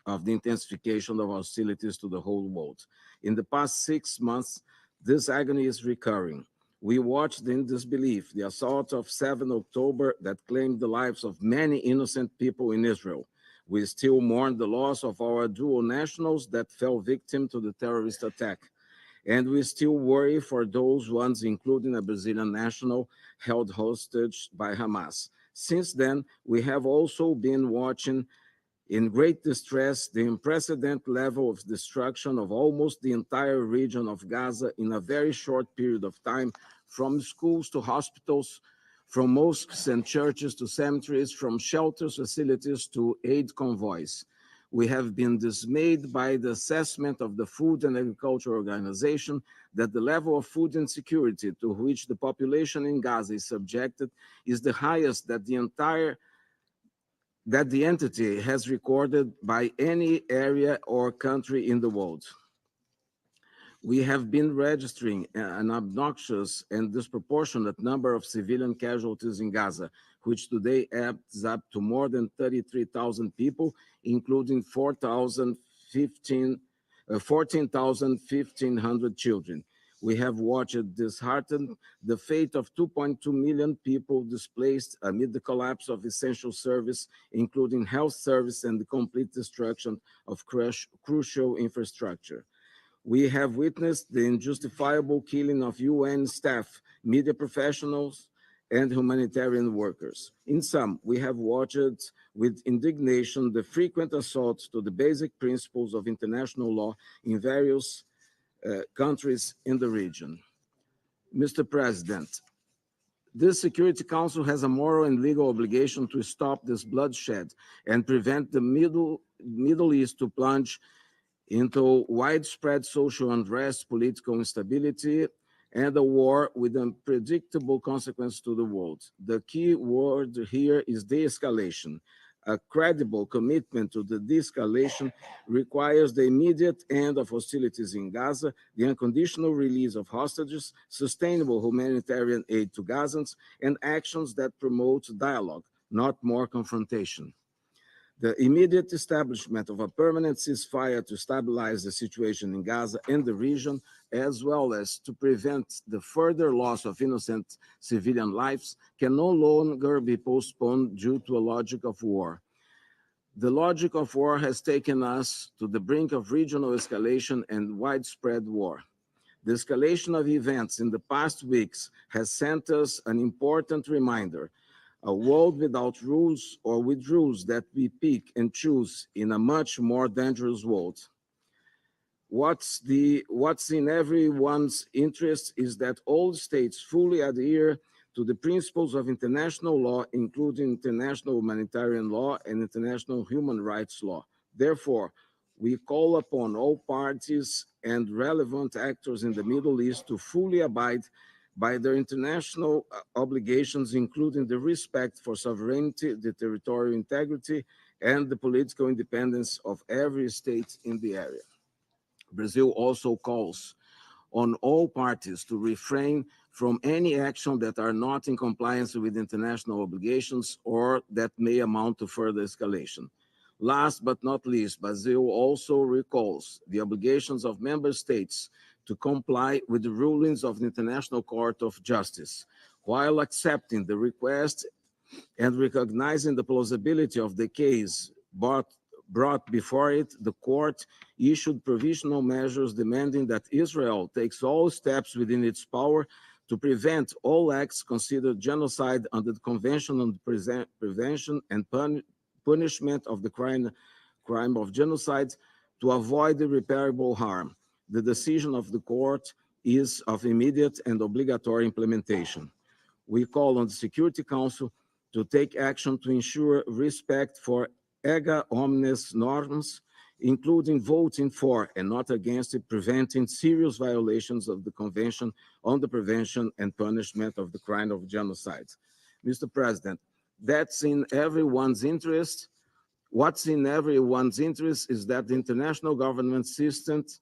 of the intensification of hostilities to the whole world. In the past 6 months, this agony is recurring. We watched in disbelief the assault of 7 October that claimed the lives of many innocent people in Israel. We still mourn the loss of our dual nationals that fell victim to the terrorist attack. And we still worry for those ones, including a Brazilian national held hostage by Hamas. Since then, we have also been watching in great distress the unprecedented level of destruction of almost the entire region of Gaza in a very short period of time, from schools to hospitals, from mosques and churches to cemeteries, from shelters, facilities to aid convoys. We have been dismayed by the assessment of the Food and Agriculture Organization that the level of food insecurity to which the population in Gaza is subjected is the highest that the entity has recorded by any area or country in the world. We have been registering an obnoxious and disproportionate number of civilian casualties in Gaza, which today adds up to more than 33,000 people, including 14,100 children. We have watched disheartened the fate of 2.2 million people displaced amid the collapse of essential service, including health service, and the complete destruction of crucial infrastructure. We have witnessed the unjustifiable killing of UN staff, media professionals, and humanitarian workers. In sum, we have watched with indignation the frequent assaults to the basic principles of international law in various countries in the region. Mr. President, this Security Council has a moral and legal obligation to stop this bloodshed and prevent the Middle East to plunge into widespread social unrest, political instability, and a war with unpredictable consequences to the world. The key word here is de-escalation. A credible commitment to the de-escalation requires the immediate end of hostilities in Gaza, the unconditional release of hostages, sustainable humanitarian aid to Gazans, and actions that promote dialogue, not more confrontation. The immediate establishment of a permanent ceasefire to stabilize the situation in Gaza and the region, as well as to prevent the further loss of innocent civilian lives, can no longer be postponed due to a logic of war. The logic of war has taken us to the brink of regional escalation and widespread war. The escalation of events in the past weeks has sent us an important reminder. A world without rules, or with rules that we pick and choose, in a much more dangerous world. What's in everyone's interest is that all states fully adhere to the principles of international law, including international humanitarian law and international human rights law. Therefore, we call upon all parties and relevant actors in the Middle East to fully abide by their international obligations, including the respect for sovereignty, the territorial integrity, and the political independence of every state in the area. Brazil also calls on all parties to refrain from any action that are not in compliance with international obligations or that may amount to further escalation. Last but not least, Brazil also recalls the obligations of member states to comply with the rulings of the International Court of Justice, while accepting the request and recognizing the plausibility of the case brought before it. The court issued provisional measures demanding that Israel takes all steps within its power to prevent all acts considered genocide under the Convention on the Prevention and Punishment of the crime of genocide to avoid irreparable harm. The decision of the court is of immediate and obligatory implementation. We call on the Security Council to take action to ensure respect for ega omnes norms, including voting for and not against it, preventing serious violations of the Convention on the Prevention and Punishment of the Crime of Genocide. Mr. President, That's in everyone's interest. What's in everyone's interest is that the international government systems,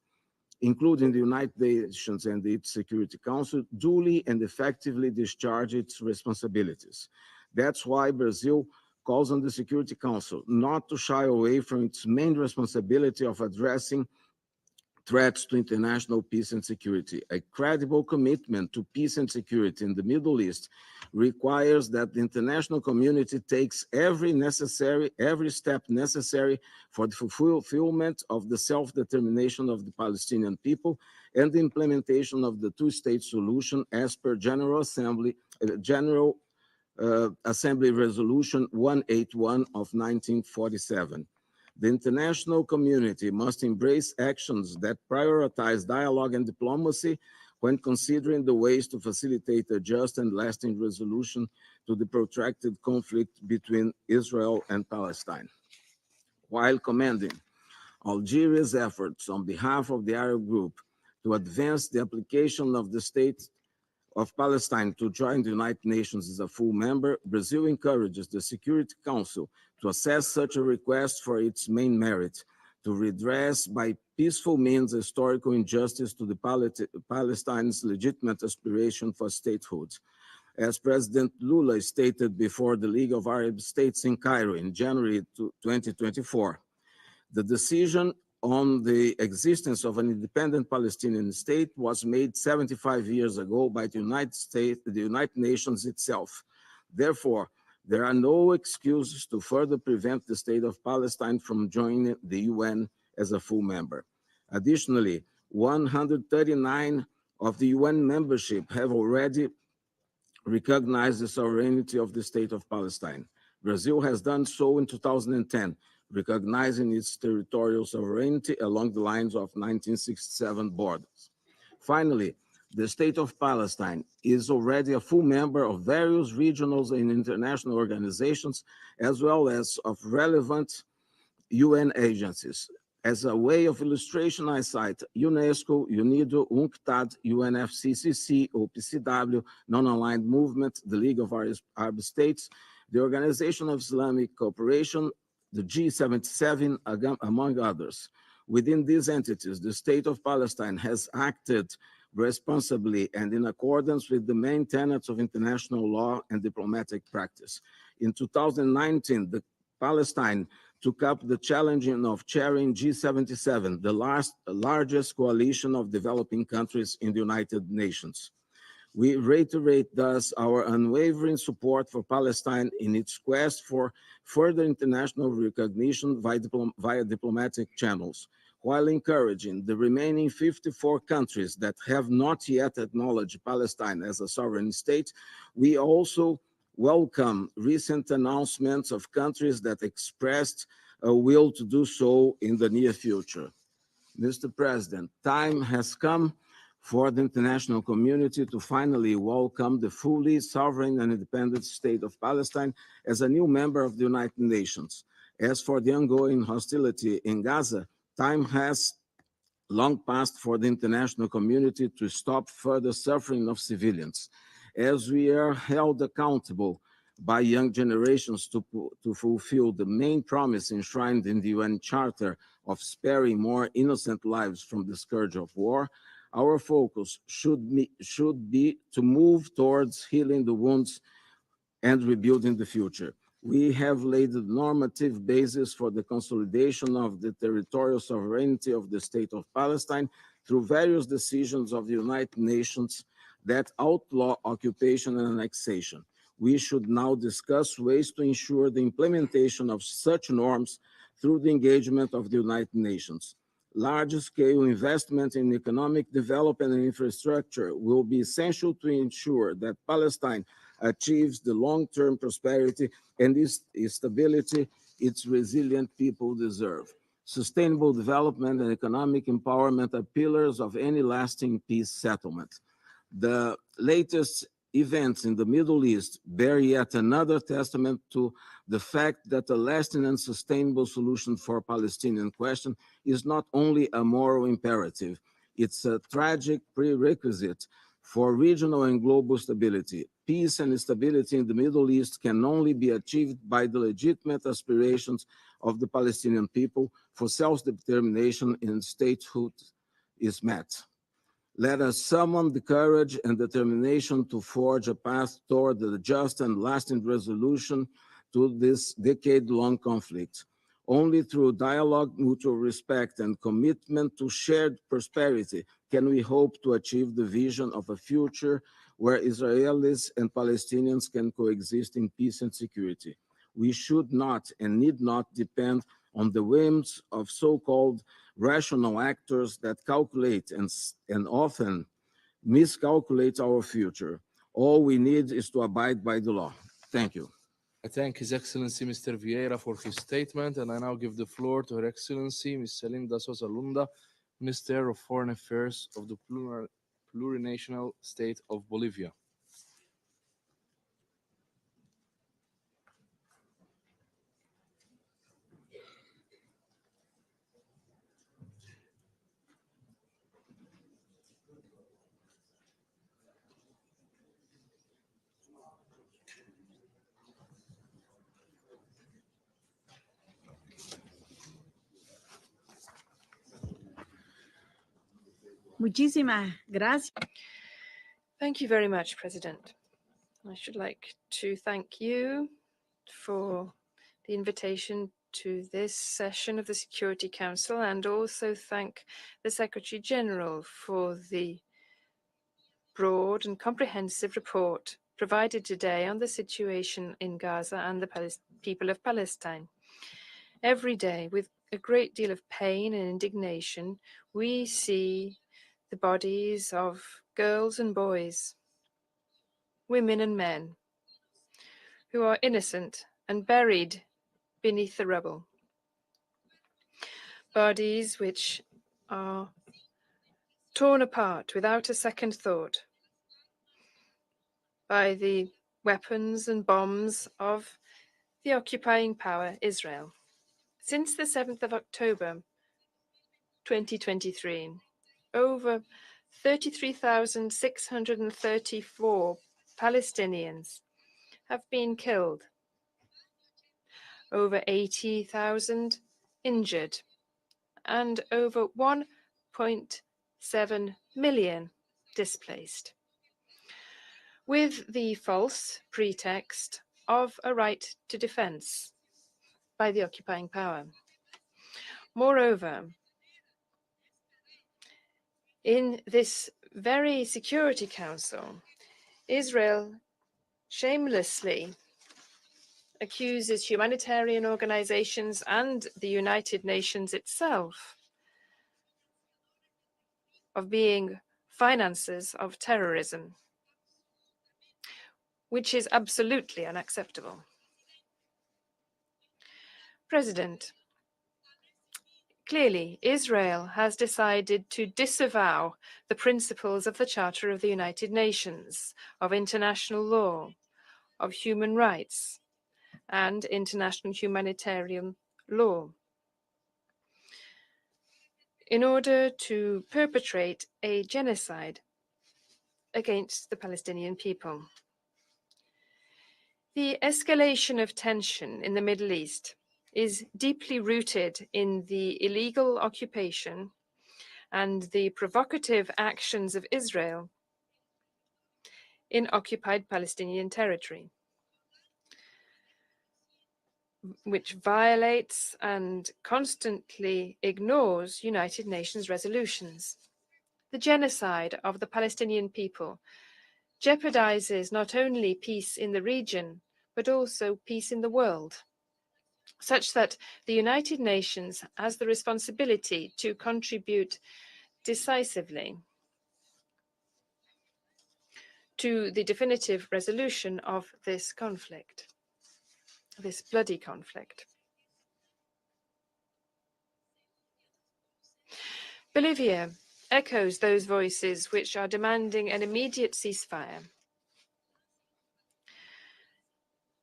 including the United Nations and its Security Council, duly and effectively discharge its responsibilities. That's why Brazil calls on the Security Council not to shy away from its main responsibility of addressing threats to international peace and security. A credible commitment to peace and security in the Middle East requires that the international community takes every step necessary for the fulfillment of the self-determination of the Palestinian people and the implementation of the two-state solution as per General Assembly Resolution 181 of 1947. The international community must embrace actions that prioritize dialogue and diplomacy when considering the ways to facilitate a just and lasting resolution to the protracted conflict between Israel and Palestine. While commending Algeria's efforts on behalf of the Arab group to advance the application of the state of Palestine to join the United Nations as a full member, Brazil encourages the Security Council to assess such a request for its main merit, to redress by peaceful means historical injustice to the Palestine's legitimate aspiration for statehood. As President Lula stated before the League of Arab States in Cairo in January 2024, the decision on the existence of an independent Palestinian state was made 75 years ago by the United Nations itself. Therefore, there are no excuses to further prevent the state of Palestine from joining the UN as a full member. Additionally, 139 of the UN membership have already recognized the sovereignty of the state of Palestine. Brazil has done so in 2010, recognizing its territorial sovereignty along the lines of 1967 borders. Finally, the state of Palestine is already a full member of various regional and international organizations, as well as of relevant UN agencies. As a way of illustration, I cite UNESCO, UNIDO, UNCTAD, UNFCCC, OPCW, Non-Aligned Movement, the League of Arab States, the Organization of Islamic Cooperation, the G77, among others. Within these entities, the state of Palestine has acted responsibly and in accordance with the main tenets of international law and diplomatic practice. In 2019, Palestine took up the challenge of chairing G77, the largest coalition of developing countries in the United Nations. We reiterate thus our unwavering support for Palestine in its quest for further international recognition via diplomatic channels, while encouraging the remaining 54 countries that have not yet acknowledged Palestine as a sovereign state. We also welcome recent announcements of countries that expressed a will to do so in the near future. Mr. President, time has come for the international community to finally welcome the fully sovereign and independent state of Palestine as a new member of the United Nations. As for the ongoing hostility in Gaza, time has long passed for the international community to stop further suffering of civilians. As we are held accountable by young generations to fulfill the main promise enshrined in the UN Charter of sparing more innocent lives from the scourge of war, our focus should be to move towards healing the wounds and rebuilding the future. We have laid the normative basis for the consolidation of the territorial sovereignty of the state of Palestine through various decisions of the United Nations that outlaw occupation and annexation. We should now discuss ways to ensure the implementation of such norms through the engagement of the United Nations. Large-scale investment in economic development and infrastructure will be essential to ensure that Palestine achieves the long-term prosperity and stability its resilient people deserve. Sustainable development and economic empowerment are pillars of any lasting peace settlement. The latest events in the Middle East bear yet another testament to the fact that a lasting and sustainable solution for Palestinian question is not only a moral imperative, it's a tragic prerequisite for regional and global stability. peace and stability in the Middle East can only be achieved by the legitimate aspirations of the Palestinian people for self-determination and statehood is met. Let us summon the courage and determination to forge a path toward the just and lasting resolution to this decade-long conflict. Only through dialogue, mutual respect, and commitment to shared prosperity can we hope to achieve the vision of a future where Israelis and Palestinians can coexist in peace and security. We should not and need not depend on the whims of so-called rational actors that calculate and often miscalculate our future. All we need is to abide by the law. Thank you. I thank His Excellency Mr. Vieira for his statement, and I now give the floor to Her Excellency Ms. Celinda Sousa Lunda, Minister of Foreign Affairs of the plurinational state of Bolivia. Muchísimas gracias. Thank you very much, President. I should like to thank you for the invitation to this session of the Security Council, and also thank the Secretary General for the broad and comprehensive report provided today on the situation in Gaza and the people of Palestine. Every day, with a great deal of pain and indignation, we see the bodies of girls and boys, women and men, who are innocent and buried beneath the rubble. Bodies which are torn apart without a second thought by the weapons and bombs of the occupying power, Israel. Since the 7th of October, 2023, over 33,634 Palestinians have been killed, over 80,000 injured, and over 1.7 million displaced, with the false pretext of a right to defense by the occupying power. Moreover, in this very Security Council, Israel shamelessly accuses humanitarian organizations and the United Nations itself of being financiers of terrorism, which is absolutely unacceptable. President, clearly, Israel has decided to disavow the principles of the Charter of the United Nations, of international law, of human rights, and international humanitarian law, in order to perpetrate a genocide against the Palestinian people. The escalation of tension in the Middle East is deeply rooted in the illegal occupation and the provocative actions of Israel in occupied Palestinian territory, which violates and constantly ignores United Nations resolutions. The genocide of the Palestinian people jeopardizes not only peace in the region, but also peace in the world, such that the United Nations has the responsibility to contribute decisively to the definitive resolution of this conflict, this bloody conflict. Bolivia echoes those voices which are demanding an immediate ceasefire.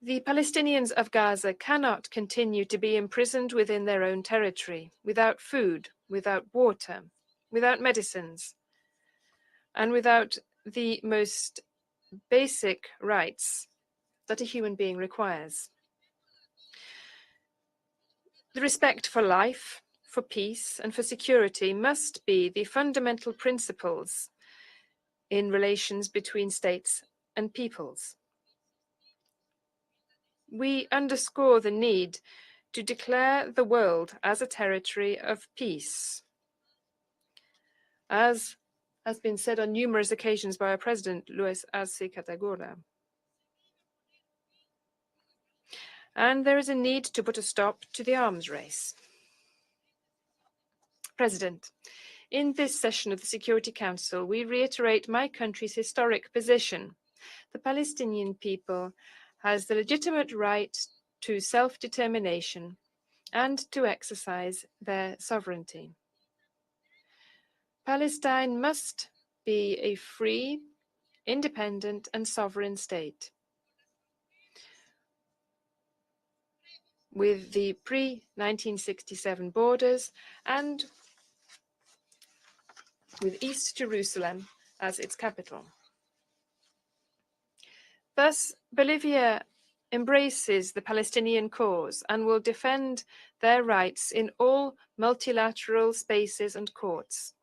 The Palestinians of Gaza cannot continue to be imprisoned within their own territory, without food, without water, without medicines, and without the most basic rights that a human being requires. The respect for life, for peace, and for security must be the fundamental principles in relations between states and peoples. We underscore the need to declare the world as a territory of peace. As has been said on numerous occasions by our President, Luis Arce Catagora. And there is a need to put a stop to the arms race. President, in this session of the Security Council, we reiterate my country's historic position. The Palestinian people has the legitimate right to self-determination and to exercise their sovereignty. Palestine must be a free, independent, and sovereign state, with the pre-1967 borders and with East Jerusalem as its capital. Thus, Bolivia embraces the Palestinian cause and will defend their rights in all multilateral spaces and courts.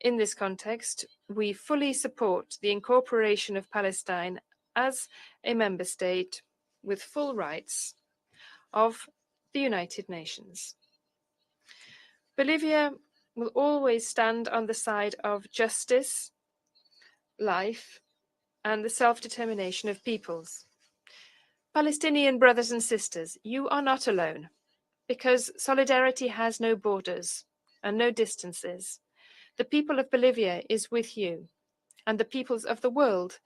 In this context, we fully support the incorporation of Palestine as a member state with full rights of the United Nations. Bolivia will always stand on the side of justice, life, and the self-determination of peoples. Palestinian brothers and sisters, you are not alone, because solidarity has no borders and no distances. The people of Bolivia is with you, and the peoples of the world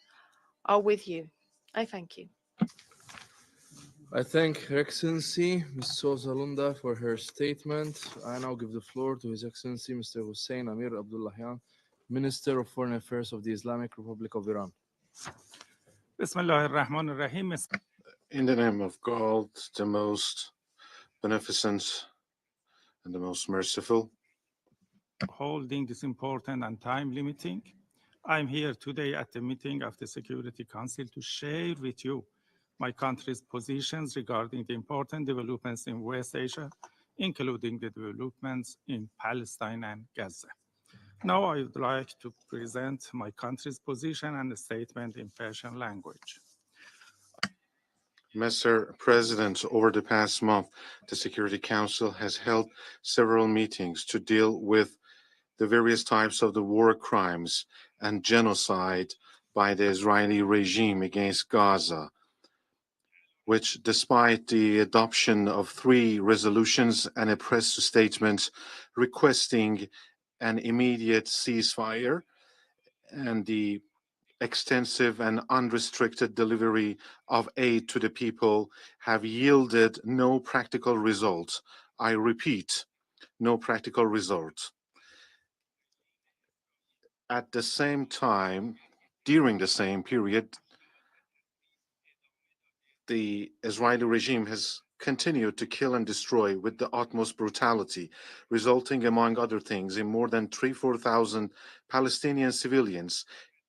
are with you. I thank you. I thank Her Excellency Ms. Souza Lunda for her statement. I now give the floor to His Excellency Mr. Hussein Amir Abdullahian, Minister of Foreign Affairs of the Islamic Republic of Iran. In the name of God, the most beneficent and the most merciful. Holding this important and timely meeting. I'm here today at the meeting of the Security Council to share with you my country's positions regarding the important developments in West Asia, including the developments in Palestine and Gaza. Now I would like to present my country's position and a statement in Persian language. Mr. President, over the past month, the Security Council has held several meetings to deal with the various types of the war crimes and genocide by the Israeli regime against Gaza, which, despite the adoption of 3 resolutions and a press statement requesting an immediate ceasefire and the extensive and unrestricted delivery of aid to the people, have yielded no practical result. I repeat, no practical result. At the same time, during the same period, the Israeli regime has continued to kill and destroy with the utmost brutality, resulting, among other things, in more than 4,000 Palestinian civilians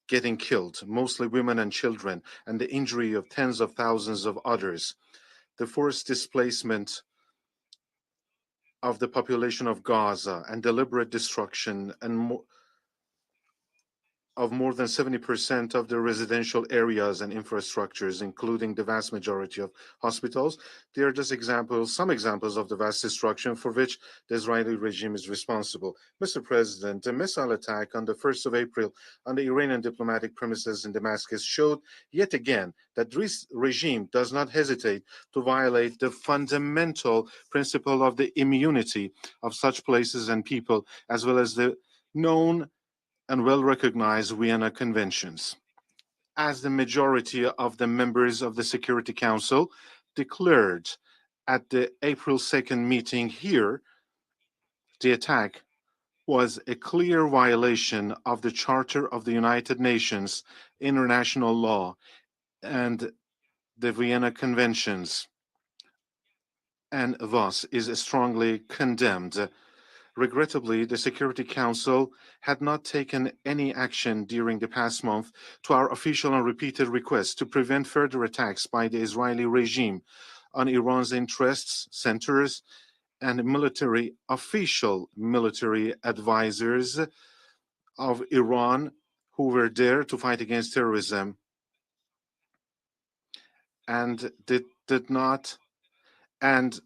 getting killed, mostly women and children, and the injury of tens of thousands of others. The forced displacement of the population of Gaza and deliberate destruction and of more than 70% of the residential areas and infrastructures, including the vast majority of hospitals. They are just some examples of the vast destruction for which the Israeli regime is responsible. Mr. President, the missile attack on the 1st of April on the Iranian diplomatic premises in Damascus showed yet again that this regime does not hesitate to violate the fundamental principle of the immunity of such places and people, as well as the known and well-recognized Vienna conventions. As the majority of the members of the Security Council declared at the April 2nd meeting here, the attack was a clear violation of the Charter of the United Nations, international law, and the Vienna conventions, and thus is strongly condemned. Regrettably, the Security Council had not taken any action during the past month to our official and repeated requests to prevent further attacks by the Israeli regime on Iran's interests, centers, and official military advisors of Iran who were there to fight against terrorism and did not, and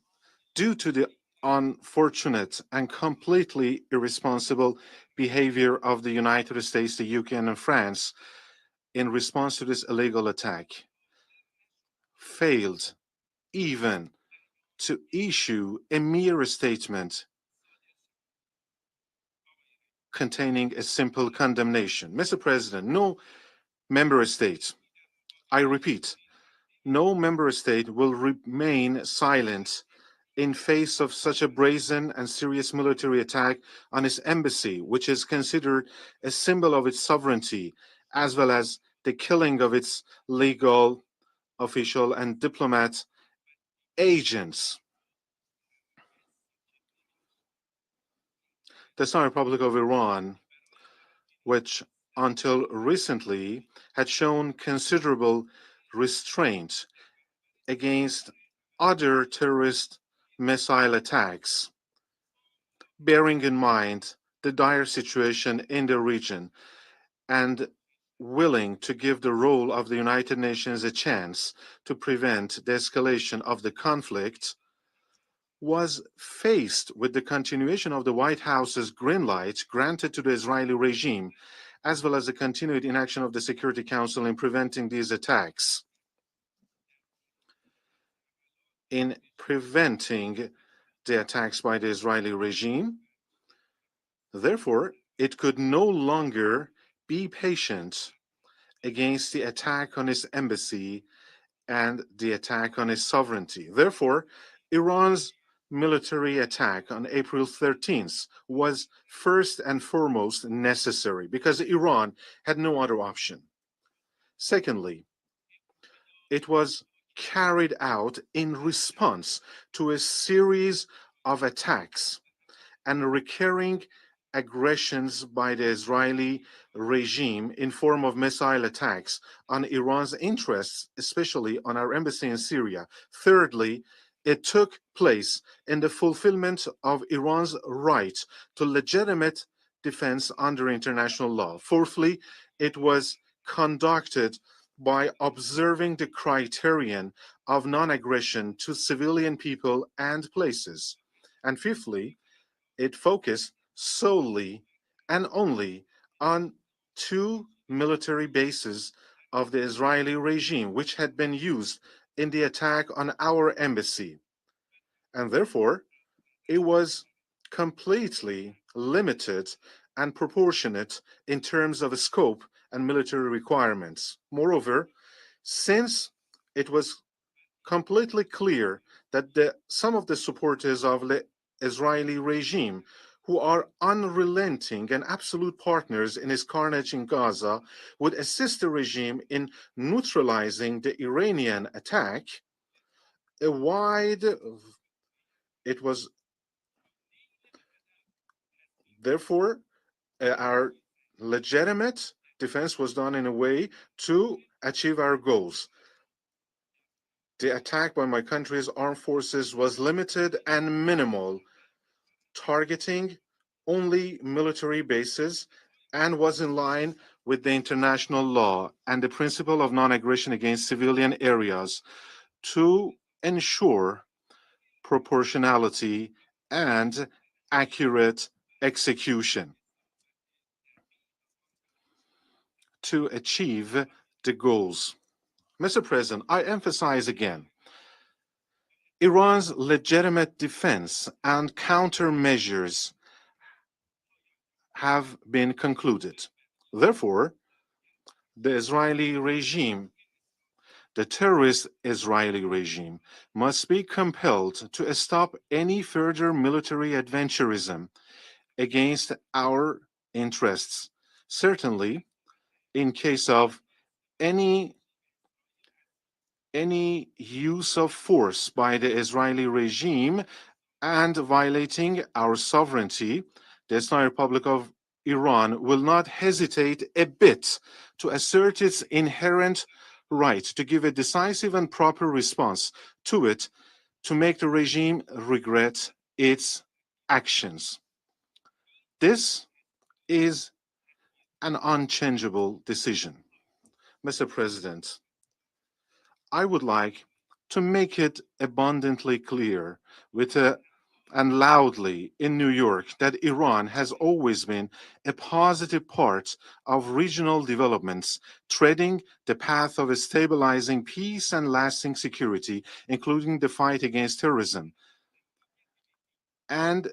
due to the unfortunate and completely irresponsible behavior of the United States, the UK, and France in response to this illegal attack, failed even to issue a mere statement containing a simple condemnation. Mr. President, no member state, I repeat, no member state will remain silent in face of such a brazen and serious military attack on its embassy, which is considered a symbol of its sovereignty, as well as the killing of its legal, official, and diplomat agents. The Islamic Republic of Iran, which until recently had shown considerable restraint against other terrorist missile attacks, bearing in mind the dire situation in the region and willing to give the role of the United Nations a chance to prevent the escalation of the conflict, was faced with the continuation of the White House's green light granted to the Israeli regime, as well as the continued inaction of the Security Council in preventing these attacks. In preventing the attacks by the Israeli regime, therefore, it could no longer be patient against the attack on its embassy and the attack on its sovereignty. Therefore, Iran's military attack on April 13th was first and foremost necessary because Iran had no other option. Secondly, it was carried out in response to a series of attacks and recurring aggressions by the Israeli regime in form of missile attacks on Iran's interests, especially on our embassy in Syria. Thirdly, it took place in the fulfillment of Iran's right to legitimate defense under international law. Fourthly, it was conducted by observing the criterion of non-aggression to civilian people and places. And fifthly, it focused solely and only on two military bases of the Israeli regime, which had been used in the attack on our embassy. And therefore, it was completely limited and proportionate in terms of scope and military requirements. Moreover, since it was completely clear that some of the supporters of the Israeli regime, who are unrelenting and absolute partners in its carnage in Gaza, would assist the regime in neutralizing the Iranian attack, it was therefore our legitimate defense was done in a way to achieve our goals. The attack by my country's armed forces was limited and minimal, targeting only military bases, and was in line with the international law and the principle of non-aggression against civilian areas to ensure proportionality and accurate execution to achieve the goals. Mr. President, I emphasize again, Iran's legitimate defense and countermeasures have been concluded. Therefore, the Israeli regime, the terrorist Israeli regime, must be compelled to stop any further military adventurism against our interests. Certainly, in case of any use of force by the Israeli regime and violating our sovereignty, the Islamic Republic of Iran will not hesitate a bit to assert its inherent right to give a decisive and proper response to it, to make the regime regret its actions. This is an unchangeable decision. Mr. President, I would like to make it abundantly clear and loudly in New York that Iran has always been a positive part of regional developments, treading the path of stabilizing peace and lasting security, including the fight against terrorism, and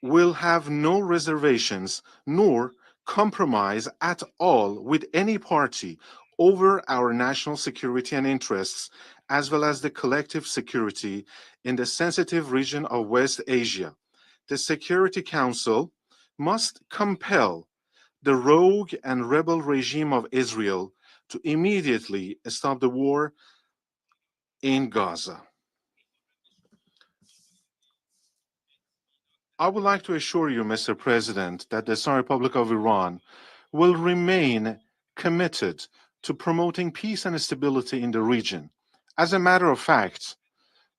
will have no reservations nor compromise at all with any party over our national security and interests, as well as the collective security in the sensitive region of West Asia. The Security Council must compel the rogue and rebel regime of Israel to immediately stop the war in Gaza. I would like to assure you, Mr. President, that the Islamic Republic of Iran will remain committed to promoting peace and stability in the region. As a matter of fact,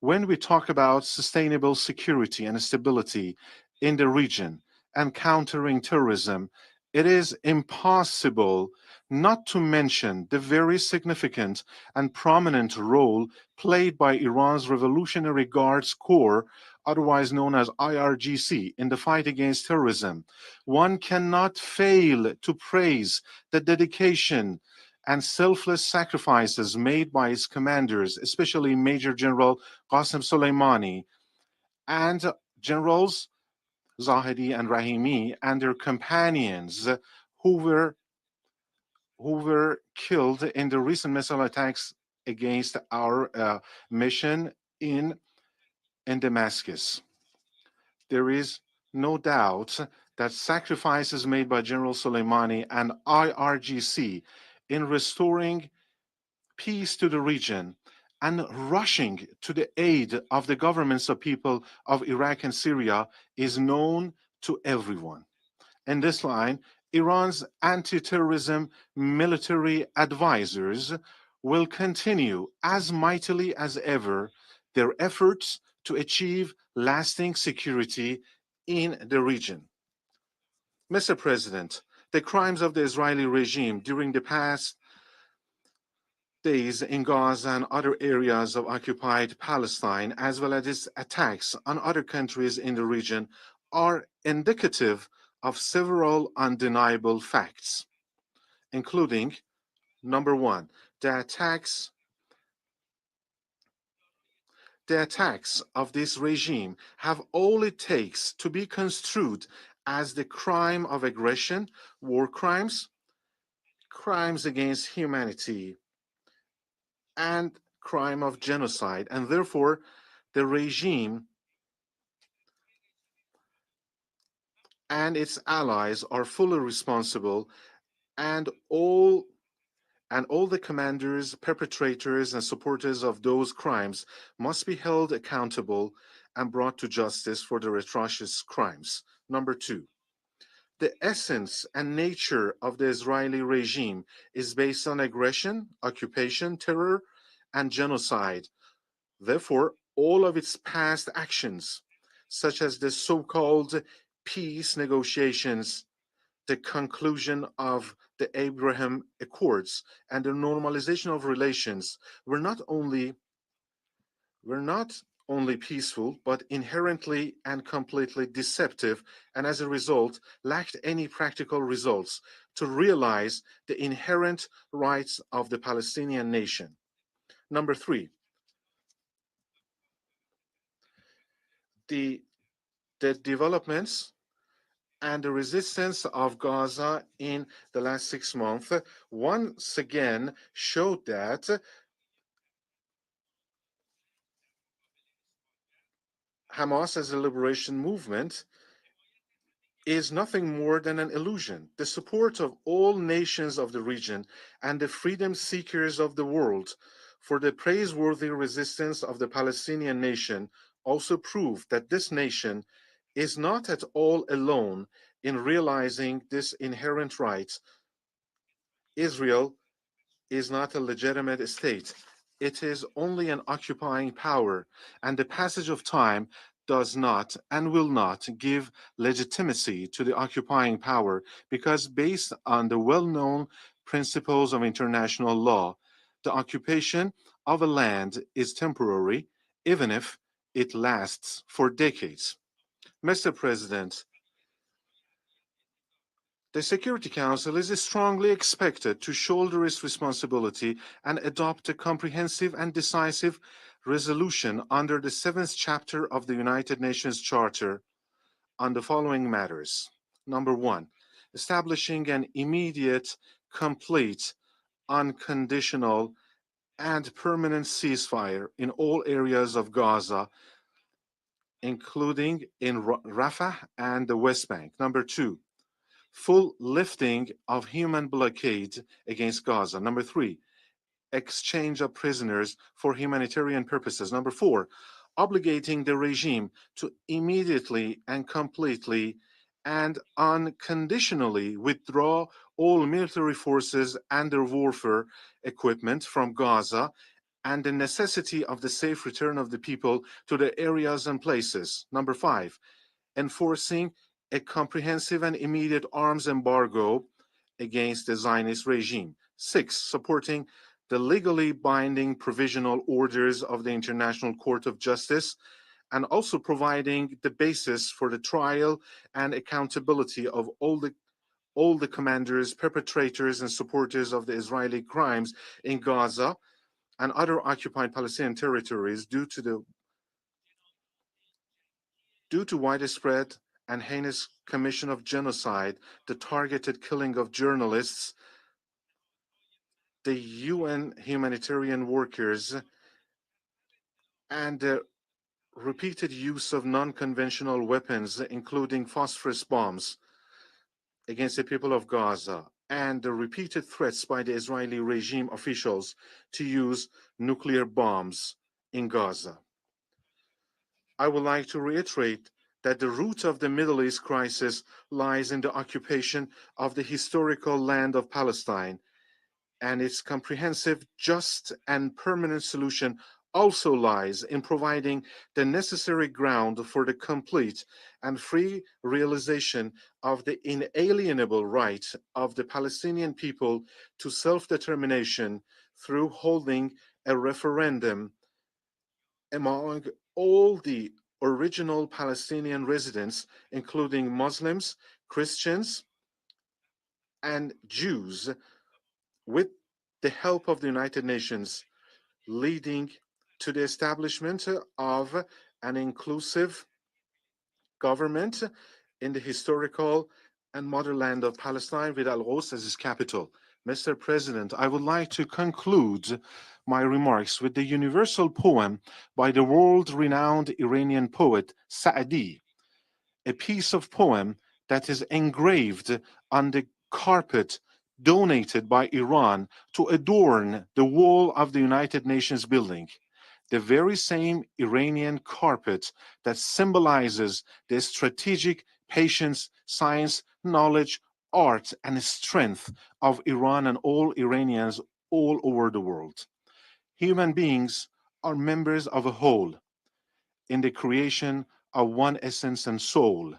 when we talk about sustainable security and stability in the region and countering terrorism, it is impossible not to mention the very significant and prominent role played by Iran's Revolutionary Guards Corps, otherwise known as IRGC, in the fight against terrorism. One cannot fail to praise the dedication and selfless sacrifices made by its commanders, especially Major General Qasem Soleimani and Generals Zahedi and Rahimi and their companions who were killed in the recent missile attacks against our mission in Damascus. There is no doubt that sacrifices made by General Soleimani and IRGC in restoring peace to the region and rushing to the aid of the governments of people of Iraq and Syria is known to everyone. In this line, Iran's anti-terrorism military advisors will continue as mightily as ever their efforts to achieve lasting security in the region. Mr. President, the crimes of the Israeli regime during the past days in Gaza and other areas of occupied Palestine, as well as its attacks on other countries in the region, are indicative of several undeniable facts, including, number one, the attacks of this regime have all it takes to be construed as the crime of aggression, war crimes, crimes against humanity, and crime of genocide, and therefore the regime and its allies are fully responsible, and all the commanders, perpetrators, and supporters of those crimes must be held accountable and brought to justice for their atrocious crimes. Number two, the essence and nature of the Israeli regime is based on aggression, occupation, terror, and genocide. Therefore, all of its past actions, such as the so-called peace negotiations, the conclusion of the Abraham Accords, and the normalization of relations, were not only peaceful, but inherently and completely deceptive, and as a result, lacked any practical results to realize the inherent rights of the Palestinian nation. Number three, the developments and the resistance of Gaza in the last 6 months once again showed that Hamas as a liberation movement is nothing more than an illusion. The support of all nations of the region and the freedom seekers of the world for the praiseworthy resistance of the Palestinian nation also prove that this nation is not at all alone in realizing this inherent right. Israel is not a legitimate state. It is only an occupying power, and the passage of time does not and will not give legitimacy to the occupying power, because based on the well-known principles of international law, the occupation of a land is temporary, even if it lasts for decades. Mr. President, the Security Council is strongly expected to shoulder its responsibility and adopt a comprehensive and decisive resolution under the 7th chapter of the United Nations Charter on the following matters. Number 1, establishing an immediate, complete, unconditional, and permanent ceasefire in all areas of Gaza, including in Rafah and the West Bank. Number 2, full lifting of human blockade against Gaza. Number 3, exchange of prisoners for humanitarian purposes. Number 4, obligating the regime to immediately and completely and unconditionally withdraw all military forces and their warfare equipment from Gaza, and the necessity of the safe return of the people to their areas and places. Number 5, enforcing a comprehensive and immediate arms embargo against the Zionist regime. 6, supporting the legally binding provisional orders of the International Court of Justice, and also providing the basis for the trial and accountability of all the commanders, perpetrators, and supporters of the Israeli crimes in Gaza and other occupied Palestinian territories due to widespread and heinous commission of genocide, the targeted killing of journalists, the UN humanitarian workers, and the repeated use of non-conventional weapons, including phosphorus bombs, against the people of Gaza, and the repeated threats by the Israeli regime officials to use nuclear bombs in Gaza. I would like to reiterate that the root of the Middle East crisis lies in the occupation of the historical land of Palestine, and its comprehensive, just, and permanent solution also lies in providing the necessary ground for the complete and free realization of the inalienable right of the Palestinian people to self-determination through holding a referendum among all the original Palestinian residents, including Muslims, Christians, and Jews, with the help of the United Nations, leading to the establishment of an inclusive government in the historical and motherland of Palestine, with Al-Quds as its capital. Mr. President, I would like to conclude my remarks with the universal poem by the world-renowned Iranian poet Sa'di, a piece of poem that is engraved on the carpet donated by Iran to adorn the wall of the United Nations building. The very same Iranian carpet that symbolizes the strategic patience, science, knowledge, art, and strength of Iran and all Iranians all over the world. Human beings are members of a whole in the creation of one essence and soul.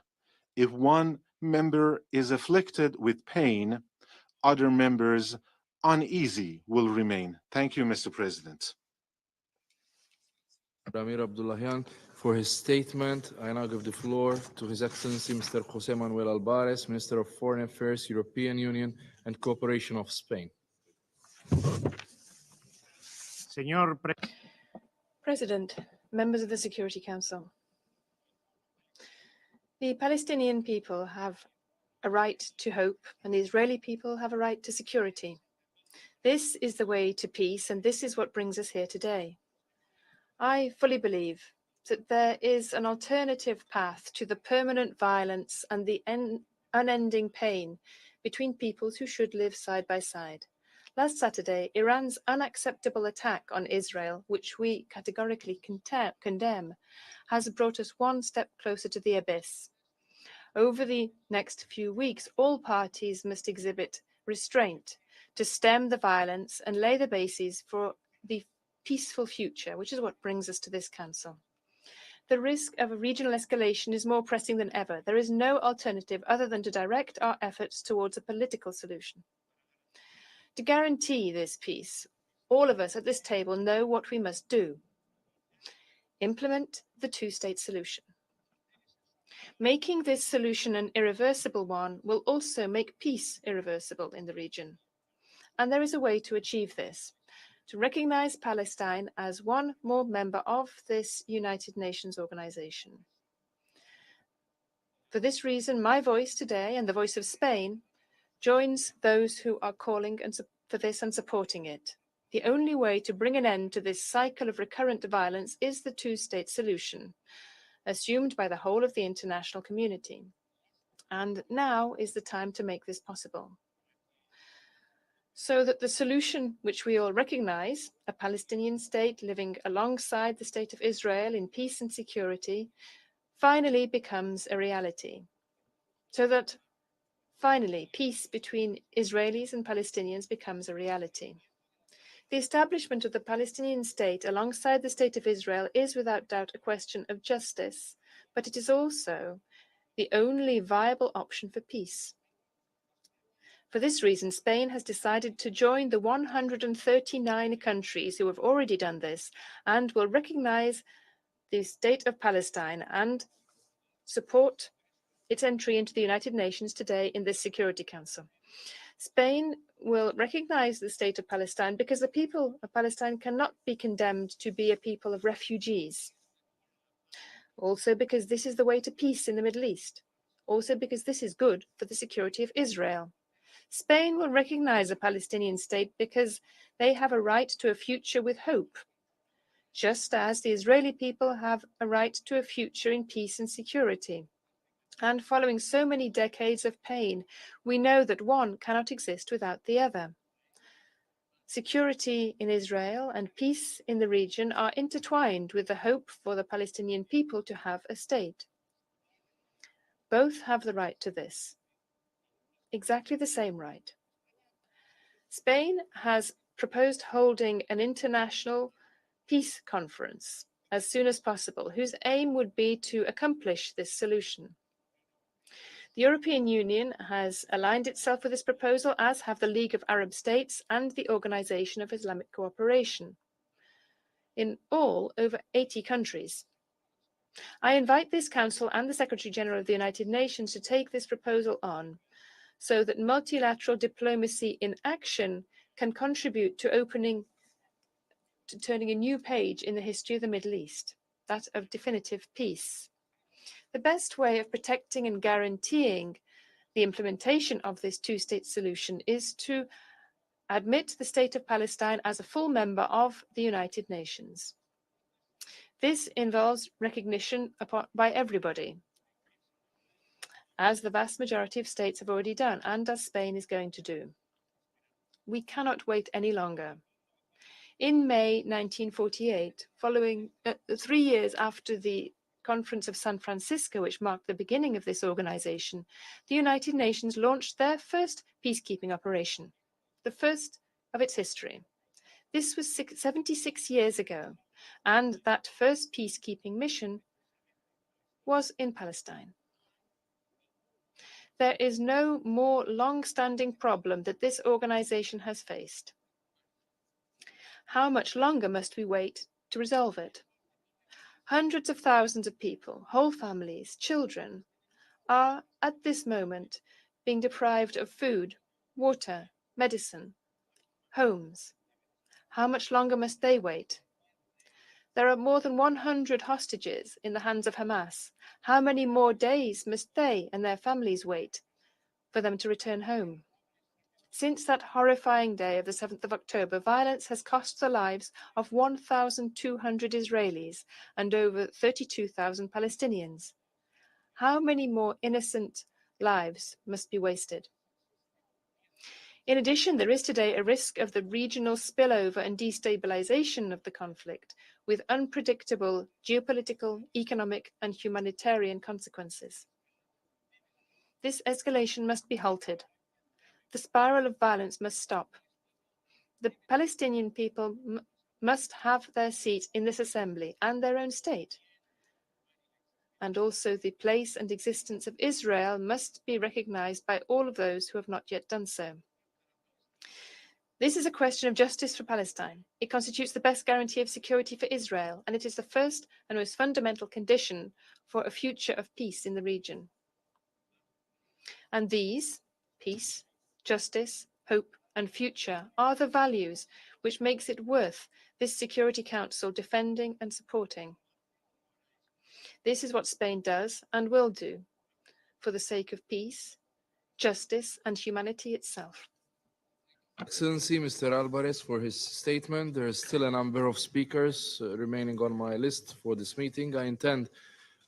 If one member is afflicted with pain, other members uneasy will remain. Thank you, Mr. President. Amir Abdullahian for his statement. I now give the floor to His Excellency Mr. José Manuel Albares, Minister of Foreign Affairs, European Union and Cooperation of Spain. President, members of the Security Council. The Palestinian people have a right to hope, and the Israeli people have a right to security. This is the way to peace, and this is what brings us here today. I fully believe that there is an alternative path to the permanent violence and the unending pain between peoples who should live side by side. Last Saturday, Iran's unacceptable attack on Israel, which we categorically condemn, has brought us one step closer to the abyss. Over the next few weeks, all parties must exhibit restraint to stem the violence and lay the bases for the peaceful future, which is what brings us to this Council. The risk of a regional escalation is more pressing than ever. There is no alternative other than to direct our efforts towards a political solution. To guarantee this peace, all of us at this table know what we must do. Implement the two-state solution. Making this solution an irreversible one will also make peace irreversible in the region. And there is a way to achieve this, to recognize Palestine as one more member of this United Nations organization. For this reason, my voice today and the voice of Spain joins those who are calling for this and supporting it. The only way to bring an end to this cycle of recurrent violence is the two-state solution, assumed by the whole of the international community. And now is the time to make this possible. So that the solution which we all recognize, a Palestinian state living alongside the state of Israel in peace and security, finally becomes a reality. So that finally peace between Israelis and Palestinians becomes a reality. The establishment of the Palestinian state alongside the state of Israel is without doubt a question of justice, but it is also the only viable option for peace. For this reason, Spain has decided to join the 139 countries who have already done this and will recognize the state of Palestine and support its entry into the United Nations today in this Security Council. Spain will recognize the state of Palestine because the people of Palestine cannot be condemned to be a people of refugees. Also because this is the way to peace in the Middle East. Also because this is good for the security of Israel. Spain will recognize a Palestinian state because they have a right to a future with hope, just as the Israeli people have a right to a future in peace and security. And following so many decades of pain, we know that one cannot exist without the other. Security in Israel and peace in the region are intertwined with the hope for the Palestinian people to have a state. Both have the right to this. Exactly the same right. Spain has proposed holding an international peace conference as soon as possible, whose aim would be to accomplish this solution. The European Union has aligned itself with this proposal, as have the League of Arab States and the Organization of Islamic Cooperation. In all, over 80 countries. I invite this Council and the Secretary General of the United Nations to take this proposal on, so that multilateral diplomacy in action can contribute to turning a new page in the history of the Middle East, that of definitive peace. The best way of protecting and guaranteeing the implementation of this two-state solution is to admit the state of Palestine as a full member of the United Nations. This involves recognition by everybody, as the vast majority of states have already done, and as Spain is going to do. We cannot wait any longer. In May 1948, following 3 years after the Conference of San Francisco, which marked the beginning of this organization, the United Nations launched their first peacekeeping operation, the first of its history. This was 76 years ago, and that first peacekeeping mission was in Palestine. There is no more long-standing problem that this organization has faced. How much longer must we wait to resolve it? Hundreds of thousands of people, whole families, children, are at this moment being deprived of food, water, medicine, homes. How much longer must they wait? There are more than 100 hostages in the hands of Hamas. How many more days must they and their families wait for them to return home? Since that horrifying day of the 7th of October, violence has cost the lives of 1,200 Israelis and over 32,000 Palestinians. How many more innocent lives must be wasted? In addition, there is today a risk of the regional spillover and destabilization of the conflict, with unpredictable geopolitical, economic, and humanitarian consequences. This escalation must be halted. The spiral of violence must stop. The Palestinian people must have their seat in this assembly and their own state. And also the place and existence of Israel must be recognized by all of those who have not yet done so. This is a question of justice for Palestine. It constitutes the best guarantee of security for Israel, and it is the first and most fundamental condition for a future of peace in the region. And these, peace, justice, hope, and future, are the values which makes it worth this Security Council defending and supporting. This is what Spain does and will do for the sake of peace, justice, and humanity itself. Excellency, Mr. Alvarez, for his statement. There is still a number of speakers remaining on my list for this meeting. I intend,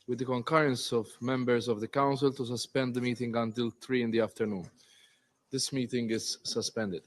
with the concurrence of members of the Council, to suspend the meeting until 3 in the afternoon. This meeting is suspended.